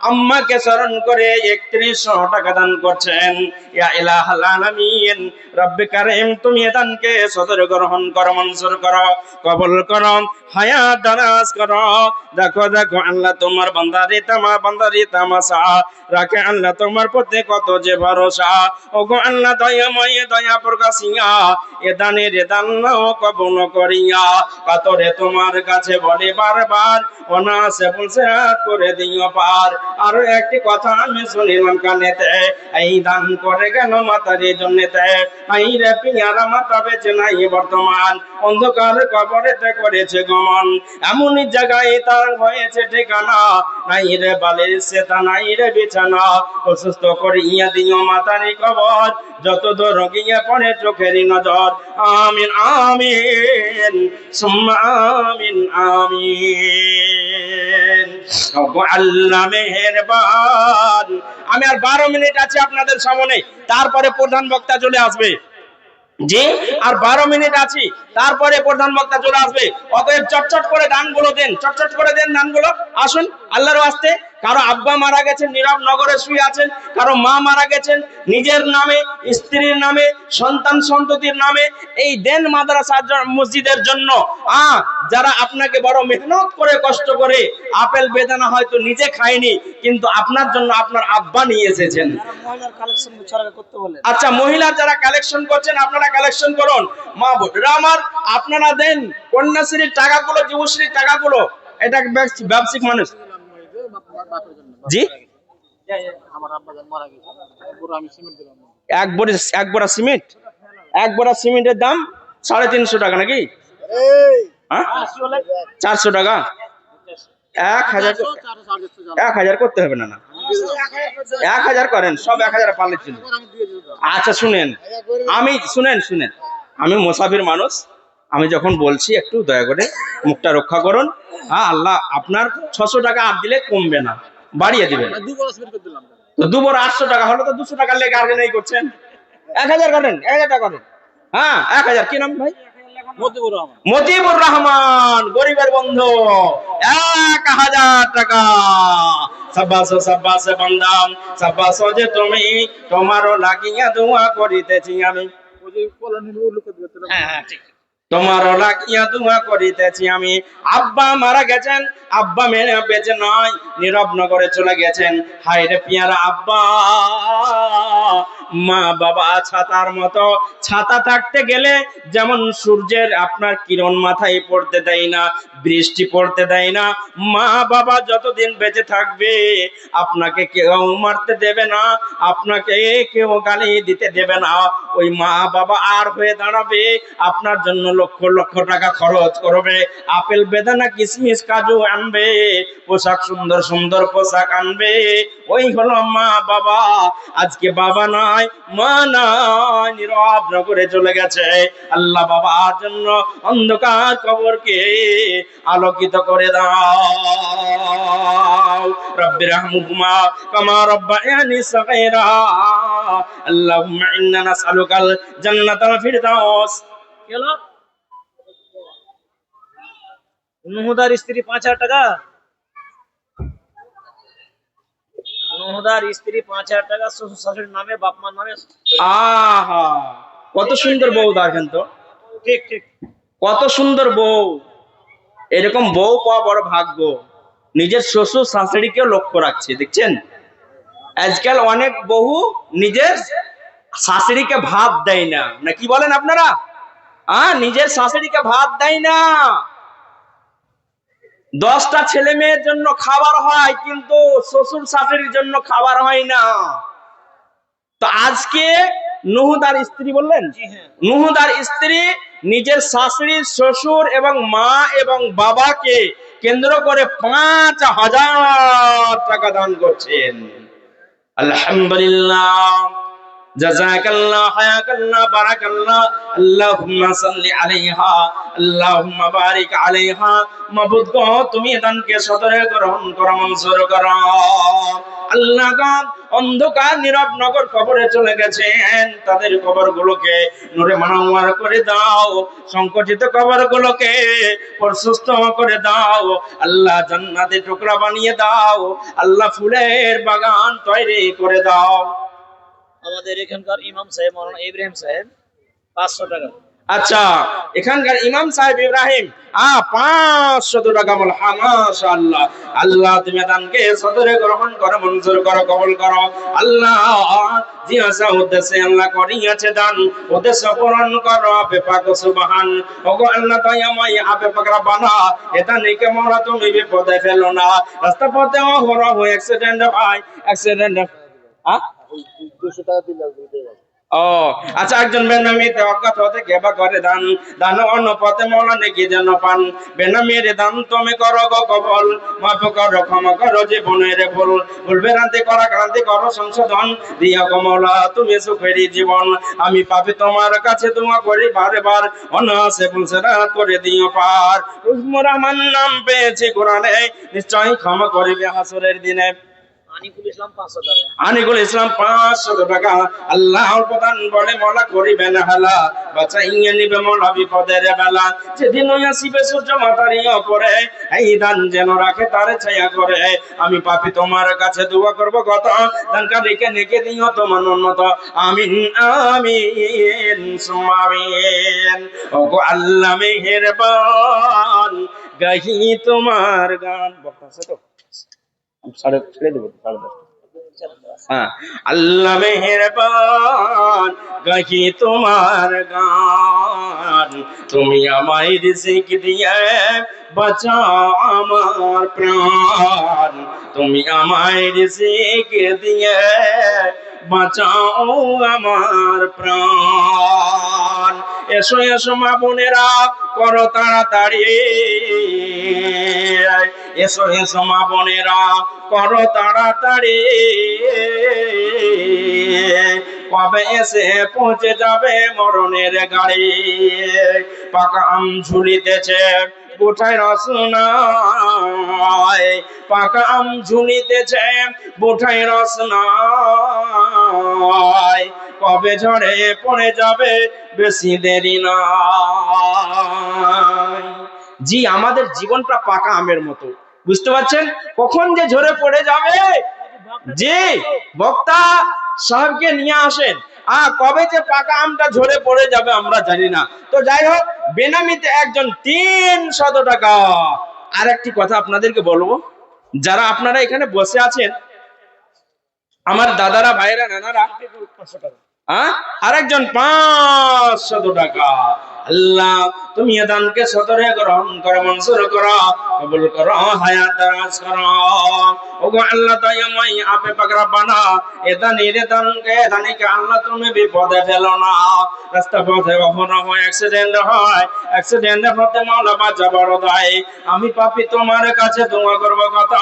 আম্মাকে স্মরণ করে 3100 টাকা দান করছেন। ইয়া ইলাহাল আলামিন, রব্বে কারীম, তুমি এ দানকে সদর গ্রহণ করো, মঞ্জুর করো, কবুল করো, হায়াত দারাজ করো। দেখো দেখো আল্লাহ, তোমার বান্দারে তামাশা রাখে আল্লাহ, তোমার প্রতি কত যে ভরসা। ওগো আল্লাহ দয়াময়, দয়া প্রকাশিয়া এ দানের দান নাও কবুল করিয়া। কাতরে তোমার কাছে বলে বারবার, অনাসে বলছে করে দিও পার। আরো একটি কথা আমি শুনিলাম কানেতে, এই দান করে গেল মাতার জন্যতে। এই রে পিয়ারা মাতা বেঁচে নাই বর্তমান, অন্ধকার কবরেতে করেছে গমন। এমনই জায়গায় তার হয়েছে ঠিকানা, নাই রে বালের সেতা, নাই রে বিছানা। অসুস্থ করিয়া দিও মাতারি কবর, যত দূর গিয়ে পড়ে চোখেরই নজর। আমিন আমিন সুম্মা আমিন আমিন। ওগো আল্লাহ মেহেরবান। আমি আর 12 মিনিট আছে আপনাদের সামনে, তারপরে প্রধান বক্তা চলে আসবে। জি, আর 12 মিনিট আছি, তারপরে প্রধান বক্তা চলে আসবে। অতএব চটচট করে দানগুলো দেন, চটচট করে দেন দানগুলো। আসুন আল্লাহর ওয়াস্তে। কারো আব্বা মারা গেছেন, নীরব নগরে শুয়ে আছেন। কারো মা মারা গেছেন, নিজের নামে, স্ত্রীর নামে, সন্তান সন্ততির নামে। এই দেন মাদ্রাসা মসজিদের জন্য। যারা আপনাকে বড় মেহনত করে কষ্ট করে আপেল বেদানা হয়তো নিজে খায়নি, কিন্তু আপনার জন্য আপনার আব্বা নিয়ে এসেছেন। মহিলার কালেকশন মুছারাকে করতে বলে। আচ্ছা, মহিলার যারা কালেকশন করছেন আপনারা কালেকশন করুন। মা বোনেরা আমার, আপনারা দেন কন্যাশ্রীর টাকাগুলো, যুবশ্রীর টাকাগুলো। এটা ব্যবসায়িক মানুষ। জি, এক বোরা সিমেন্ট, এক বোরা সিমেন্টের দাম 350 টাকা নাকি? 400 টাকা? 1000 করতে হবে না? না 1000 করেন, সব 1000 পারলে ছিল। আচ্ছা শুনেন, শুনেন, আমি মুসাফির মানুষ, আমি যখন বলছি একটু দয়া করে মুখটা রক্ষা করুন। আল্লাহ আপনার 600 টাকা আর দিলে কমবে না, বাড়িয়ে দিবেন। তো 2 বড় 800 টাকা হলো, তো 200 টাকার লেগে আগে নেই করছেন। 1000 করেন, 1000 টাকা করেন। 1000। কি নাম ভাই? মজিবুর রহমান, গরিবের বন্ধু। 1000 টাকা। সাব্বাস সাব্বাস বান্দাম, সাব্বাস যে তুমি, তোমারও লাগিয়া দোয়া করিতেছি আমি। তোমারও লাগিয়া দোয়া করিতেছি আমি। আব্বা মারা গেছেন, আব্বা মেনে বেঁচে নয়, নীরব নগরে চলে গেছেন। হায় রে পিয়ারা আব্বা। মা বাবা ছাতার মতো, ছাতা থাকতে গেলে যেমন সূর্যের আপনার কিরণ মাথায় পড়তে দেয় না, বৃষ্টি পড়তে দেয় না, মা বাবা যতদিন বেঁচে থাকবে আপনাকে কেউ মারতে দেবে না, আপনাকে কেউ গালি দিতে দেবে না। ওই মা বাবা আর হয়ে দাঁড়াবে, আপনার জন্য লক্ষ লক্ষ টাকা খরচ করবে, আপেল বেদানা কিশমিশ কাজু আনবে, পোশাক সুন্দর সুন্দর পোশাক আনবে। ওই হলো মা বাবা। আজকে বাবা নাই, মা নাই, নীরব নগরে চলে গেছে। আল্লাহ বাবার জন্য অন্ধকার কবরকে আলোকিত করে দাও। রব্বির রহমুহুমা কামা রাব্বায়ানি সগীরা। আল্লাহুম্মা ইন্না নাসআলুকাল জান্নাতাল ফিরদাউস। গেল নুহুদার স্ত্রী 5000 টাকা। নুহুদার স্ত্রী 5000 টাকা শ্বশুর শাশুড়ির নামে, বাপ মার নামে। আহা, কত সুন্দর বউ দেখেন তো। ঠিক ঠিক। কত সুন্দর বউ, এরকম বউ পাওয়া বড় ভাগ্য। নিজের শ্বশুর শাশুড়িকেও লক্ষ্য রাখছে, দেখছেন? আজকাল অনেক বহু নিজের শাশুড়িকে ভাত দেয় না, না কি বলেন আপনারা? নিজের শাশুড়িকে ভাত দেয় না। 10টা ছেলে মেয়ের জন্য খাবার হয়, কিন্তু শ্বশুর শাশুড়ির জন্য খাবার হয় না। তো আজকে নুহুদার স্ত্রী বললেন, নুহুদার স্ত্রী নিজের শাশুড়ি, শ্বশুর এবং মা এবং বাবাকে কেন্দ্র করে 5,000 টাকা দান করছেন। আলহামদুলিল্লাহ, জাযাকাল্লাহ, হায়াকাল্লাহ, বারাকাল্লাহ, আল্লাহুম্মা সাল্লি আলাইহা, আল্লাহুম্মা বারিক আলাইহা। মাবুদ গো, তুমি দানকে সদরে গ্রহণ করো, মঞ্জুর করো। আল্লাহ গো, অন্ধকার নীরব নগর কবরে চলে গেছেন, তাদের কবরগুলোকে নূরে মানওয়ার করে দাও, সংকটিত কবরগুলোকে প্রশস্ত করে দাও। আল্লাহ জান্নাতে টুকরা বানিয়ে দাও, আল্লাহ ফুলের বাগান তৈরি করে দাও। আমাদের এখানকার ইমাম সাহেব মাওলানা ইব্রাহিম সাহেব 500 টাকা। আচ্ছা, এখানকার ইমাম সাহেব ইব্রাহিম 500 টাকা। বল মাশাআল্লাহ। আল্লাহ তুমি দানকে সদরে গ্রহণ করো, মঞ্জুর করো, কবুল করো। আল্লাহ জি আসা উদ্দেশ্যে আল্লাহ করিয়াছে দান, উদ্দেশ্য পূরণ করো আপে পাক সুবহান। ওগো আল্লাহ দয়াময় আপে পাক রব্বানা, এটা নেকে মোরা তুমি বিপদে ফেলো না। রাস্তা পথে অহরহ অ্যাক্সিডেন্ট হয়, অ্যাক্সিডেন্ট। 200 টাকা দিলে দিতে পারবো। ও আচ্ছা, একজন বেনামিতে অজ্ঞাত হতে কেবা করে দান, দান অন্য পথে মৌলা নেকি যেন পান। বেনামির দান তুমি করো গো কবল, মাফ করো, ক্ষমা করো জীবনের ভুল, ভুলবে রান্তি করা ক্রান্তি করো সংশোধন, দিয়া গো মৌলা তুমি সুখেরই জীবন। আমি পাপি তোমার কাছে দোয়া করি বারে বার, অনাসে ফুলসেরাত করে দিও পার। উসমুর রহমান নাম পেয়েছি কোরআনে, নিশ্চয়ই ক্ষমা করিবে হাসরের দিনে। আনিকুল ইসলাম 500 টাকা। আনিকুল ইসলাম 500 টাকা। আল্লাহর প্রধান বলে মলা করিবেন হালা, বাঁচাইয়া নিবে মলা বিপদের বেলা। যেদিন আসিবে সূর্য মাথার উপরে, এই দান যেন রাখে তারে ছায়া করে। আমি পাপি তোমার কাছে দোয়া করব কত, দানকারীকে নেকে দিও তোমার উন্নত। আমিন আমিন সুম্মা আমিন। ওগো আল্লাহ মেহেরবান, গাহি তোমার গান। বক্তা তো ছেড়ে দেবো 10:30। আল্লাহ মেহেরবান, গাহি তোমার গান। তুমি আমায় রিজিক দিয়ে বাঁচাও আমার প্রাণ, তুমি আমায় রিজিক দিয়ে বাঁচাও আমার প্রাণ। এসো এসো মা বোনেরা, করো তাড়াতাড়ি, এসো এসো মা বোনেরা, করো তাড়াতাড়ি। কবে এসে পৌঁছে যাবে মরণের গাড়ি। পাকা আম ঝুলিতেছে বুঠায় রস নাই, পাকা আম ঝুলিতেছে বুঠায় রস নাই। কবে ঝড়ে পড়ে যাবে বেশি দেরি নাই। জি, আমাদের জীবনটা পাকা আমের মতো, বুঝতে পারছেন? কখন যে ঝরে পড়ে যাবে। জি, বক্তা সাহেবকে নিয়ে আসেন, কবে যে পাকা আমটা ঝরে পড়ে যাবে আমরা জানি না। তো যাই হোক, বেনামিতে একজন 300 টাকা। আর একটি কথা আপনাদেরকে বলবো, যারা আপনারা এখানে বসে আছেন, আমার দাদারা, ভাইরা, নানারা, 500 টাকা। আরেকজন 500 টাকা। আল্লাহ তুমি দানকে সদরে গ্রহণ করো, মঞ্জুর করো, কবুল করো, হায়াত দারাজ করো। ওগো আল্লাহ দয়াময় আপে পাক রব্বানা, এ দানকে দানিকে আল্লাহ তুমি বিপদে ফেলো না। রাস্তা পথে অহরহ অ্যাক্সিডেন্ট হয়, অ্যাক্সিডেন্ট হতে মাওলা বাঁচা বড় দায়। আমি পাপি তোমার কাছে দোয়া করব কত,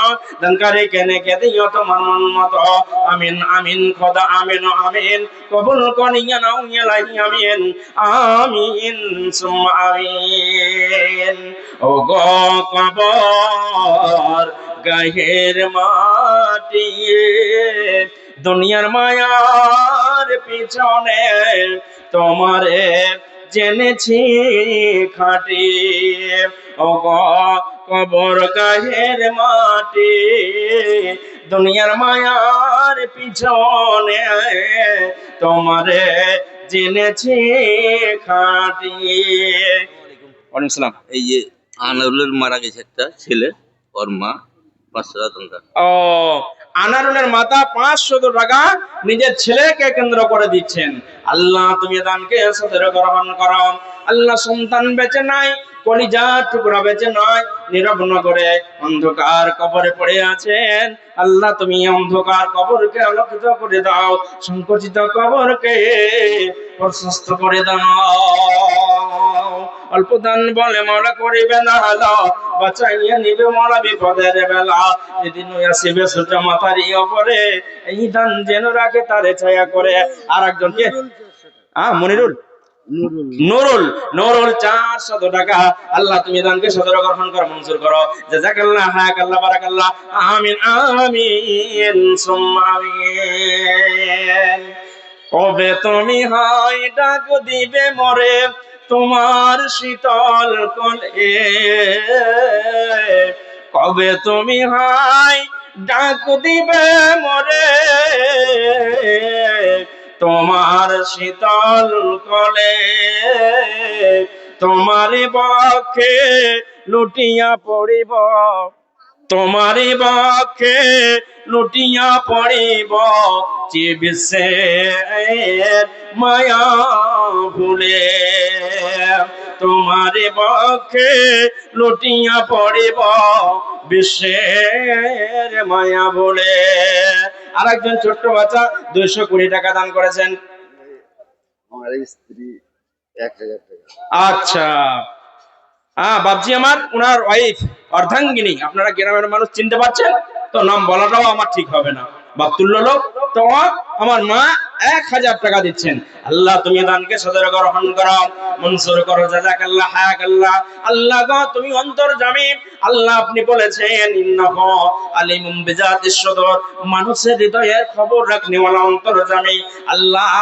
দানকারী কেনে কে দিও তোমার মন মতো। আমিন আমিন খোদা, আমিন আমিন। কবুল করিয়া নাও ইলাহি, আমিন আমিন সুম্মা আমিন। ওগো কবর গায়ের মাটি, দুনিয়ার মায়ার পিছনে তোমারে জেনেছি খাঁটি। ওগো কবর গায়ের মাটি, দুনিয়ার মায়ার পিছনে তোমারে জেনেছি খাঁটি। ওয়ালাইকুম সালাম। এই যে আনারুলের মারা গেছে একটা ছেলে, ওর মা 500 টাকা। ও, আনারুলের মাতা 500 টাকা নিজের ছেলেকে কেন্দ্র করে দিচ্ছেন। আল্লাহ তুমি দানকে সদর গ্রহণ করো। আল্লাহ সন্তান বেঁচে নাই, কলিজার টুকরা বেঁচে নয়, নীরব নগরে অন্ধকার কবরে পড়ে আছেন। আল্লাহ তুমি অন্ধকার কবরকে আলোকিত করে দাও, সংকুচিত কবরকে প্রশস্ত করে দাও। অল্প দান বলে মনে করিবে না হলো, বাঁচাইয়া নিবে মরা বিপদের বেলা। যেদিন আসিবে সূর্য মাথার উপরে, এই দান যেন রাখে তারে ছায়া করে। আর একজনকে মনিরুল নুরুল নুরুল 400 টাকা। আল্লাহ তুমি দানকে সদর গ্রহণ করো, মঞ্জুর করো। জাযাকাল্লাহ, হায়াকাল্লাহ, বারাকাল্লাহ। আমিন আমিন সুম্মা আমিন। কবে তুমি হয় ডাক দিবে মরে তোমার শীতল কোলে, কবে তুমি হয় ডাক দিবে মরে তোমার শীতল কোলে, তোমারই বক্ষে লুটিয়া পড়িব, তোমারই বক্ষে লুটিয়া পড়িব, যে বিশ্বের মায়া ভুলে। তোমারই বক্ষে লুটিয়া পড়িব, বিশ্বের মায়া ভুলে। আর একজন ছোট্ট বাচ্চা 220 টাকা দান করেছেন। আমার স্ত্রী 1000 টাকা। আচ্ছা, বাবজি আমার, ওনার ওয়াইফ অর্ধাঙ্গিনী। আপনারা গ্রামের মানুষ চিনতে পারছেন তো, নাম বলাটাও আমার ঠিক হবে না, বাতুল্য লোক তো। আমার মা 1000 টাকা দিচ্ছেন। আল্লাহ তুমি দানকে সদর গ্রহণ করো, মনসুর করো। জাযাকাল্লাহ, হায়াকাল্লাহ। আল্লাহ গো তুমি অন্তর্যামী। আল্লাহ আপনি বলেছেন ইন্নাহু আলিমুম বিজাতিস সুদূর, মানুষের হৃদয়ের খবর রাখনেওয়ালা অন্তর্যামী। আল্লাহ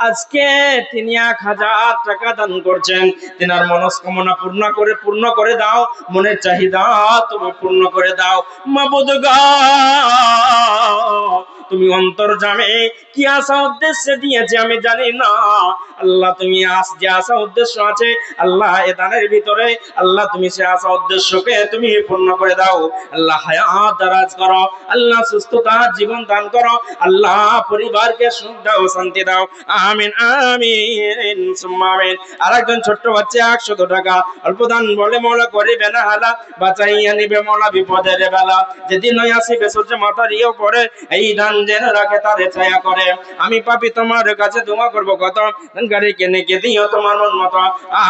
আজকে তিনি 1000 টাকা দান করছেন। তিনার মনস্কামনা পূর্ণ করে দাও, মনের চাহিদা তুমি পূর্ণ করে দাও। মাবুদ গো তুমি অন্তর্যামী, কি আশা উদ্দেশ্যে দিয়েছে আমি জানি না। আল্লাহ তুমি যে আশা উদ্দেশ্য আছে আল্লাহ এ দানের ভিতরে, আল্লাহ তুমি সে আশা উদ্দেশ্যকে তুমি পূর্ণ করে দাও। আল্লাহ হায়াত দারাজ করো, আল্লাহ সুস্থতা জীবন দান করো, আল্লাহ পরিবারকে সুখ দাও, শান্তি দাও। আমিন আমিন সুম্মা আমিন। আর একজন ছোট্ট বাচ্চা 100 টাকা অল্প দান বলে মৌলা করিবে না হালা, বাঁচাইয়া নিবে মৌলা বিপদের বেলা। যেদিন আসিবে সূর্য মাথার উপরে, এই দান যেন রাখে তারে ছায়া করে। আমি পাপী তোমার কাছে দোয়া করব, কত দানকারীকে নেকি দিও তোমার মন মতো।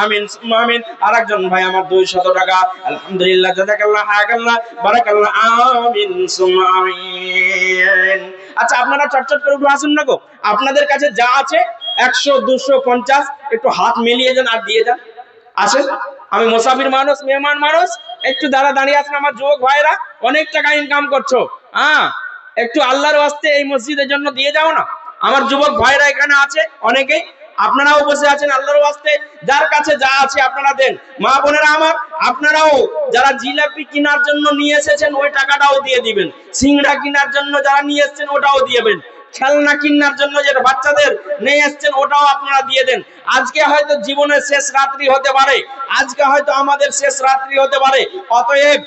আমিন সুম্মা আমিন। আর একজন ভাই আমার 200 টাকা। আলহামদুলিল্লাহ, জাযাকাল্লাহ, হায়াকাল্লাহ, বারাকাল্লাহ। আমিন সুম্মা আমিন। আচ্ছা, আপনারা চটচট করে একটু আসুন না গো। আপনাদের কাছে যা আছে 100, 200, 50 একটু হাত মিলিয়ে যান আর দিয়ে যান। আসেন, আমি মুসাফির মানুষ, মেহমান মানুষ, একটু দাঁড়িয়ে আছেন আমার যুবক ভাইরা, অনেক টাকা ইনকাম করছো। একটু আল্লাহর ওয়াস্তে এই মসজিদের জন্য দিয়ে যাও না। আমার যুবক ভাইরা এখানে আছে অনেকেই, আপনারাও বসে আছেন, আল্লাহর ওয়াস্তে যার কাছে যা আছে আপনারা দেন। মা বোনেরা আমার, আপনারাও যারা জিলাপি কেনার জন্য নিয়ে এসেছেন ওই টাকাটাও দিয়ে দিবেন। সিংড়া কেনার জন্য যারা নিয়ে এসেছেন ওটাও দিয়েবেন। খেলনা কিনার জন্য যেটা বাচ্চাদের নিয়ে এসেছেন ওটাও আপনারা দিয়ে দেন। আজকে হয়তো জীবনের শেষ রাত্রি হতে পারে, আজকে হয়তো আমাদের শেষ রাত্রি হতে পারে। অতএব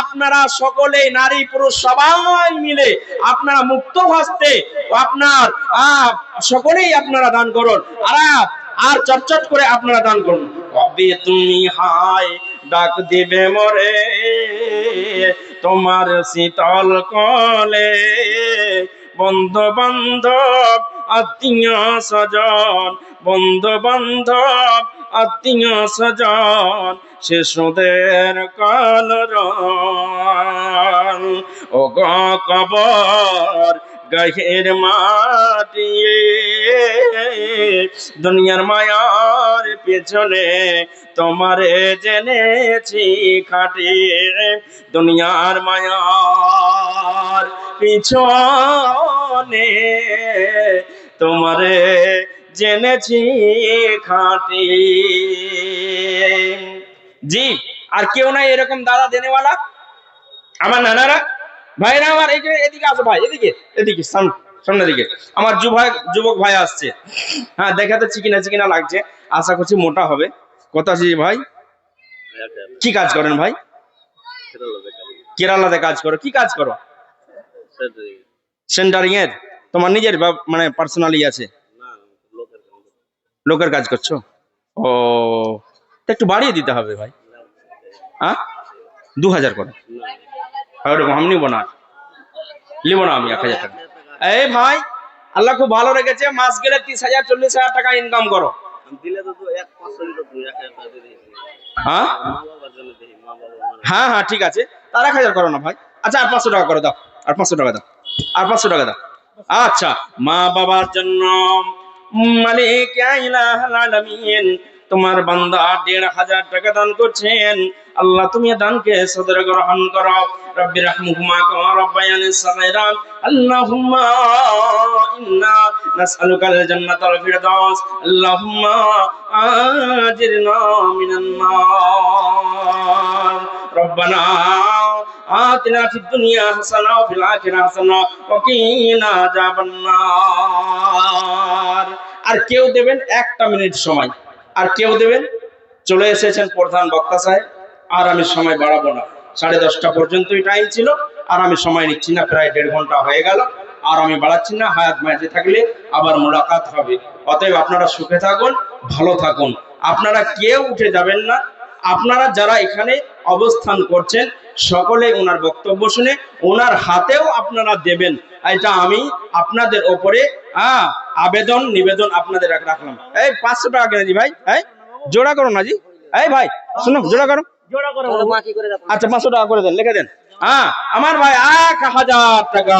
আপনারা সকলেই, নারী পুরুষ সবাই মিলে আপনারা মুক্ত হস্তে আপনার সকলেই আপনারা দান করুন। আর চটচট করে আপনারা দান করুন। কবে তুমি হায় ডাক দিবে মরে তোমার শীতল কোলে, বন্ধু বান্ধব আত্মীয় স্বজন, বন্ধু বান্ধব আত্মীয় স্বজন, শিশুদের কলরব। ও গো কবর গায়ের মাটি, দুনিয়ার মায়ার পেছনে তোমারে জেনেছি খাঁটি, দুনিয়ার মায়ার পিছনে তোমারে জেনেছি খাঁটি। জি, আর কেউ নাই এরকম দাদা দেনেওয়ালা? আমার নানারা ভাইরা আমার এদিকে আসো ভাই, এদিকে এদিকে সামনের দিকে আমার যুবক ভাই আসছে। হ্যাঁ, দেখাতে চিকিনা চিকিনা লাগছে, আশা করছি মোটা হবে। কথা আছে ভাই, কি কাজ করেন ভাই? কেরালাতে কাজ করো? কি কাজ করো? সেন্টারিং এর? তোমার নিজের মানে পার্সোনালি আছে? লোকের কাজ করছো? ও, তা একটু বাড়িয়ে দিতে হবে ভাই। হ্যাঁ, 2000 করে আমি নিবো না, আমি 1000 টাকা। এই ভাই, আল্লাহ খুব ভালো রেখেছে, মাস গেলে 30,000 40,000 টাকা ইনকাম করো। হ্যাঁ হ্যাঁ হ্যাঁ, ঠিক আছে, তার 1000 করো না ভাই। আচ্ছা, আর 500 টাকা করে দাও, আর 500 টাকা দাও, আর 500 টাকা দাও। আচ্ছা, মা বাবার জন্য মালিক ইলাহুল আলামিন তোমার বান্দা 1500 টাকা দান করছেন। আল্লাহ তুমি দানকে সদর গ্রহণ করো। রব্বি রাহমুহুমা কামা রাব্বায়ানি সাগীরা। আল্লাহুম্মা ইন্না নাসআলুকাল জান্নাতাল ফিরদাউস। আল্লাহুম্মা আজিরনা মিনান নার। রব্বানা আতিনা ফিদ দুনিয়া হাসানা ওয়া ফিল আখিরাতি হাসানা ওয়া কিনা আযাবান নার। আর কেউ দেবেন 1টা মিনিট সময়, আর কেউ দেবেন। চলে এসেছেন প্রধান বক্তা সাহেব, আর আমি সময় বাড়াবো না, 10:30 পর্যন্তই টাইম ছিল, আর আমি সময় নিচ্ছি না, প্রায় 1.5 ঘন্টা হয়ে গেল, আর আমি বাড়াচ্ছি না। হায়াত মাঝে থাকলে আবার মোলাকাত হবে। অতএব আপনারা সুখে থাকুন, ভালো থাকুন, আপনারা কেউ উঠে যাবেন না। আপনারা যারা এখানে অবস্থান করছেন সকলে ওনার বক্তব্য শুনে ওনার হাতেও আপনারা দেবেন। এটা আমি আপনাদের ওপরে আবেদন নিবেদন আপনাদের রাখলাম। এই 500 টাকা কেন জি ভাই? এই জোড়া করো না জি। এই ভাই শুনো, জোড়া করো। আচ্ছা, 500 টাকা করে দেন, লিখে দেন। হ্যাঁ আমার ভাই 1000 টাকা।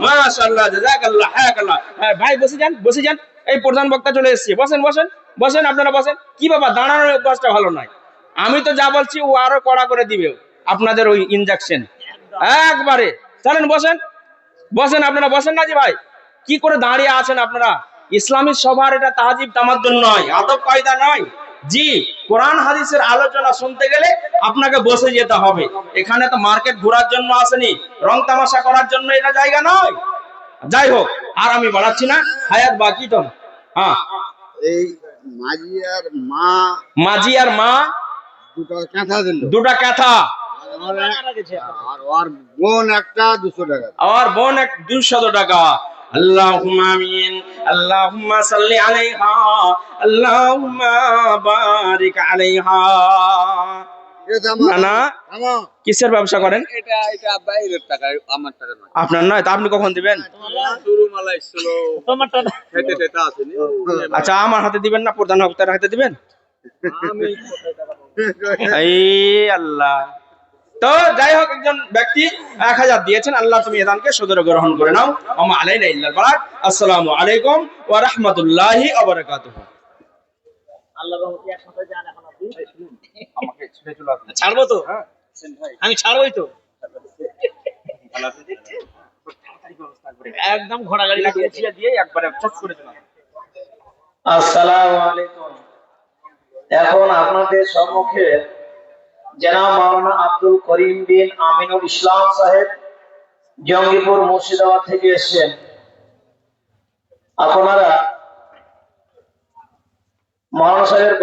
মাশাআল্লাহ, জাযাকাল্লাহ, হায়াকাল্লাহ। ভাই বসে যান, বসে যান। এই প্রধান বক্তা চলে এসেছে, বসেন বসেন বসেন, আপনারা বসেন। কি বাবা, দাঁড়ানোর অভ্যাসটা ভালো নয়। আমি তো যা বলছি ও আরো কড়া করে দিবে আপনাদের ওই ইনজেকশন একবারে। চলেন বসেন, বসেন, আপনারা বসেন না জি ভাই। কি করে দাঁড়িয়ে আছেন আপনারা? ইসলামী সভার এটা তাহজিব তামাদ্দুন নয়, আদব কায়দা নয় জি। কোরআন হাদিসের আলোচনা শুনতে গেলে আপনাকে বসে যেতে হবে। এখানে তো মার্কেট ঘোরার জন্য আসেনি, রং তামাশা করার জন্য এটা জায়গা নয়। যাই হোক, আর আমি বাড়াচ্ছি না, হায়াত বাকি তো। হ্যাঁ, এই মাঝি আর মা 2টা কাঁথা দিল, 2টা কাঁথা। আর ওর বোন একটা 200 টাকা। আর বোন 200 টাকা। আল্লাহুম্মা আমিন। আল্লাহুম্মা সাল্লি আলাইহা। আল্লাহুম্মা বারিক আলাইহা। না কিসের ব্যবসা করেন? এটা বাইরের টাকা, আমার টাকা নয়। আপনার নয়? তা আপনি কখন দিবেন? আচ্ছা, আমার হাতে দিবেন না, প্রধান বক্তার হাতে দিবেন? এই আল্লাহ। তো যাই হোক, একজন ব্যক্তি 1000 দিয়েছেন। আল্লাহ তুমি এদানকে সদর গ্রহণ করে নাও। ওমা আলাইনা ইল্লাল বালাগ। আসসালামু আলাইকুম ওয়া রাহমাতুল্লাহি ওয়া বারাকাতুহু। আল্লাহ রহমতে একসাথে যান। এখন আপনি আমাকে ছেড়ে চলে আসুন। ছাড়বো তো, আমি ছাড়বই তো, একদম ঘোড়া গাড়ি লাগিয়ে দিয়ে একবারে চট করে চলে আসুন। আসসালামু আলাইকুম। এখন আপনাদের সম্মুখে জনাব মাওলানা আব্দুল করিম বিন আমিনুল ইসলাম সাহেব জঙ্গিপুর মুর্শিদাবাদ থেকে এসেছেন। আপনারা মাওলানা সাহেবের